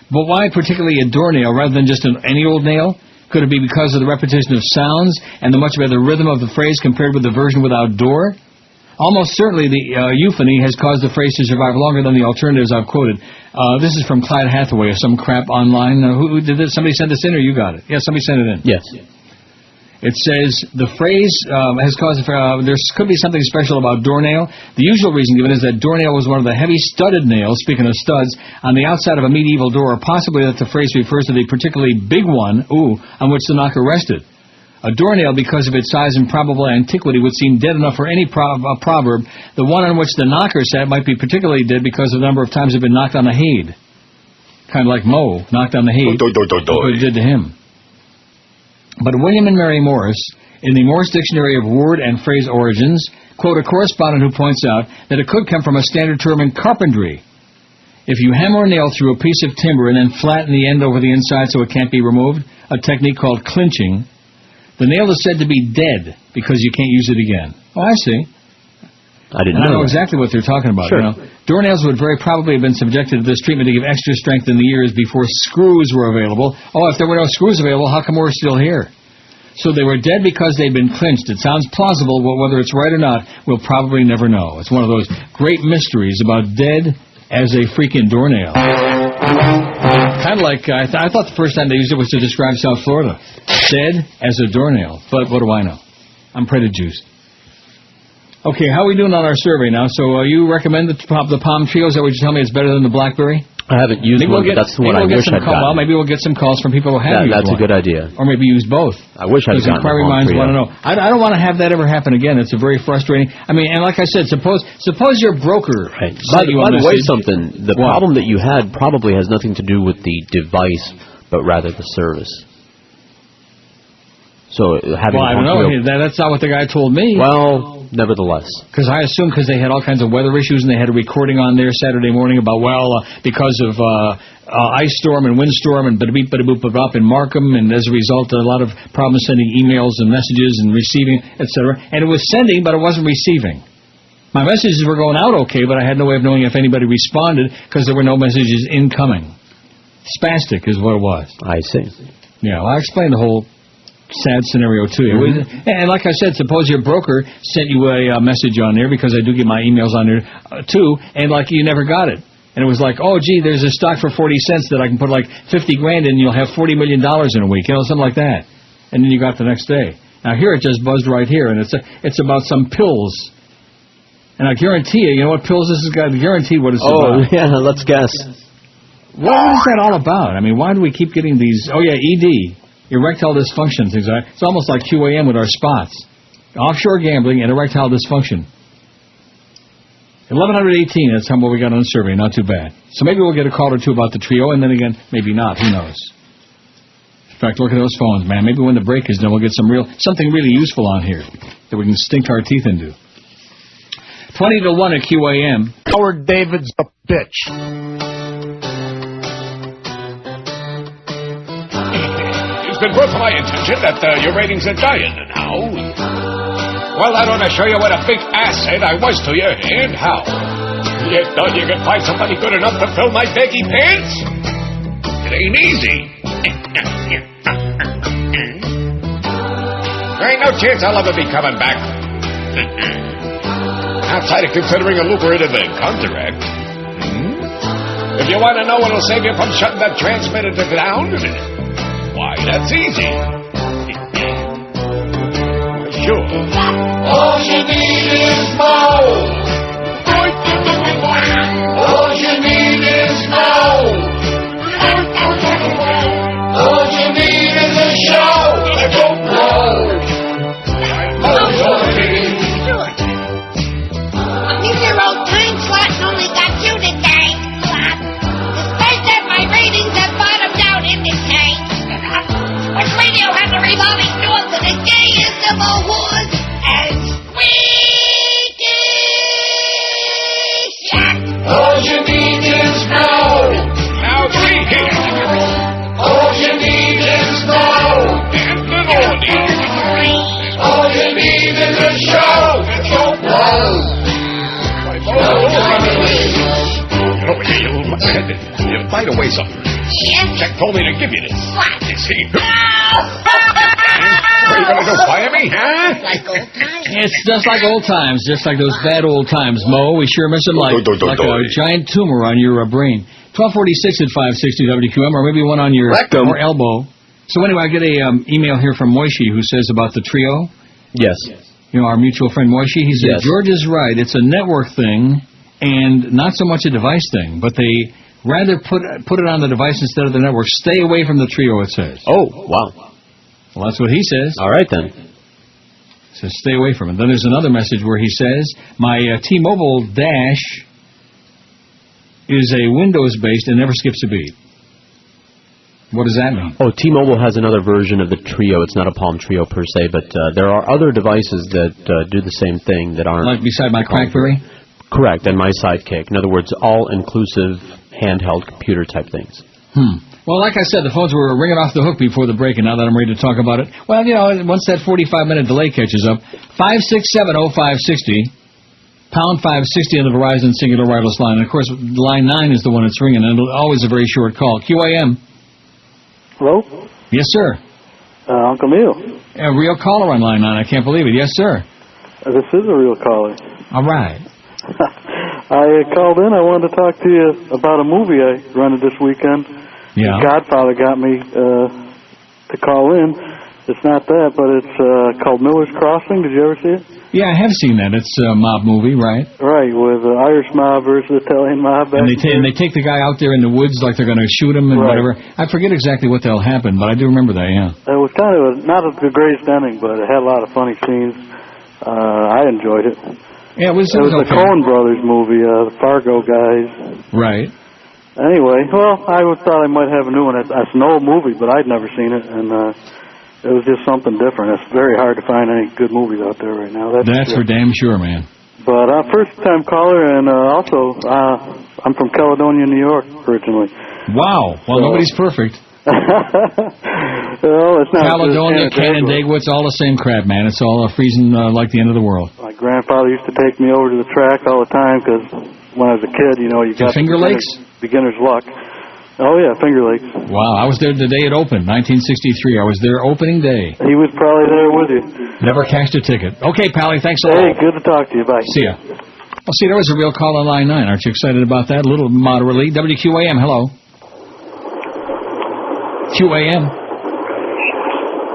But why particularly a doornail rather than just any old nail? Could it be because of the repetition of sounds and the much better rhythm of the phrase compared with the version without door? Almost certainly the euphony has caused the phrase to survive longer than the alternatives I've quoted. This is from Clyde Hathaway, some crap online. Who did this? Somebody sent this in, or you got it? Yeah, somebody sent it in. Yes. It says the phrase has caused... there could be something special about doornail. The usual reason given is that doornail was one of the heavy studded nails, speaking of studs, on the outside of a medieval door, or possibly that the phrase refers to the particularly big one, on which the knocker rested. A doornail, because of its size and probable antiquity, would seem dead enough for any proverb. The one on which the knocker sat might be particularly dead because of the number of times it had been knocked on the head. Kind of like Mo knocked on the head. Look what it did to him. But William and Mary Morris, in the Morris Dictionary of Word and Phrase Origins, quote a correspondent who points out that it could come from a standard term in carpentry. If you hammer a nail through a piece of timber and then flatten the end over the inside so it can't be removed, a technique called clinching, the nail is said to be dead because you can't use it again. Oh, I see. I didn't know that. exactly what they're talking about. Sure. You know, doornails would very probably have been subjected to this treatment to give extra strength in the years before screws were available. Oh, if there were no screws available, how come we're still here? So they were dead because they'd been clinched. It sounds plausible, but whether it's right or not, we'll probably never know. It's one of those great mysteries about dead as a freaking doornail. Kind of like, I thought the first time they used it was to describe South Florida. Dead as a doornail. But what do I know? I'm prejuiced. Okay, how are we doing on our survey now? So you recommend the Palm Treo? Is that what you tell me? It's better than the BlackBerry? I haven't used one, but that's the one I wish I'd gotten. Well, maybe we'll get some calls from people who have used one. That's a good idea. Or maybe use both. I wish I'd gotten the inquiry minds want to know. I don't want to have that ever happen again. It's a very frustrating. I mean, and like I said, suppose your broker. Right. By the way, the problem that you had probably has nothing to do with the device, but rather the service. So having. Well, I don't know. That's not what the guy told me. Well, nevertheless. Because I assume they had all kinds of weather issues and they had a recording on there Saturday morning about because of ice storm and windstorm and bada-beep bada-boop up in Markham, and as a result a lot of problems sending emails and messages and receiving, etc. And it was sending, but it wasn't receiving. My messages were going out okay, but I had no way of knowing if anybody responded because there were no messages incoming. Spastic is what it was. I see. Yeah, well, I explained the whole sad scenario to you. And like I said, suppose your broker sent you a message on there, because I do get my emails on there too, and like you never got it. And it was like, oh, gee, there's a stock for 40 cents that I can put like 50 grand in and you'll have $40 million in a week, something like that. And then you got the next day. Now here it just buzzed right here, and it's about some pills. And I guarantee you know what pills this is got? I guarantee what it's about. Oh, yeah, let's guess. What is that all about? I mean, why do we keep getting these? Oh, yeah, ED. Erectile dysfunction things. It's almost like QAM with our spots. Offshore gambling and erectile dysfunction. 1118, that's what we got on the survey. Not too bad. So maybe we'll get a call or two about the Treo, and then again, maybe not. Who knows? In fact, look at those phones, man. Maybe when the break is done, we'll get something really useful on here that we can stink our teeth into. 20 to 1 at QAM. Howard David's a bitch. It's been brought to my attention that your ratings are dying now. Well, that ought to show you what a big asset I was to you, and how. You thought you could find somebody good enough to fill my baggy pants? It ain't easy. There ain't no chance I'll ever be coming back. Outside of considering a lucrative contract. If you want to know what'll save you from shutting that transmitter down, why, that's easy. Sure. All you need is more. All you need is more. All you need is a show that don't blow. These are old time slots only got you to thank. Despite that, my ratings have bottomed out in the tank. But radio has a revolving door to the gayest of all wars and squeaky. All you need is more. Now, see here. All you need is more. All you need is a show that don't blow. You bite away something. Yes? Jack told me to give you this. What? See? What are you going to do, fire me, huh? Like old times. It's just like old times, just like those bad old times, Mo. We sure miss them like a giant tumor on your brain. 1246 at 560 WQM, or maybe one on your or elbow. So anyway, I get a email here from Moishi who says about the Treo. Yes. You know, our mutual friend Moishi, he said, George is right. It's a network thing and not so much a device thing, but they rather put it on the device instead of the network. Stay away from the Treo, it says. Oh, wow. Well, that's what he says. All right, then. He says stay away from it. Then there's another message where he says, my T-Mobile Dash is a Windows-based and never skips a beat. What does that mean? Oh, T-Mobile has another version of the Treo. It's not a Palm Treo per se, but there are other devices that do the same thing that aren't... Like beside my BlackBerry? Correct, and my Sidekick. In other words, all-inclusive handheld computer type things. Well, like I said, the phones were ringing off the hook before the break, and now that I'm ready to talk about it, well, you know, once that 45-minute delay catches up, 5670560, pound 560 on the Verizon singular wireless line. And, of course, line 9 is the one that's ringing, and it's always a very short call. QAM. Hello? Yes, sir. Uncle Neil. A real caller on line 9. I can't believe it. Yes, sir. This is a real caller. All right. I called in. I wanted to talk to you about a movie I rented this weekend. Yeah. Godfather got me to call in. It's not that, but it's called Miller's Crossing. Did you ever see it? Yeah, I have seen that. It's a mob movie, right? Right, with Irish mob versus Italian mob. And they take the guy out there in the woods like they're going to shoot him and whatever. I forget exactly what the hell happened, but I do remember that, yeah. It was kind of not the greatest ending, but it had a lot of funny scenes. I enjoyed it. Yeah, it was the okay. Coen Brothers movie, the Fargo guys. Right. Anyway, well, I thought I might have a new one. It's an old movie, but I'd never seen it, and it was just something different. It's very hard to find any good movies out there right now. That's for damn sure, man. But first-time caller, and also I'm from Caledonia, New York, originally. Wow. Well, nobody's perfect. Well, it's not Caledonia, Canandaigua, it's all the same crap, man. It's all freezing like the end of the world. My grandfather used to take me over to the track all the time because when I was a kid, you got Finger Lakes? Beginner's luck. Oh, yeah, Finger Lakes. Wow, I was there the day it opened, 1963. I was there opening day. He was probably there with you. Never cashed a ticket. Okay, Pally, thanks a lot. Hey, good to talk to you. Bye. See ya. Well, see, there was a real call on line 9. Aren't you excited about that? A little moderately. WQAM, hello. QAM.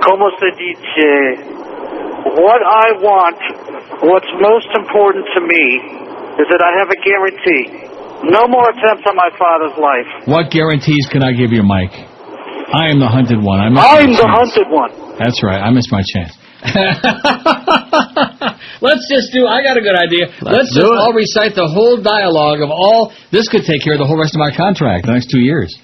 Como se dice, what I want, what's most important to me, is that I have a guarantee. No more attempts on my father's life. What guarantees can I give you, Mike? I am the hunted one. I'm the hunted one. That's right. I missed my chance. Let's just do, I got a good idea. Let's just all recite the whole dialogue of all, this could take care of the whole rest of my contract the next 2 years.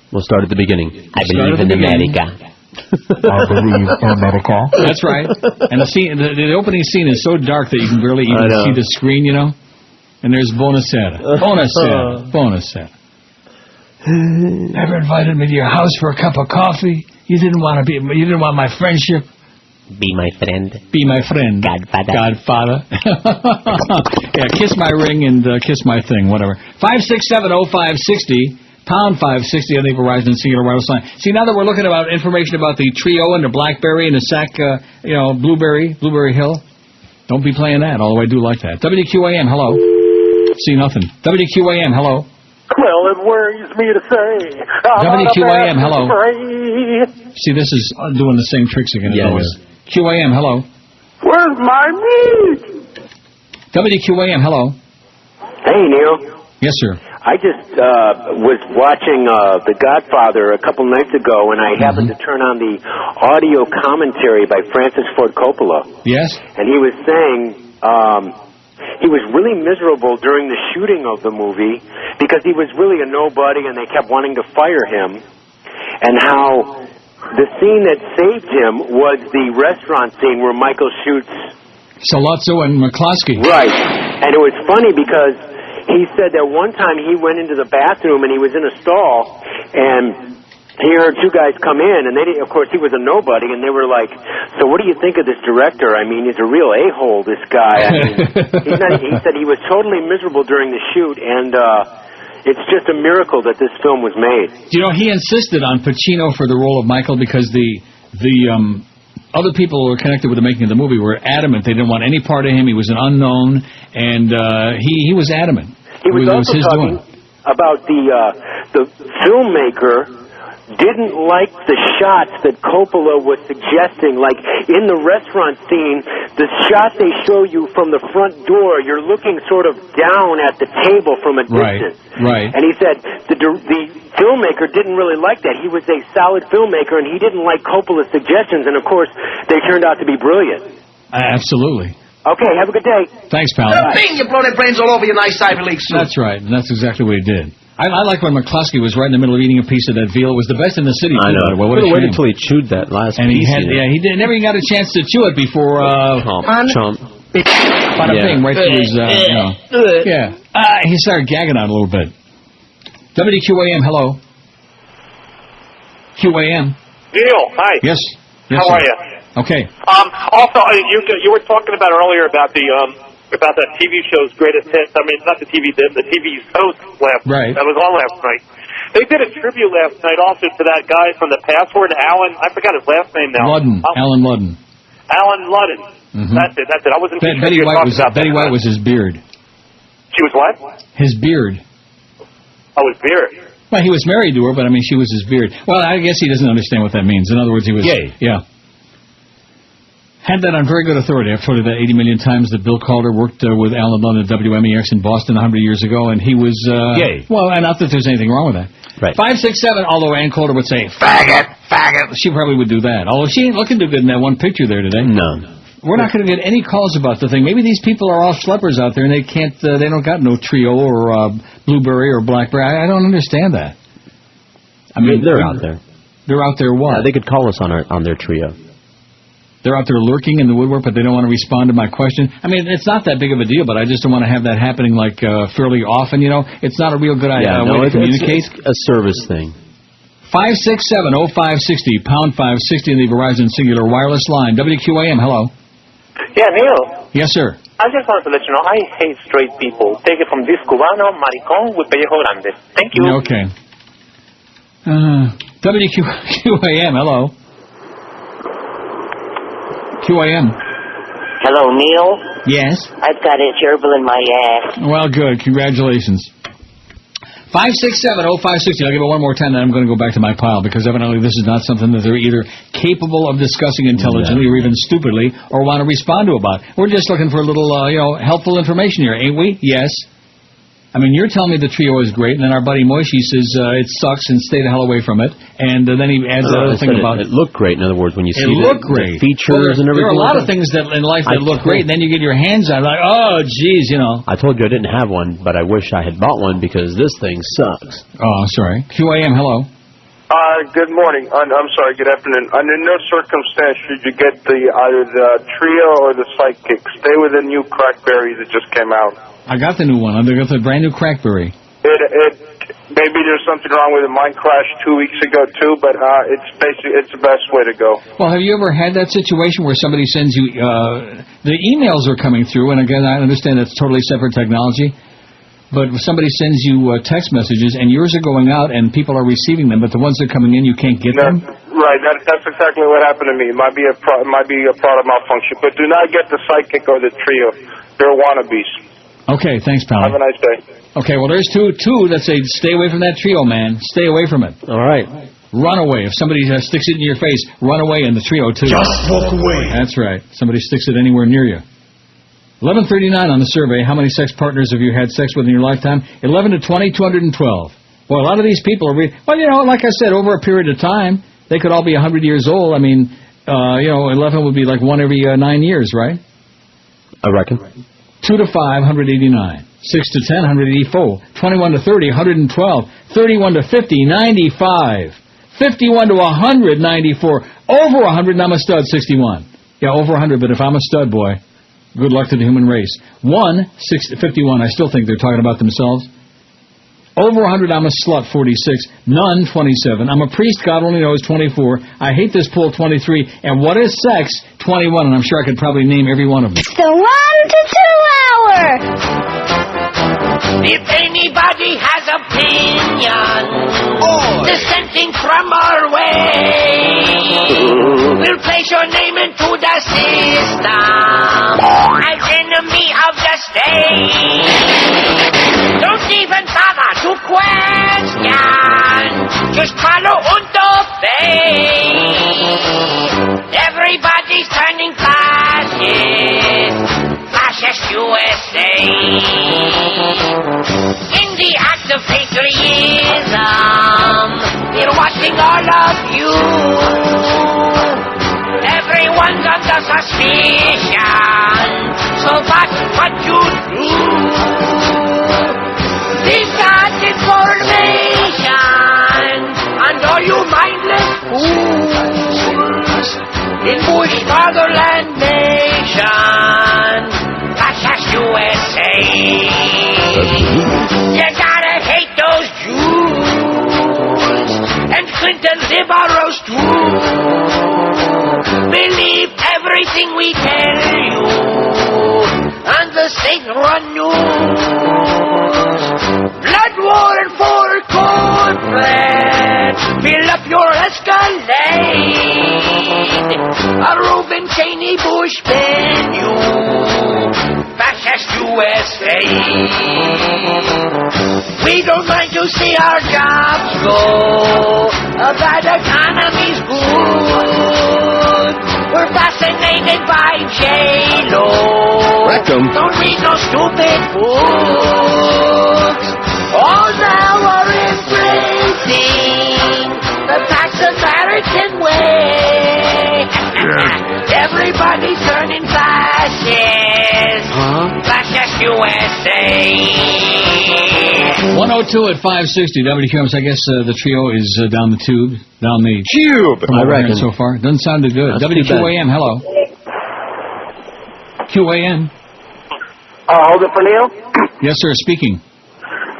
We'll start at the beginning. I believe in America. I believe in America. That's right. And the scene, the opening scene is so dark that you can barely even see the screen, And there's Bonacera. Bonacera. Ever invited me to your house for a cup of coffee? You didn't want my friendship. Be my friend. Be my friend. Godfather. Yeah, kiss my ring and kiss my thing, whatever. 5670560, pound 560 on the Verizon Singular Wireless line. See, now that we're looking about information about the Treo and the BlackBerry and the SAC, Blueberry Hill, don't be playing that, although I do like that. WQAM, hello. See nothing. WQAM, hello. Well, it worries me to say. WQAM, hello. See, this is doing the same tricks again. Yeah, always. QAM, hello. Where's my meat? WQAM, hello. Hey, Neil. Yes, sir. I just was watching The Godfather a couple nights ago, and I happened to turn on the audio commentary by Francis Ford Coppola. Yes? And he was saying he was really miserable during the shooting of the movie because he was really a nobody, and they kept wanting to fire him, and how the scene that saved him was the restaurant scene where Michael shoots Sollozzo and McCloskey. Right. And it was funny because he said that one time he went into the bathroom and he was in a stall and he heard two guys come in and of course he was a nobody and they were like, so what do you think of this director? I mean, he's a real a-hole, this guy. I mean, he said he was totally miserable during the shoot and it's just a miracle that this film was made. He insisted on Pacino for the role of Michael because the other people who were connected with the making of the movie were adamant they didn't want any part of him. He was an unknown, and he was adamant. He was also talking about the filmmaker didn't like the shots that Coppola was suggesting. Like in the restaurant scene, the shot they show you from the front door, you're looking sort of down at the table from a distance. Right. And he said the filmmaker didn't really like that. He was a solid filmmaker, and he didn't like Coppola's suggestions. And of course, they turned out to be brilliant. Absolutely. Okay, have a good day. Thanks, pal. Bing, you blow their brains all over your nice Ivy League suit. That's right, and that's exactly what he did. I like when McCloskey was right in the middle of eating a piece of that veal. It was the best in the city. I know. Well, could have waited until he chewed that last and piece. And he never even got a chance to chew it before... Chomp. Bada bing, right through his... he started gagging on a little bit. WQAM, hello. QAM. Neil, hi. Yes. How are you? Okay. Also, you were talking about earlier about the TV show's greatest hits. I mean, not the TV host last night. That was on last night. They did a tribute last night also to that guy from The Password, Alan. I forgot his last name now. Alan Ludden. Alan Ludden. Mm-hmm. That's it. I wasn't sure Betty White was his beard. She was what? His beard. Oh, his beard. Well, he was married to her, but I mean, she was his beard. Well, I guess he doesn't understand what that means. In other words, he was... Gay. Yeah. Had that on very good authority. I've told you that 80 million times that Bill Calder worked with Alan Ludden at WMEX in Boston 100 years ago, and he was... gay. Well, and not that there's anything wrong with that. Right. 567, although Ann Coulter would say, faggot. She probably would do that. Although she ain't looking too good in that one picture there today. No. We're not going to get any calls about the thing. Maybe these people are all schleppers out there and they can't, they don't got no Treo or Blueberry or BlackBerry. I don't understand that. I mean, they're out there. They're out there what? Yeah, they could call us on their Treo. They're out there lurking in the woodwork, but they don't want to respond to my question. I mean, it's not that big of a deal, but I just don't want to have that happening fairly often. It's not a real good idea way to communicate. It's a service thing. 567-0560, pound 560 in the Verizon Singular Wireless line. WQAM, hello. Yeah, Neil. Yes, sir. I just wanted to let you know I hate straight people. Take it from this Cubano, maricón, with pellejo grande. Thank you. Okay. WQAM, hello. QAM. Hello, Neil. Yes. I've got a gerbil in my ass. Well, good. Congratulations. 567-0560. I'll give it one more time, then I'm going to go back to my pile, because evidently this is not something that they're either capable of discussing intelligently or even stupidly or want to respond to about. We're just looking for a little, helpful information here, ain't we? Yes. I mean, you're telling me the Treo is great, and then our buddy Moishi says it sucks and stay the hell away from it. And then he adds another thing about it looked great. In other words, when you see the features and everything. There are a lot of things that in life that look great, and then you get your hands on it, like, oh, geez, I told you I didn't have one, but I wish I had bought one because this thing sucks. Oh, sorry. QAM, hello. Good morning. I'm sorry, good afternoon. Under no circumstance should you get either the Treo or the Sidekick. Stay with the new Crackberry that just came out. I got the new one. I got the brand new Crackberry. Maybe there's something wrong with it. Mine crashed 2 weeks ago too, but it's the best way to go. Well, have you ever had that situation where somebody sends you the emails are coming through, and again, I understand that's totally separate technology, but somebody sends you text messages and yours are going out and people are receiving them, but the ones that are coming in you can't get them. Right, that's exactly what happened to me. It might be a product malfunction, but do not get the Sidekick or the Treo. They're wannabes. Okay, thanks, pal. Have a nice day. Okay, well, there's two that say stay away from that Treo, man. Stay away from it. All right. Run away. If somebody sticks it in your face, run away, and the Treo, too. Just walk away. That's right. Somebody sticks it anywhere near you. 1139 on the survey. How many sex partners have you had sex with in your lifetime? 11 to 20, 212. Boy, a lot of these people are... like I said, over a period of time, they could all be 100 years old. I mean, 11 would be like one every 9 years, right? I reckon. 2 to 5, 189. 6 to 10, 184. 21 to 30, 112. 31 to 50, 95. 51 to 100, 94. Over 100, and I'm a stud, 61. Yeah, over 100, but if I'm a stud, boy, good luck to the human race. 51, I still think they're talking about themselves. Over 100, I'm a slut, 46. None, 27. I'm a priest, God only knows, 24. I hate this pool, 23. And what is sex, 21. And I'm sure I could probably name every one of them. The 1 to 2 hour. If anybody has opinion dissenting from our way, we'll place your name into the system as enemy of the state. Don't even bother to question, just follow und obey. Everybody's turning fascist, fascist USA. In the act of patriotism, we're watching all of you. Everyone's under suspicion, so that's what you do. We've got information on all you mindless fools in Bush Fatherland Nation, fascist USA. You gotta hate those Jews and Clinton liberals too. Believe everything we tell you on the state-run news. Blood war and for corporate, fill up your Escalade. A Reuben Cheney Bush venue, fascist USA. We don't mind to see our jobs go, a bad economy's good. We're fascinated by J-Lo. Don't read no stupid books. All now are embracing the Pax American way. Everybody's turning fascist. Fascist USA. 102 at 560 WQAM. I guess the Treo is down the tube, down the tube. I reckon so far. Doesn't sound too good. WQAM. Hello. QAM. Hold it for Neil. Yes, sir. Speaking.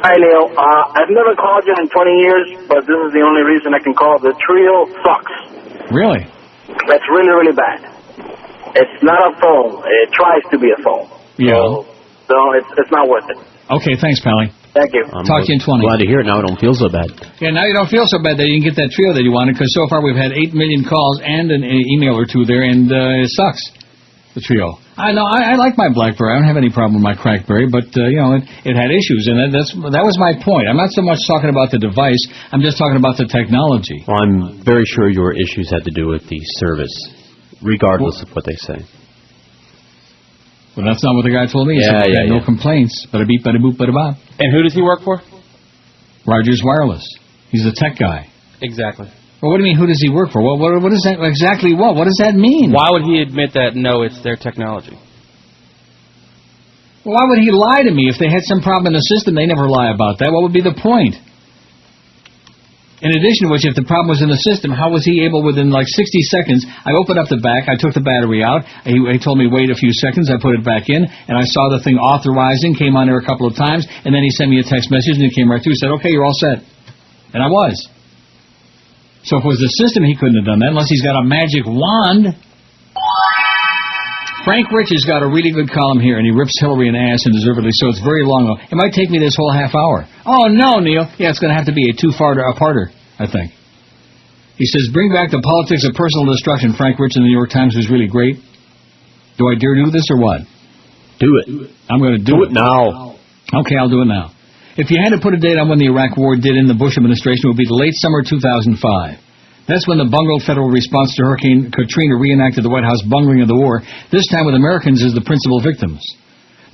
Hi, Neil. I've never called you in 20 years, but this is the only reason I can call. The Treo sucks. Really? That's really, really bad. It's not a phone. It tries to be a phone. Yeah. So it's not worth it. Okay, thanks, Pally. Thank you. Talk to you in 20. Glad to hear it. Now I don't feel so bad. Yeah, now you don't feel so bad that you can get that Treo that you wanted, because so far we've had 8 million calls and an email or two there, and it sucks, the Treo. I know, I like my BlackBerry. I don't have any problem with my Crackberry, but, it had issues, and that was my point. I'm not so much talking about the device, I'm just talking about the technology. Well, I'm very sure your issues had to do with the service, regardless of what they say. Well, that's not what the guy told me. He said he had no complaints. Bada beep, bada boop, bada bop. And who does he work for? Rogers Wireless. He's a tech guy. Exactly. Well, what do you mean, who does he work for? What is that exactly? What does that mean? Why would he admit that, no, it's their technology? Well, why would he lie to me? If they had some problem in the system, they never lie about that. What would be the point? In addition to which, if the problem was in the system, how was he able within like 60 seconds? I opened up the back, I took the battery out, he told me wait a few seconds, I put it back in, and I saw the thing authorizing, came on there a couple of times, and then he sent me a text message, and it came right through, said, okay, you're all set. And I was. So if it was the system, he couldn't have done that, unless he's got a magic wand. Frank Rich has got a really good column here, and he rips Hillary an ass, and deservedly so. It's very long, though. It might take me this whole half hour. Oh, no, Neil. Yeah, it's going to have to be a two-parter, I think. He says, bring back the politics of personal destruction. Frank Rich in the New York Times was really great. Do I dare do this or what? Do it. I'm going to do it now. Okay, I'll do it now. If you had to put a date on when the Iraq War did in the Bush administration, it would be the late summer 2005. That's when the bungled federal response to Hurricane Katrina reenacted the White House bungling of the war, this time with Americans as the principal victims.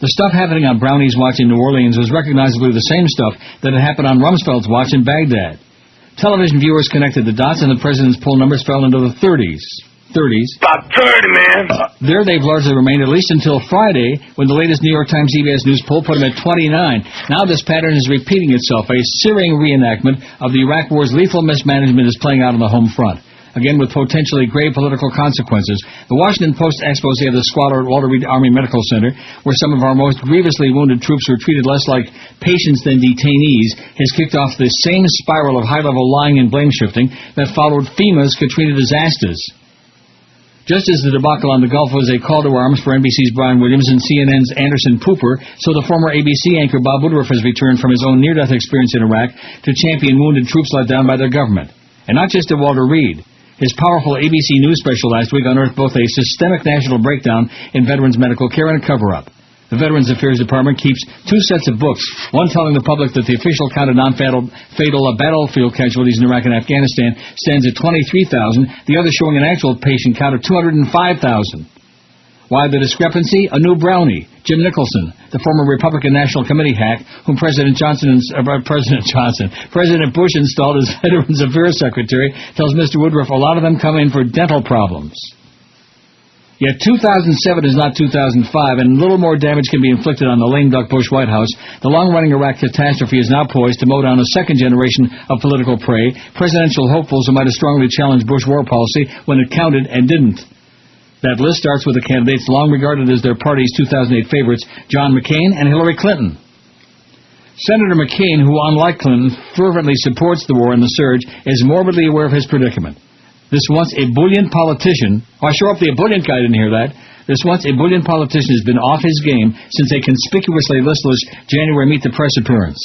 The stuff happening on Brownie's watch in New Orleans was recognizably the same stuff that had happened on Rumsfeld's watch in Baghdad. Television viewers connected the dots, and the president's poll numbers fell into the 30s. About 30, man. There they've largely remained, at least until Friday, when the latest New York Times CBS News poll put him at 29. Now this pattern is repeating itself. A searing reenactment of the Iraq War's lethal mismanagement is playing out on the home front, again with potentially grave political consequences. The Washington Post expose of the squalor at Walter Reed Army Medical Center, where some of our most grievously wounded troops were treated less like patients than detainees, has kicked off the same spiral of high-level lying and blame-shifting that followed FEMA's Katrina disasters. Just as the debacle on the Gulf was a call to arms for NBC's Brian Williams and CNN's Anderson Cooper, so the former ABC anchor Bob Woodruff has returned from his own near-death experience in Iraq to champion wounded troops let down by their government. And not just to Walter Reed. His powerful ABC News special last week unearthed both a systemic national breakdown in veterans' medical care and a cover-up. The Veterans Affairs Department keeps two sets of books, one telling the public that the official count of non-fatal battlefield casualties in Iraq and Afghanistan stands at 23,000, the other showing an actual patient count of 205,000. Why the discrepancy? A new brownie, Jim Nicholson, the former Republican National Committee hack, whom President Bush installed as Veterans Affairs Secretary, tells Mr. Woodruff a lot of them come in for dental problems. Yet 2007 is not 2005, and little more damage can be inflicted on the lame duck Bush White House. The long-running Iraq catastrophe is now poised to mow down a second generation of political prey, presidential hopefuls who might have strongly challenged Bush war policy when it counted and didn't. That list starts with the candidates long regarded as their party's 2008 favorites, John McCain and Hillary Clinton. Senator McCain, who unlike Clinton fervently supports the war and the surge, is morbidly aware of his predicament. This once ebullient politician, I sure hope the ebullient guy didn't hear that. This once ebullient politician has been off his game since a conspicuously listless January Meet the Press appearance.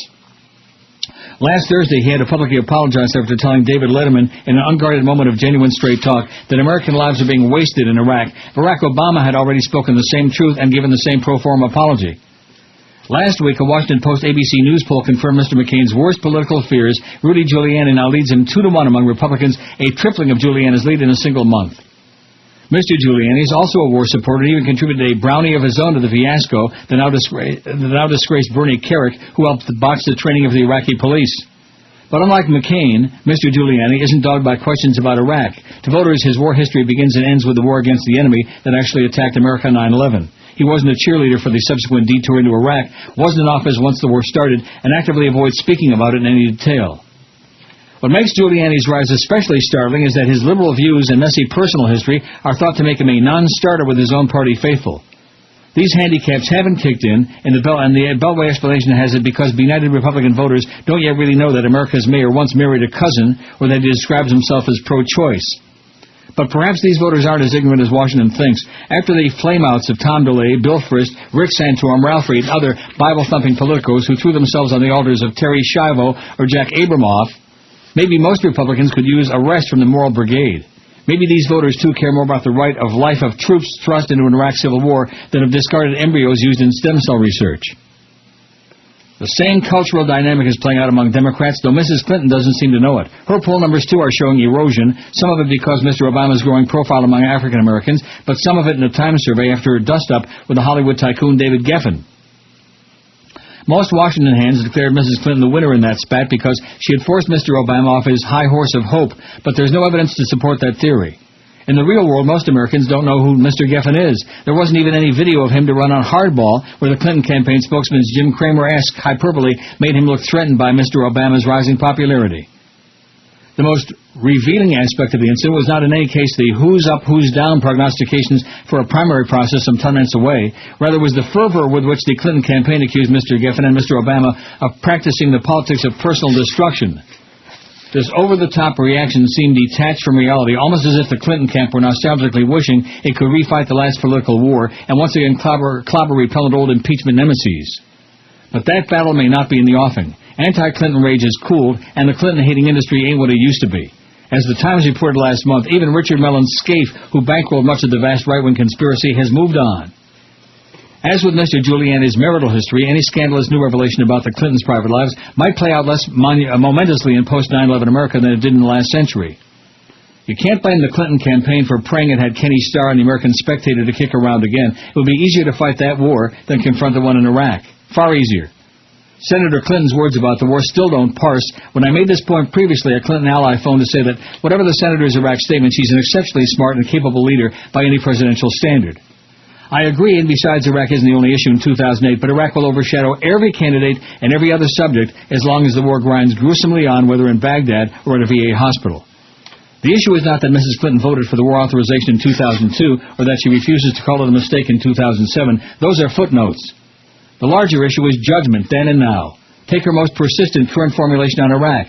Last Thursday, he had to publicly apologize after telling David Letterman in an unguarded moment of genuine straight talk that American lives are being wasted in Iraq. Barack Obama had already spoken the same truth and given the same pro forma apology. Last week, a Washington Post ABC News poll confirmed Mr. McCain's worst political fears. Rudy Giuliani now leads him 2-1 among Republicans, a tripling of Giuliani's lead in a single month. Mr. Giuliani is also a war supporter and even contributed a brownie of his own to the fiasco, the now disgraced Bernie Kerik, who helped botch the training of the Iraqi police. But unlike McCain, Mr. Giuliani isn't dogged by questions about Iraq. To voters, his war history begins and ends with the war against the enemy that actually attacked America on 9/11. He wasn't a cheerleader for the subsequent detour into Iraq, wasn't in office once the war started, and actively avoids speaking about it in any detail. What makes Giuliani's rise especially startling is that his liberal views and messy personal history are thought to make him a non-starter with his own party faithful. These handicaps haven't kicked in, and the Beltway explanation has it because benighted Republican voters don't yet really know that America's mayor once married a cousin or that he describes himself as pro-choice. But perhaps these voters aren't as ignorant as Washington thinks. After the flameouts of Tom DeLay, Bill Frist, Rick Santorum, Ralph Reed, and other Bible-thumping politicos who threw themselves on the altars of Terry Schiavo or Jack Abramoff, maybe most Republicans could use a rest from the moral brigade. Maybe these voters, too, care more about the right of life of troops thrust into an Iraq civil war than of discarded embryos used in stem cell research. The same cultural dynamic is playing out among Democrats, though Mrs. Clinton doesn't seem to know it. Her poll numbers, too, are showing erosion, some of it because Mr. Obama's growing profile among African Americans, but some of it in a Times survey after her dust-up with the Hollywood tycoon David Geffen. Most Washington hands declared Mrs. Clinton the winner in that spat because she had forced Mr. Obama off his high horse of hope, but there's no evidence to support that theory. In the real world, most Americans don't know who Mr. Geffen is. There wasn't even any video of him to run on Hardball, where the Clinton campaign spokesman's Jim Cramer-esque hyperbole made him look threatened by Mr. Obama's rising popularity. The most revealing aspect of the incident was not in any case the who's up, who's down prognostications for a primary process some 10 minutes away. Rather was the fervor with which the Clinton campaign accused Mr. Geffen and Mr. Obama of practicing the politics of personal destruction. This over-the-top reaction seemed detached from reality, almost as if the Clinton camp were nostalgically wishing it could refight the last political war and once again clobber repellent old impeachment nemesis. But that battle may not be in the offing. Anti-Clinton rage has cooled, and the Clinton-hating industry ain't what it used to be. As the Times reported last month, even Richard Mellon's scaife, who bankrolled much of the vast right-wing conspiracy, has moved on. As with Mr. Giuliani's marital history, any scandalous new revelation about the Clintons' private lives might play out less momentously in post-9/11 America than it did in the last century. You can't blame the Clinton campaign for praying it had Kenny Starr and the American Spectator to kick around again. It would be easier to fight that war than confront the one in Iraq. Far easier. Senator Clinton's words about the war still don't parse. When I made this point previously, a Clinton ally phoned to say that whatever the senator's Iraq statement, she's an exceptionally smart and capable leader by any presidential standard. I agree, and besides, Iraq isn't the only issue in 2008, but Iraq will overshadow every candidate and every other subject as long as the war grinds gruesomely on, whether in Baghdad or at a VA hospital. The issue is not that Mrs. Clinton voted for the war authorization in 2002 or that she refuses to call it a mistake in 2007. Those are footnotes. The larger issue is judgment then and now. Take her most persistent current formulation on Iraq.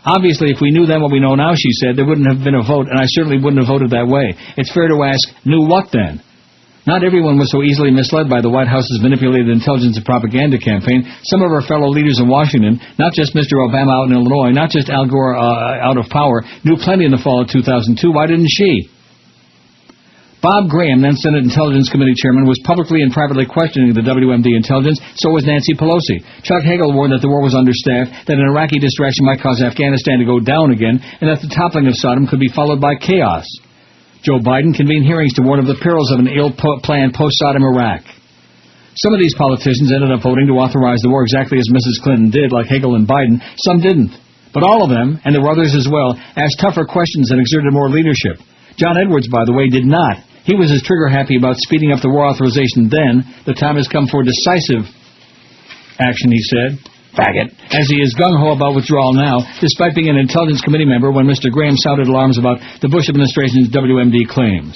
Obviously, if we knew then what we know now, she said, there wouldn't have been a vote, and I certainly wouldn't have voted that way. It's fair to ask, knew what then? Not everyone was so easily misled by the White House's manipulated intelligence and propaganda campaign. Some of our fellow leaders in Washington, not just Mr. Obama out in Illinois, not just Al Gore out of power, knew plenty in the fall of 2002. Why didn't she? Bob Graham, then Senate Intelligence Committee Chairman, was publicly and privately questioning the WMD intelligence. So was Nancy Pelosi. Chuck Hagel warned that the war was understaffed, that an Iraqi distraction might cause Afghanistan to go down again, and that the toppling of Saddam could be followed by chaos. Joe Biden convened hearings to warn of the perils of an ill-planned post-Saddam Iraq. Some of these politicians ended up voting to authorize the war exactly as Mrs. Clinton did, like Hagel and Biden. Some didn't. But all of them, and there were others as well, asked tougher questions and exerted more leadership. John Edwards, by the way, did not. He was as trigger-happy about speeding up the war authorization then. The time has come for decisive action, he said. Faggot. As he is gung-ho about withdrawal now, despite being an Intelligence Committee member when Mr. Graham sounded alarms about the Bush administration's WMD claims.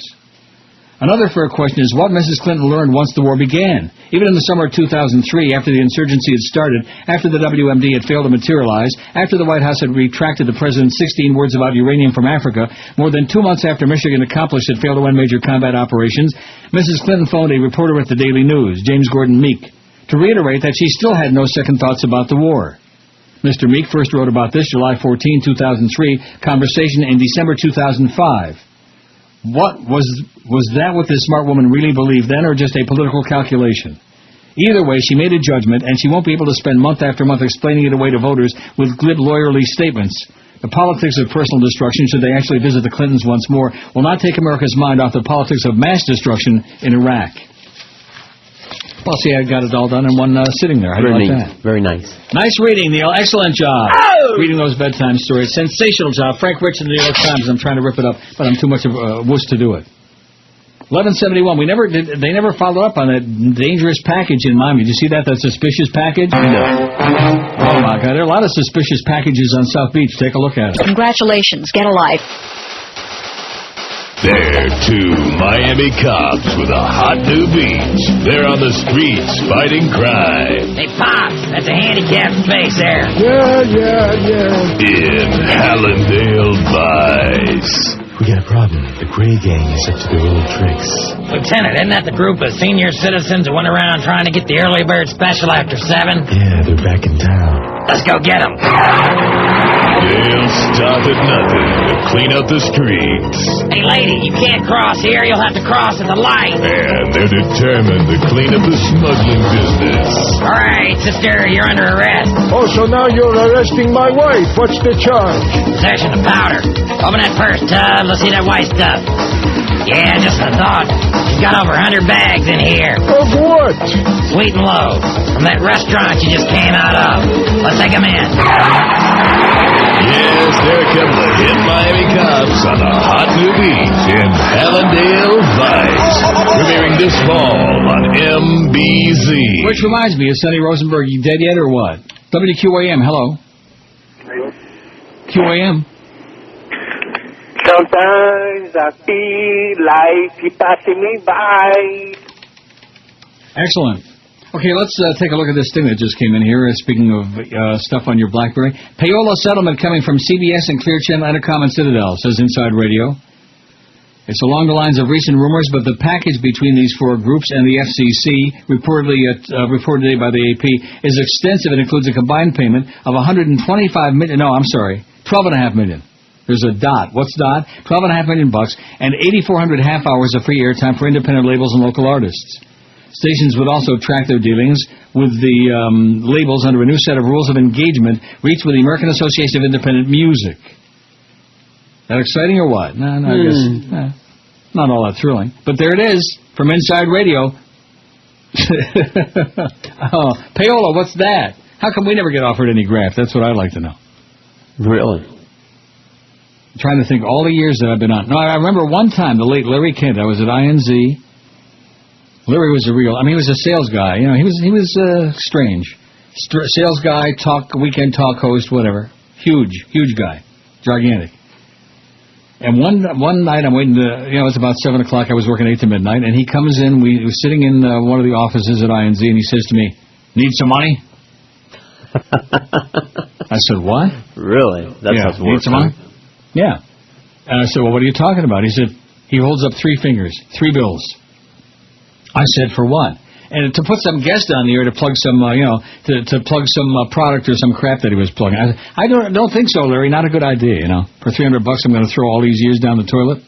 Another fair question is what Mrs. Clinton learned once the war began. Even in the summer of 2003, after the insurgency had started, after the WMD had failed to materialize, after the White House had retracted the president's 16 words about uranium from Africa, more than 2 months after Michigan accomplished had failed to end major combat operations, Mrs. Clinton phoned a reporter at the Daily News, James Gordon Meek, to reiterate that she still had no second thoughts about the war. Mr. Meek first wrote about this July 14, 2003, conversation in December 2005. What was that what this smart woman really believed then, or just a political calculation? Either way, she made a judgment, and she won't be able to spend month after month explaining it away to voters with glib lawyerly statements. The politics of personal destruction, should they actually visit the Clintons once more, will not take America's mind off the politics of mass destruction in Iraq. Well, see, I got it all done in one sitting there. How do you like that? Very nice. Nice reading, Neil. Excellent job. Reading those bedtime stories. Sensational job. Frank Rich in the New York Times. I'm trying to rip it up, but I'm too much of a wuss to do it. 1171. They never followed up on that dangerous package in Miami. Did you see that suspicious package? No. Oh, my God. There are a lot of suspicious packages on South Beach. Take a look at it. Congratulations. Get a life. They're two Miami cops with a hot new beat. They're on the streets fighting crime. Hey, Pops, that's a handicapped space there. Yeah. In Hallandale Vice. We got a problem. The Gray Gang is up to their old tricks. Lieutenant, isn't that the group of senior citizens who went around trying to get the early bird special after 7? Yeah, they're back in town. Let's go get them. They'll stop at nothing to clean up the streets. Hey, lady, you can't cross here. You'll have to cross at the light. And they're determined to clean up the smuggling business. All right, sister, you're under arrest. Oh, so now you're arresting my wife. What's the charge? Possession of powder. Open that purse, Tub. Let's see that white stuff. Yeah, just a thought. You've got over 100 bags in here. Of what? Sweet and low. From that restaurant you just came out of. Let's take them in. Yes, there come the hit Miami cops on a hot new beat in Hallandale Vice. Premiering this fall on MBZ. Which reminds me, is Sonny Rosenberg dead yet or what? WQAM, hello. QAM. Sometimes I feel like you're passing me by. Excellent. Okay, let's take a look at this thing that just came in here. Speaking of stuff on your BlackBerry. Payola settlement coming from CBS and Clear Channel Entercom and Citadel, says Inside Radio. It's along the lines of recent rumors, but the package between these four groups and the FCC, reported today by the AP, is extensive and includes a combined payment of $125 million. No, I'm sorry, $12.5 million. There's a dot. What's dot? $12.5 million and 8,400 half hours of free airtime for independent labels and local artists. Stations would also track their dealings with the labels under a new set of rules of engagement reached with the American Association of Independent Music. That exciting or what? No, I guess not all that thrilling. But there it is from Inside Radio. Oh, Payola, what's that? How come we never get offered any graft? That's what I'd like to know. Really? I'm trying to think all the years that I've been on. No, I remember one time, the late Larry Kent. I was at INZ. Larry was he was a sales guy. You know, he was strange. Sales guy, weekend talk host, whatever. Huge guy. Gigantic. And one night I'm waiting it's about 7 o'clock. I was working 8 to midnight, and he comes in. We were sitting in one of the offices at INZ, and he says to me, "Need some money?" I said, "What?" Really? That's how it need some money? Yeah. And I said, "Well, what are you talking about?" He said, he holds up 3 fingers, 3 bills. I said, "For what?" And to put some guest on the air to plug some, to plug some product or some crap that he was plugging. I don't think so, Larry. Not a good idea, For $300, I'm going to throw all these years down the toilet.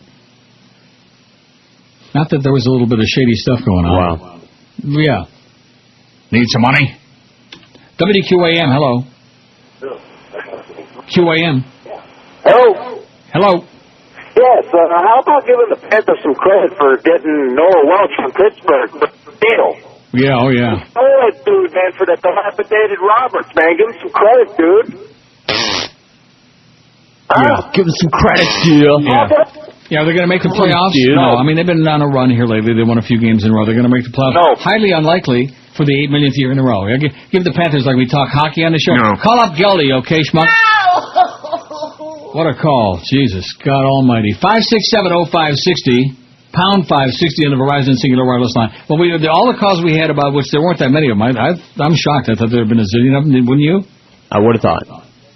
Not that there was a little bit of shady stuff going on. Wow. Yeah. Need some money? WQAM, hello. QAM. Hello. Hello. Yes, how about giving the Panthers some credit for getting Noah Welch from Pittsburgh for the deal? Yeah, oh yeah. Oh, that dude, man, for that dilapidated Roberts, man. Give him some credit, dude. Yeah, give him some credit, dude. Yeah, they're going to make the playoffs? No, I mean, they've been on a run here lately. They won a few games in a row. They're going to make the playoffs. No. Highly unlikely for the 8 millionth year in a row. Give the Panthers like we talk hockey on the show. No. Call up Geldy, okay, schmuck? What a call. Jesus, God almighty. 5670560, pound 560 on the Verizon Singular Wireless line. Well, all the calls we had about which there weren't that many of them. I'm shocked. I thought there had been a zillion of them. Wouldn't you? I would have thought.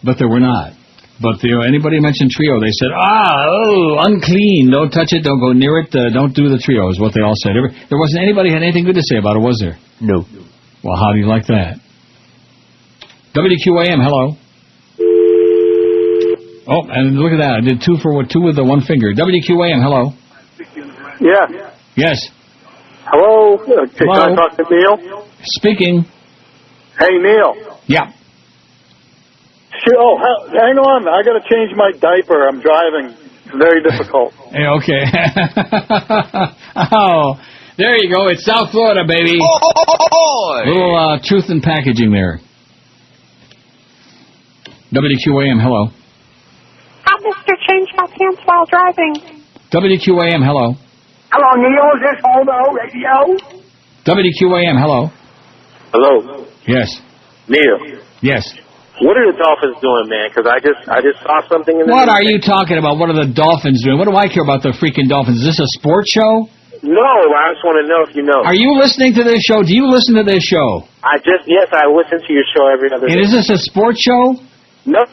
But there were not. But anybody mentioned Treo, they said, unclean. Don't touch it. Don't go near it. Don't do the Treo is what they all said. There wasn't anybody had anything good to say about it, was there? No. Well, how do you like that? WQAM, hello. Oh, and look at that. I did 2 with the 1 finger. WQAM, hello. Yeah. Yes. Hello. Can I talk to Neil? Speaking. Hey, Neil. Yeah. Oh, hang on. I got to change my diaper. I'm driving. It's very difficult. Hey, okay. Oh, there you go. It's South Florida, baby. Little truth in packaging there. WQAM, hello. Hi, Mr. Change my pants while driving. WQAM, hello. Hello, Neil. Is this Homo Radio? WQAM, hello. Hello. Yes. Neil. Yes. What are the Dolphins doing, man? Because I just saw something in the What news. are you talking about? What are the Dolphins doing? What do I care about the freaking Dolphins? Is this a sports show? No, I just want to know if you know. Are you listening to this show? Do you listen to this show? Yes, I listen to your show every other day. And is this a sports show? No.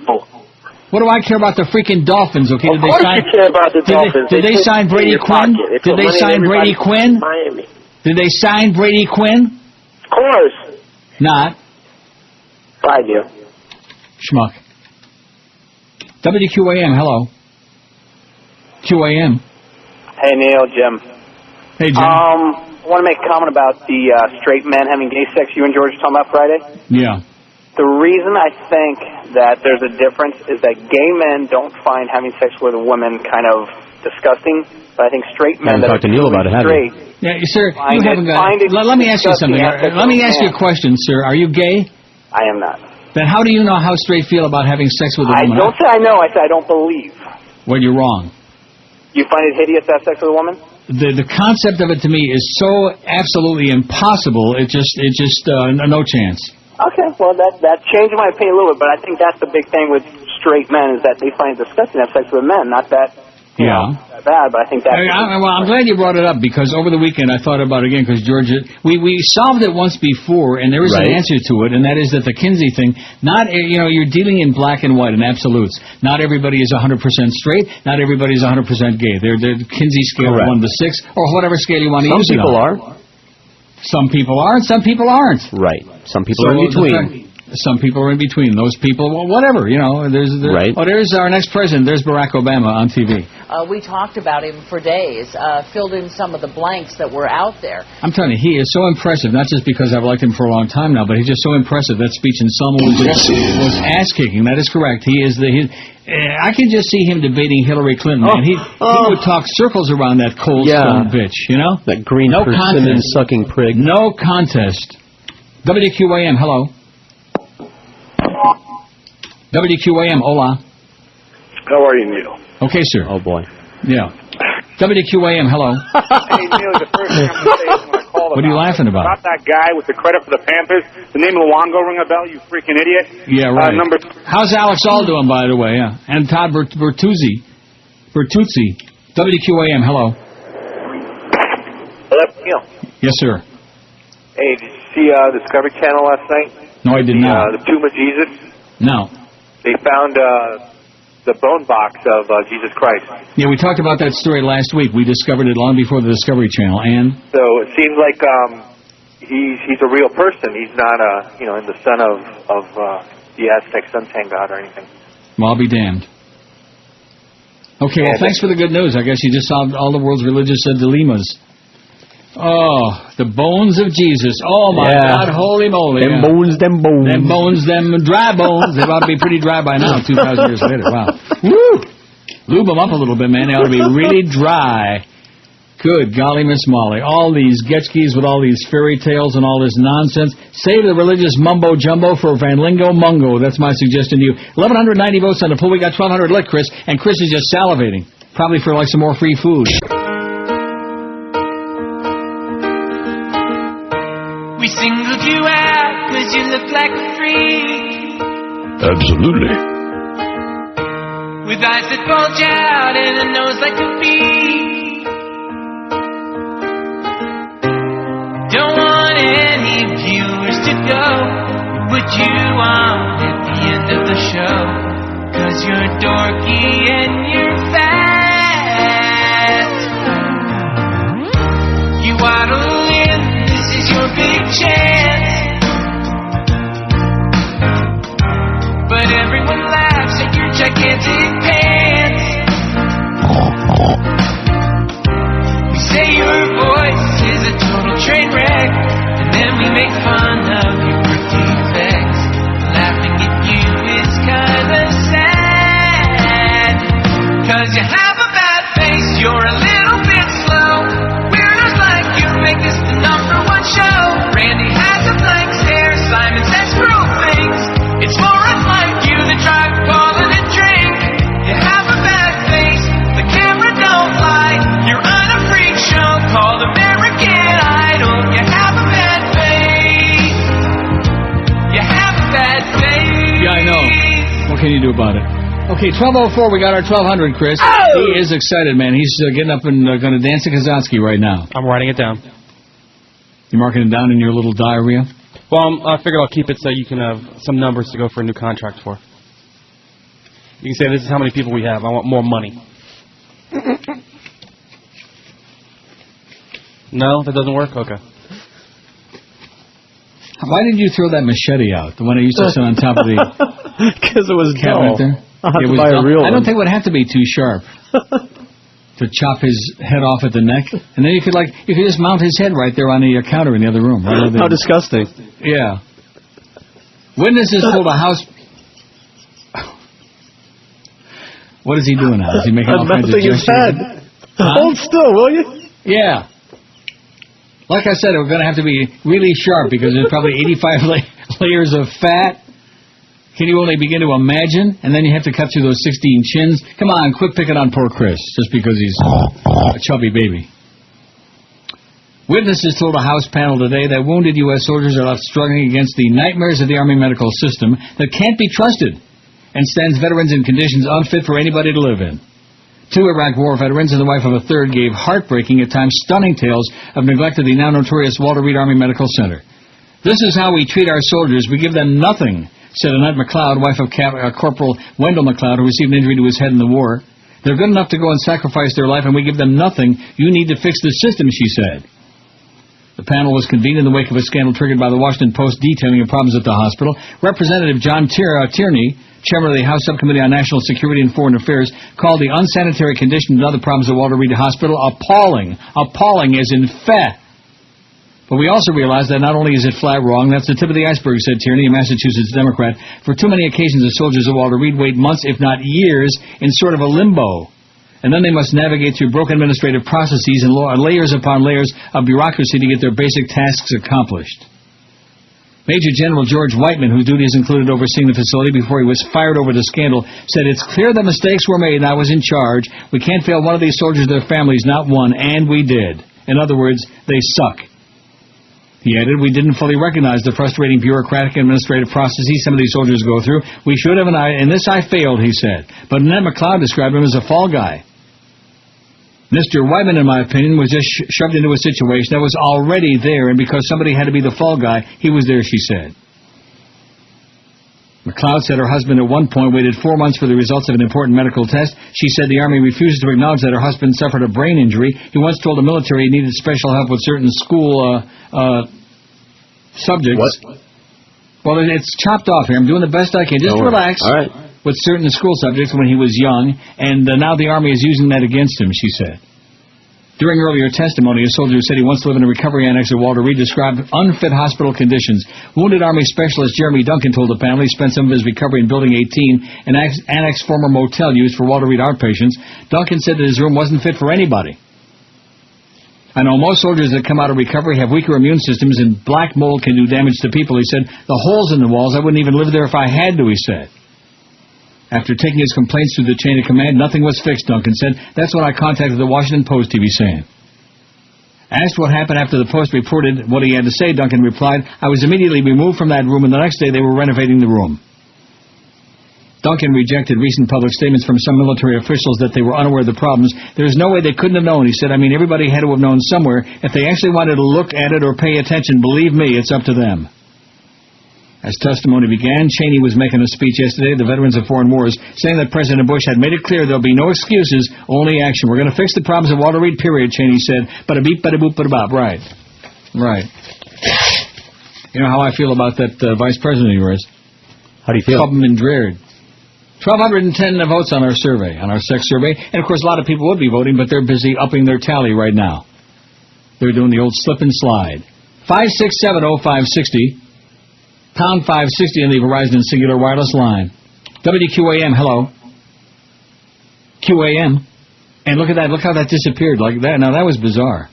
What do I care about the freaking Dolphins? Okay, Of course you care about the Dolphins. Did they sign Brady Quinn? Did they sign Brady Quinn? Miami. Did they sign Brady Quinn? Of course. Not. I do. Schmuck. WQAM, hello. QAM. Hey, Neil, Jim. Hey, Jim. I want to make a comment about the straight men having gay sex you and George were talking about Friday. Yeah. The reason I think that there's a difference is that gay men don't find having sex with women kind of disgusting, but I think straight men that are talked to Neil about it, have you? straight... Yeah, sir, you haven't got... Let me ask you something. Let me ask you a question, sir. Are you gay? I am not. Then how do you know how straight feel about having sex with a I woman? don't say I know, I say I don't believe. Well, you're wrong. You find it hideous to have sex with a woman? The concept of it to me is so absolutely impossible. It just no chance. Okay, well, that changed my opinion a little bit, but I think that's the big thing with straight men is that they find it disgusting to have sex with men. Not that, you know, that bad, but I think that's... Well, I'm glad you brought it up because over the weekend I thought about it again because George, we solved it once before and there is an answer to it, and that is that the Kinsey thing, you're dealing in black and white and absolutes. Not everybody is 100% straight, not everybody is 100% gay. They're the Kinsey scale of 1 to 6 or whatever scale you want to use it on. Some people are. Some people are and some people aren't. Right. Some people are in between. Some people are in between. Those people, well, whatever, there's our next president. There's Barack Obama on TV. We talked about him for days, filled in some of the blanks that were out there. I'm telling you, he is so impressive, not just because I've liked him for a long time now, but he's just so impressive. That speech in Selma was ass-kicking. That is correct. I can just see him debating Hillary Clinton, and he would talk circles around that cold stone bitch, That green persimmon-sucking prig. No contest. WQAM, hello. WQAM, hola. How are you, Neil? Okay, sir. Oh, boy. Yeah. WQAM, hello. Hey, Neil, the first conversation when I called What are you laughing about? About that guy with the credit for the Panthers. The name of Luongo ring a bell, you freaking idiot? Yeah, right. How's Alex All doing, by the way? Yeah. And Todd Bertuzzi. WQAM, hello. Hello, Neil. Yes, sir. Hey, did you see Discovery Channel last night? No, I did not. The Tomb of Jesus? No. They found the bone box of Jesus Christ. Yeah, we talked about that story last week. We discovered it long before the Discovery Channel. And? So it seems like he's a real person. He's not in the son of the Aztec suntan god or anything. Well, I'll be damned. Okay, well, thanks for the good news. I guess you just solved all the world's religious dilemmas. Oh, the bones of Jesus. Oh, my God, holy moly. Them bones. Them dry bones. They ought to be pretty dry by now, 2,000 years later. Wow. Woo! Lube them up a little bit, man. They ought to be really dry. Good golly, Miss Molly. All these Getskis with all these fairy tales and all this nonsense. Save the religious mumbo-jumbo for Van Lingo Mungo. That's my suggestion to you. 1,190 votes on the poll. We got 1,200 lit, Chris. And Chris is just salivating. Probably for, some more free food. We singled you out because you look like a freak. Absolutely. With eyes that bulge out and a nose like a bee. Don't want any viewers to go. What you want at the end of the show. Cause you're dorky and you're fast. You waddle in. This is your big chance. But everyone laughs at your gigantic pants. We say your voice is a total train wreck, and then we make fun of your birth defects. Laughing at you is kinda sad. do about it. Okay, 12:04. We got our 1200, Chris. He is excited, man. He's getting up and going to dance a Kazansky right now. I'm writing it down. You marking it down in your little diarrhea? Well, I figured I'll keep it so you can have some numbers to go for a new contract for. You can say, this is how many people we have. I want more money. No? That doesn't work? Okay. Why didn't you throw that machete out? The one I used to sit on top of the... Because it was cabinet dull. there? I'll have It to was buy a dull. real I don't one. think it would have to be too sharp to chop his head off at the neck. And then you could just mount his head right there on the counter in the other room. Right. How disgusting. Yeah. Witnesses told a house... What is he doing now? Is he making all kinds of his gestures? head. Hold still, will you? Yeah. Like I said, we're going to have to be really sharp because there's probably 85 layers of fat. Can you only begin to imagine? And then you have to cut through those 16 chins. Come on, quit picking on poor Chris just because he's a chubby baby. Witnesses told a House panel today that wounded U.S. soldiers are left struggling against the nightmares of the Army medical system that can't be trusted and stands veterans in conditions unfit for anybody to live in. 2 Iraq War veterans and the wife of a third gave heartbreaking, at times stunning tales of neglect of the now notorious Walter Reed Army Medical Center. This is how we treat our soldiers. We give them nothing, said Annette McLeod, wife of Corporal Wendell McLeod, who received an injury to his head in the war. They're good enough to go and sacrifice their life, and we give them nothing. You need to fix the system, she said. The panel was convened in the wake of a scandal triggered by the Washington Post detailing of problems at the hospital. Representative John Tierney, chairman of the House Subcommittee on National Security and Foreign Affairs, called the unsanitary conditions and other problems at Walter Reed Hospital appalling. Appalling as in fat. But we also realize that not only is it flat wrong, that's the tip of the iceberg, said Tierney, a Massachusetts Democrat. For too many occasions, the soldiers at Walter Reed wait months, if not years, in sort of a limbo. And then they must navigate through broken administrative processes and layers upon layers of bureaucracy to get their basic tasks accomplished. Major General George Whiteman, whose duties included overseeing the facility before he was fired over the scandal, said, "It's clear that mistakes were made and I was in charge. We can't fail one of these soldiers or their families, not one, and we did. In other words, they suck." He added, "We didn't fully recognize the frustrating bureaucratic and administrative processes some of these soldiers go through. We should have, and in this I failed," he said. But Annette McLeod described him as a fall guy. Mr. Whiteman, in my opinion, was just shoved into a situation that was already there, and because somebody had to be the fall guy, he was there, she said. McLeod said her husband at one point waited 4 months for the results of an important medical test. She said the Army refuses to acknowledge that her husband suffered a brain injury. He once told the military he needed special help with certain school subjects. What? Well, it's chopped off here. I'm doing the best I can. Just relax. All right. With certain school subjects when he was young, and now the Army is using that against him, she said. During earlier testimony, a soldier who said he once lived in a recovery annex at Walter Reed described unfit hospital conditions. Wounded Army Specialist Jeremy Duncan told the panel he spent some of his recovery in Building 18, an annex former motel used for Walter Reed outpatients. Duncan said that his room wasn't fit for anybody. "I know most soldiers that come out of recovery have weaker immune systems, and black mold can do damage to people," he said. "The holes in the walls, I wouldn't even live there if I had to," he said. After taking his complaints through the chain of command, nothing was fixed, Duncan said. "That's when I contacted the Washington Post," he was saying. Asked what happened after the Post reported what he had to say, Duncan replied, "I was immediately removed from that room, and the next day they were renovating the room." Duncan rejected recent public statements from some military officials that they were unaware of the problems. "There's no way they couldn't have known," he said. "I mean, everybody had to have known somewhere. If they actually wanted to look at it or pay attention, believe me, it's up to them." As testimony began, Cheney was making a speech yesterday to the veterans of foreign wars, saying that President Bush had made it clear there'll be no excuses, only action. "We're going to fix the problems at Walter Reed, period," Cheney said. Bada-beep, bada-boop, bada-bop. Right. Right. You know how I feel about that vice president of yours? How do you feel? Clubman Dreard. 1,210 votes on our survey, on our sex survey. And, of course, a lot of people would be voting, but they're busy upping their tally right now. They're doing the old slip and slide. 5670560. Pound 560 on the Verizon and Singular Wireless line. WQAM, hello. QAM. And look at that. Look how that disappeared like that. Now, that was bizarre.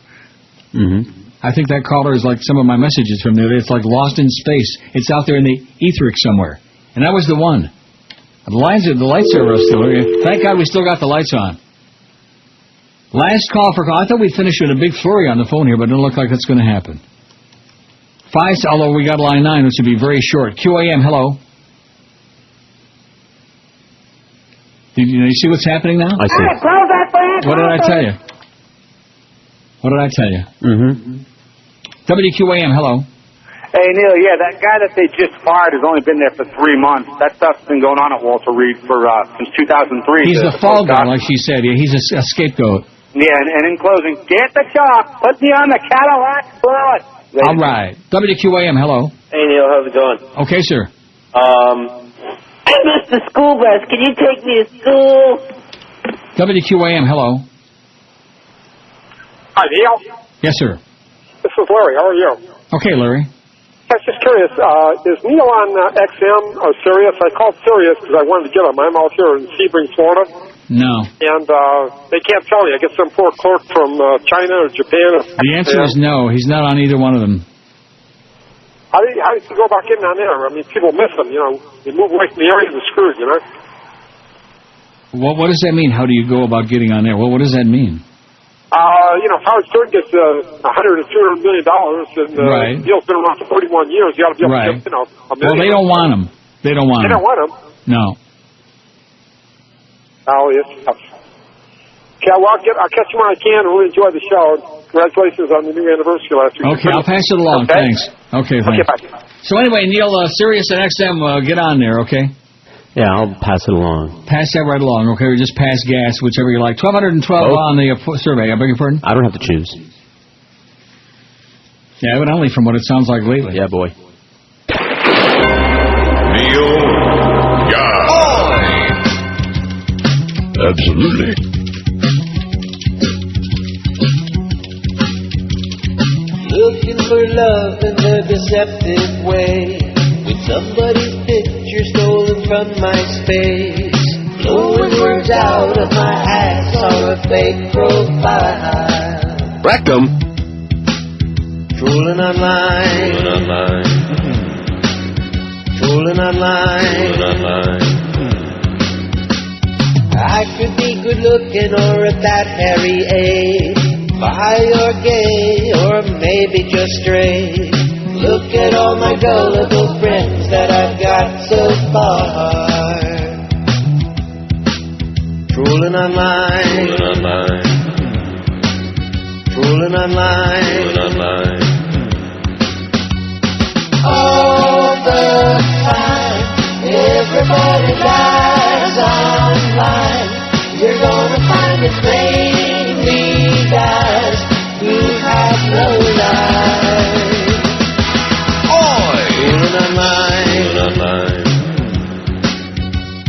Mm-hmm. I think that caller is like some of my messages from there. It's like lost in space. It's out there in the etheric somewhere. And that was the one. The lights are still here. Thank God we still got the lights on. Last call for call. I thought we'd finish with a big flurry on the phone here, but it doesn't look like that's going to happen. Although we got line 9, which would be very short. QAM, hello. Did you see what's happening now? I see. What did I tell you? What did I tell you? Mm-hmm. WQAM, hello. Hey, Neil, yeah, that guy that they just fired has only been there for 3 months. That stuff's been going on at Walter Reed for since 2003. He's the fall guy, like she said. Yeah, he's a scapegoat. Yeah, and in closing, get the chalk, put me on the Cadillac blood. All right. WQAM, hello. Hey, Neil, how's it going? Okay, sir. I missed the school bus. Can you take me to school? WQAM, hello. Hi, Neil. Yes, sir. This is Larry. How are you? Okay, Larry. I was just curious, is Neil on XM or Sirius? I called Sirius because I wanted to get him. I'm out here in Sebring, Florida. No. And they can't tell me. I get some poor clerk from China or Japan. The answer is no. He's not on either one of them. How do you go about getting on there? I mean, people miss them, you know. They move away from the area, they're screwed, you know. What does that mean? How do you go about getting on there? What does that mean? You know, Howard Stern gets $100 or $200 million, and right. Neil's been around for 41 years. You ought to be able to get, you know, $1 million. Well, they don't want him. They don't want him. They don't want him? No. Oh, yes. Okay, well, I'll catch you when I can. Really enjoy the show. Congratulations on the new anniversary last week. Okay, I'll pass it along. Okay. Thanks. Okay, thanks. Okay, bye. So anyway, Neil, Sirius and XM, get on there, okay? Yeah, I'll pass it along. Pass that right along, okay? Or just pass gas, whichever you like. 1,212 on the survey. I beg your pardon? I don't have to choose. Yeah, evidently from what it sounds like lately. Yeah, boy. Neil Guy. Absolutely. Looking for love in the deceptive way, with somebody's picture stolen from my space, blowing words out of my ass on a fake profile. Rectum. Trolling online. Trolling online. I could be good looking or at that hairy age, bi or gay or maybe just straight. Look at all my gullible friends that I've got so far. Trolling online. Trolling online. All the time, everybody lies online. You're gonna find it's mainly guys who have no life.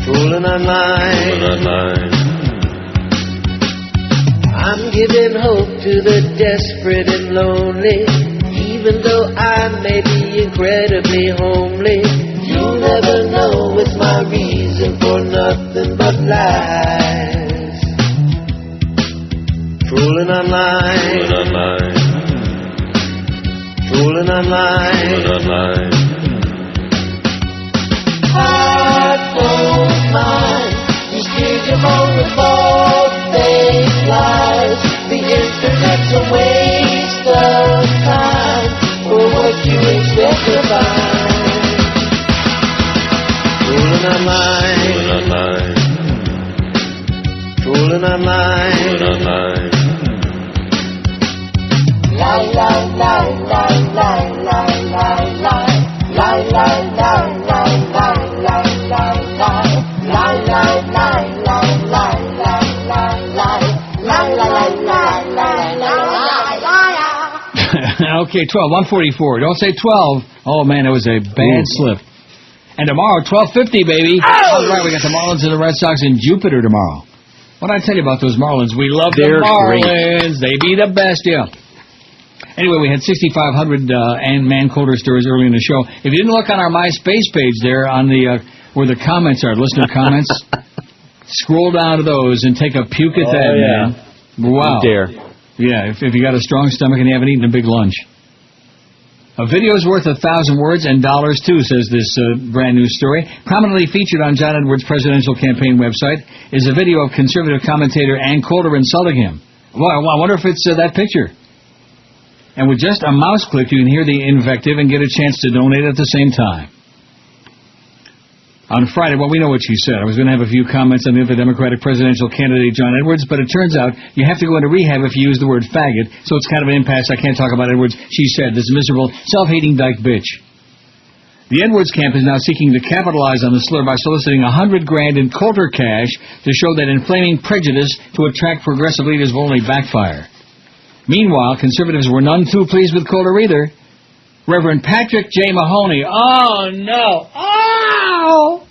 Trolling online. I'm giving hope to the desperate and lonely, even though I may be incredibly homely. You'll never know it's my reason for nothing but lies. Trolling online. Trolling online. I don't mind. You steer your own with all fake lies. The internet's a waste of time for what you expect to find. Trolling online. Trolling online. Lie, lie, lie, lie, lie, lie, lie, lie. Lie, lie, lie, lie, lie, lie, lie, lie. Lie, lie, lie, lie, lie, lie, lie, lie. Lie, lie, lie, lie, lie, lie. Okay, 12, 144. Don't say 12. Oh, man, it was a bad slip. And tomorrow, 12:50, baby. All right, we got the Marlins and the Red Sox in Jupiter tomorrow. What did I tell you about those Marlins? We love the Marlins. Great. They be the best, yeah. Anyway, we had 6,500 Ann Coulter stories early in the show. If you didn't look on our MySpace page there on the where the comments are, listener comments, scroll down to those and take a puke at that, man. Wow. You dare. Yeah, if you got a strong stomach and you haven't eaten a big lunch. A video's worth 1,000 words and dollars, too, says this brand new story. Prominently featured on John Edwards' presidential campaign website is a video of conservative commentator Ann Coulter insulting him. Well, I wonder if it's that picture. And with just a mouse click, you can hear the invective and get a chance to donate at the same time. On Friday, well, we know what she said. I was going to have a few comments on the other Democratic presidential candidate, John Edwards, but it turns out you have to go into rehab if you use the word faggot, so it's kind of an impasse. I can't talk about Edwards. She said, this miserable, self-hating dyke bitch. The Edwards camp is now seeking to capitalize on the slur by soliciting $100,000 in Coulter cash to show that inflaming prejudice to attract progressive leaders will only backfire. Meanwhile, conservatives were none too pleased with Coulter either. Reverend Patrick J. Mahoney. Oh, no. Oh!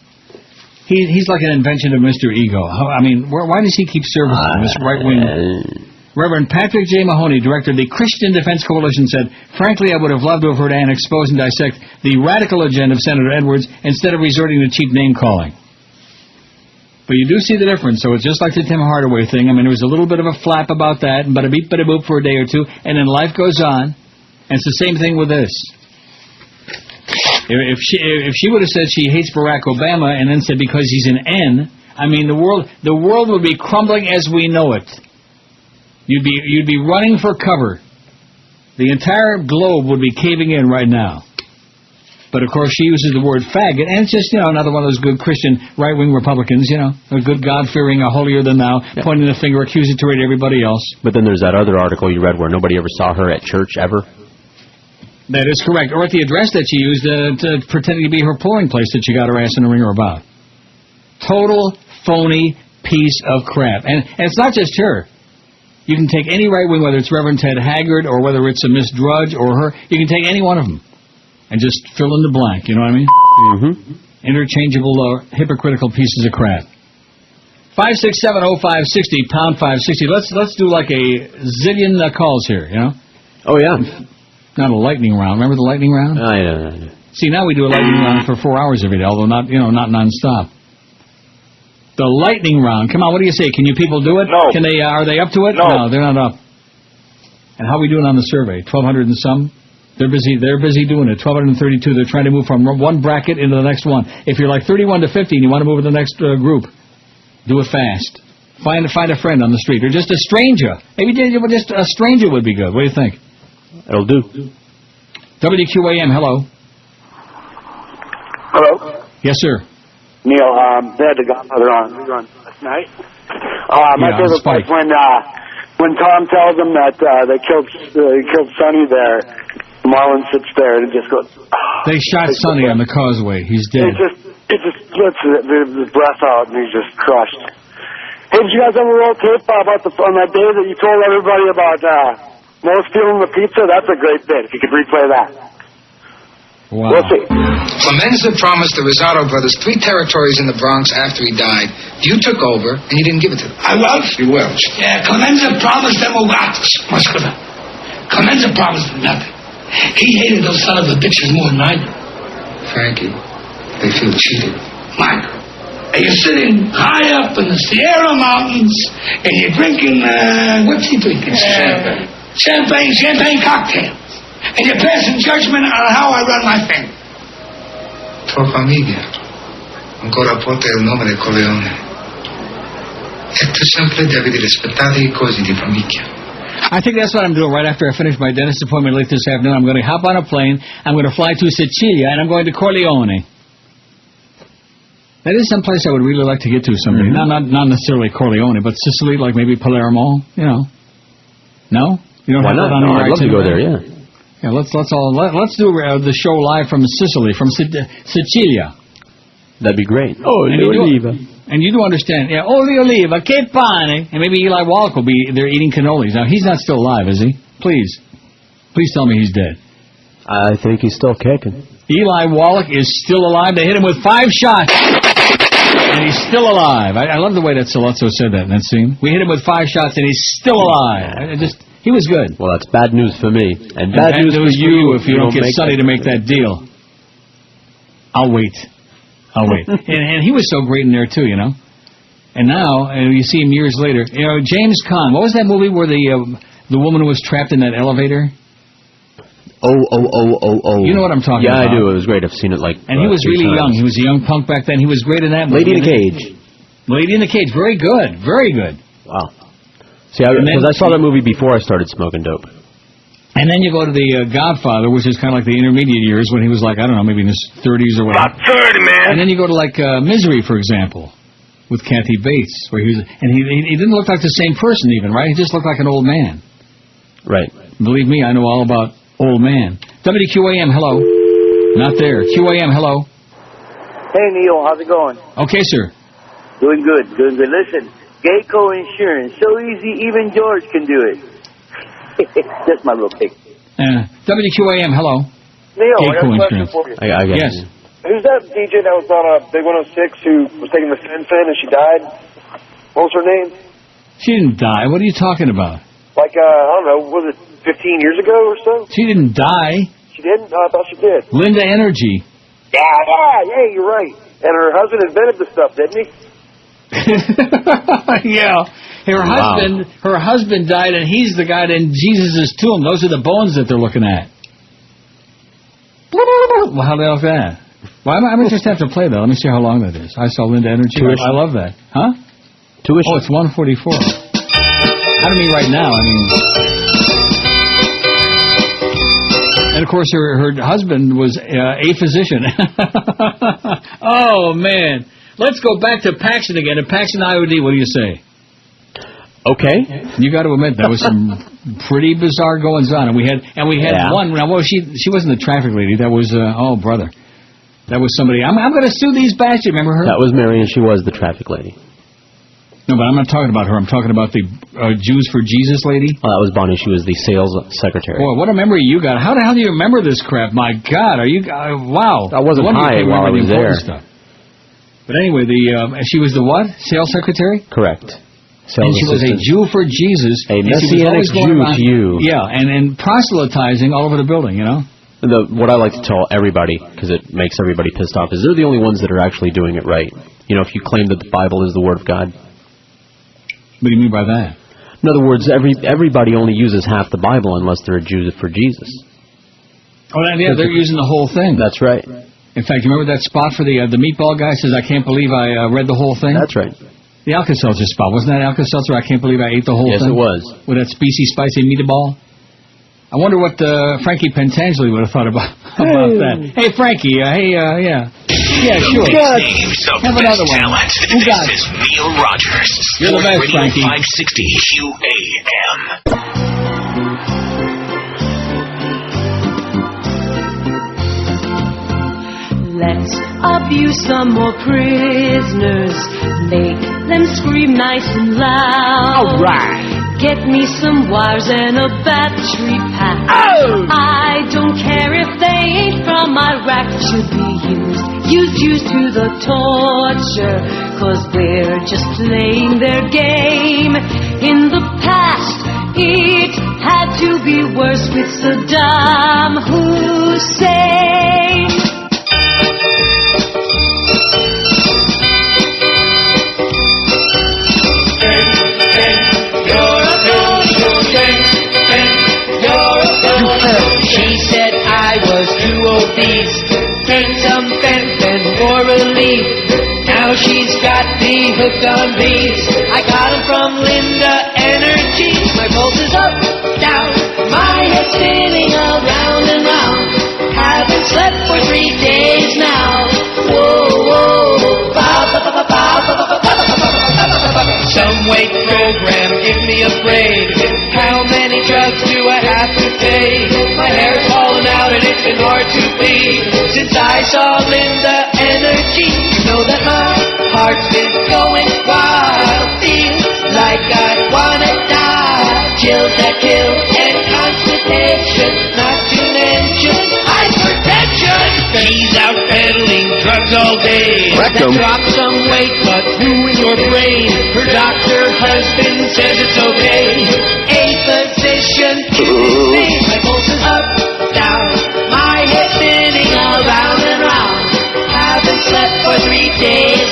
He's like an invention of Mr. Ego. I mean, why does he keep serving this right-wing... Reverend Patrick J. Mahoney, director of the Christian Defense Coalition, said, frankly, I would have loved to have heard Ann expose and dissect the radical agenda of Senator Edwards instead of resorting to cheap name-calling. But you do see the difference, so it's just like the Tim Hardaway thing. I mean, there was a little bit of a flap about that, and bada-beep, bada-boop for a day or two, and then life goes on, and it's the same thing with this. If she would have said she hates Barack Obama and then said because he's an N, I mean, the world would be crumbling as we know it. You'd be running for cover. The entire globe would be caving in right now. But, of course, she uses the word faggot, and it's just, another one of those good Christian right-wing Republicans, a good God-fearing, a holier-than-thou, pointing the finger accusatory to everybody else. But then there's that other article you read where nobody ever saw her at church ever. That is correct. Or at the address that she used to pretending to be her polling place that she got her ass in the ringer about. Total phony piece of crap. And it's not just her. You can take any right-wing, whether it's Reverend Ted Haggard or whether it's a Miss Drudge or her. You can take any one of them and just fill in the blank. You know what I mean? Mm-hmm. Interchangeable, hypocritical pieces of crap. 5670560, pound 560. Let's do like a zillion calls here. Oh yeah. Not a lightning round. Remember the lightning round? I know. See, now we do a lightning round for 4 hours every day, although not nonstop. The lightning round. Come on, what do you say? Can you people do it? No. Are they up to it? No, they're not up. And how are we doing on the survey? 1,200 and some? They're busy doing it. 1,232. They're trying to move from one bracket into the next one. If you're like 31 to 50 and you want to move to the next group, do it fast. Find a friend on the street or just a stranger. Maybe just a stranger would be good. What do you think? It'll do. WQAM, hello. Hello? Yes, sir. Neil, they had the Godfather on last night. My favorite part when Tom tells them that they killed Sonny there. Marlon sits there and it just goes. They shot Sonny on the causeway. He's dead. It just splits his breath out and he's just crushed. Hey, did you guys ever roll tape about on that day that you told everybody about Mo stealing the pizza? That's a great bit. If you could replay that. Wow. We'll see. Clemenza promised the Rosado brothers 3 territories in the Bronx after he died. You took over, and you didn't give it to them. I was? You were. Yeah, Clemenza promised them a lot. Clemenza promised them nothing. He hated those son of a bitches more than I did. Frankie, they feel cheated. Mike, you're sitting high up in the Sierra Mountains, and you're drinking, what's he drinking? Champagne cocktail. And you're passing judgment on how I run my thing. Tua famiglia ancora porta il nome del Corleone. È più semplice, devi rispettare I cosi di famiglia. I think that's what I'm doing right after I finish my dentist appointment late this afternoon. I'm going to hop on a plane, I'm going to fly to Sicilia, and I'm going to Corleone. That is someplace I would really like to get to someday. Mm-hmm. Not necessarily Corleone, but Sicily, like maybe Palermo, No? You don't have that on your I'd love to go there, yeah. Yeah, let's do the show live from Sicily, from Sicilia. That'd be great. Olio oliva. And you do understand, olio oliva, che pane. And maybe Eli Wallach will be there eating cannolis. Now, he's not still alive, is he? Please tell me he's dead. I think he's still kicking. Eli Wallach is still alive. They hit him with 5 shots. And he's still alive. I love the way that Salazzo said that in that scene. We hit him with 5 shots and he's still alive. He was good. Well, that's bad news for me. And bad news for you if you don't get Sonny to make that deal. I'll wait. And he was so great in there, too, And now, you see him years later. James Caan. What was that movie where the woman was trapped in that elevator? Oh. You know what I'm talking about. Yeah, I do. It was great. I've seen it And he was really young. He was a young punk back then. He was great in that movie. Lady in the Cage. Lady in the Cage. Very good. Very good. Wow. See, because I saw that movie before I started smoking dope. And then you go to the Godfather, which is kind of like the intermediate years when he was like, I don't know, maybe in his 30s or whatever. About 30, man. And then you go to like Misery, for example, with Kathy Bates, where he was, and he didn't look like the same person even, right? He just looked like an old man. Right. Believe me, I know all about old man. WQAM, hello. Not there. QAM, hello. Hey, Neil, how's it going? Okay, sir. Doing good, doing good. Listen, Geico Insurance, so easy, even George can do it. That's my little pick. WQAM, hello. Neil, Geico I got a question Insurance. for you. I got yes. You. Who's that DJ that was on Big 106 who was taking the fence in and she died? What was her name? She didn't die. What are you talking about? Like, I don't know, was it 15 years ago or so? She didn't die. She didn't? Oh, I thought she did. Linda Energy. Yeah, you're right. And her husband invented the stuff, didn't he? Yeah. Her husband died, and he's the guy in Jesus' tomb. Those are the bones that they're looking at. Well, how do they like that? Well, I might just have to play that. Let me see how long that is. I saw Linda Energy. I love that. Huh? Tuition. Oh, it's 144. I don't mean right now. I mean... And, of course, her husband was a physician. Oh, man. Let's go back to Paxton again. And Paxton IOD, what do you say? Okay. You got to admit, that was some pretty bizarre goings-on. And we had one. Now, she wasn't the traffic lady. That was, oh, brother. That was somebody. I'm going to sue these bastards. Remember her? That was Mary, and she was the traffic lady. No, but I'm not talking about her. I'm talking about the Jews for Jesus lady. Oh, that was Bonnie. She was the sales secretary. Boy, what a memory you got. How the hell do you remember this crap? My God, are you... wow. I wasn't high while I was there. Stuff. But anyway, she was the what? Sales secretary? Correct. And she was a Jew for Jesus. A Messianic Jew to you. Yeah, and proselytizing all over the building, you know? What I like to tell everybody, because it makes everybody pissed off, is they're the only ones that are actually doing it right. You know, if you claim that the Bible is the Word of God. What do you mean by that? In other words, everybody only uses half the Bible unless they're a Jew for Jesus. Oh, yeah, they're using the whole thing. That's right. In fact, you remember that spot for the meatball guy says, I can't believe I read the whole thing? That's right. The Alka-Seltzer spot. Wasn't that Alka-Seltzer? I can't believe I ate the whole thing? Yes, it was. With that spicy meatball? I wonder what Frankie Pentangeli would have thought about that. Hey, Frankie. Yeah. Yeah, sure. Have another one. Who got it? This is Neil Rogers. You're the best, Frankie. 560 QAM. Let's abuse some more prisoners. Make them scream nice and loud. All right. Get me some wires and a battery pack. Oh! I don't care if they ain't from Iraq. Should be used to the torture. 'Cause we're just playing their game. In the past, it had to be worse with Saddam Hussein. She said I was too obese. Take some fen for relief. Now she's got me hooked on bees. I got them from Linda Energy. My pulse is up, down, my head spinning around and round. Haven't slept for 3 days now. Whoa, some weight program, give me a break. How many drugs do I have to take? My hair's falling out and it's been hard to bleed. Since I saw Linda Energy, you know that my heart's been going wild. Feels like I wanna die. Chills that kill and constipation, not to mention hypertension. She's out peddling drugs all day. Rectum. Drop some weight but ruin your brain. Her doctor husband says it's okay. A physician to me. My pulse is up, down, my head spinning around and round. Haven't slept for 3 days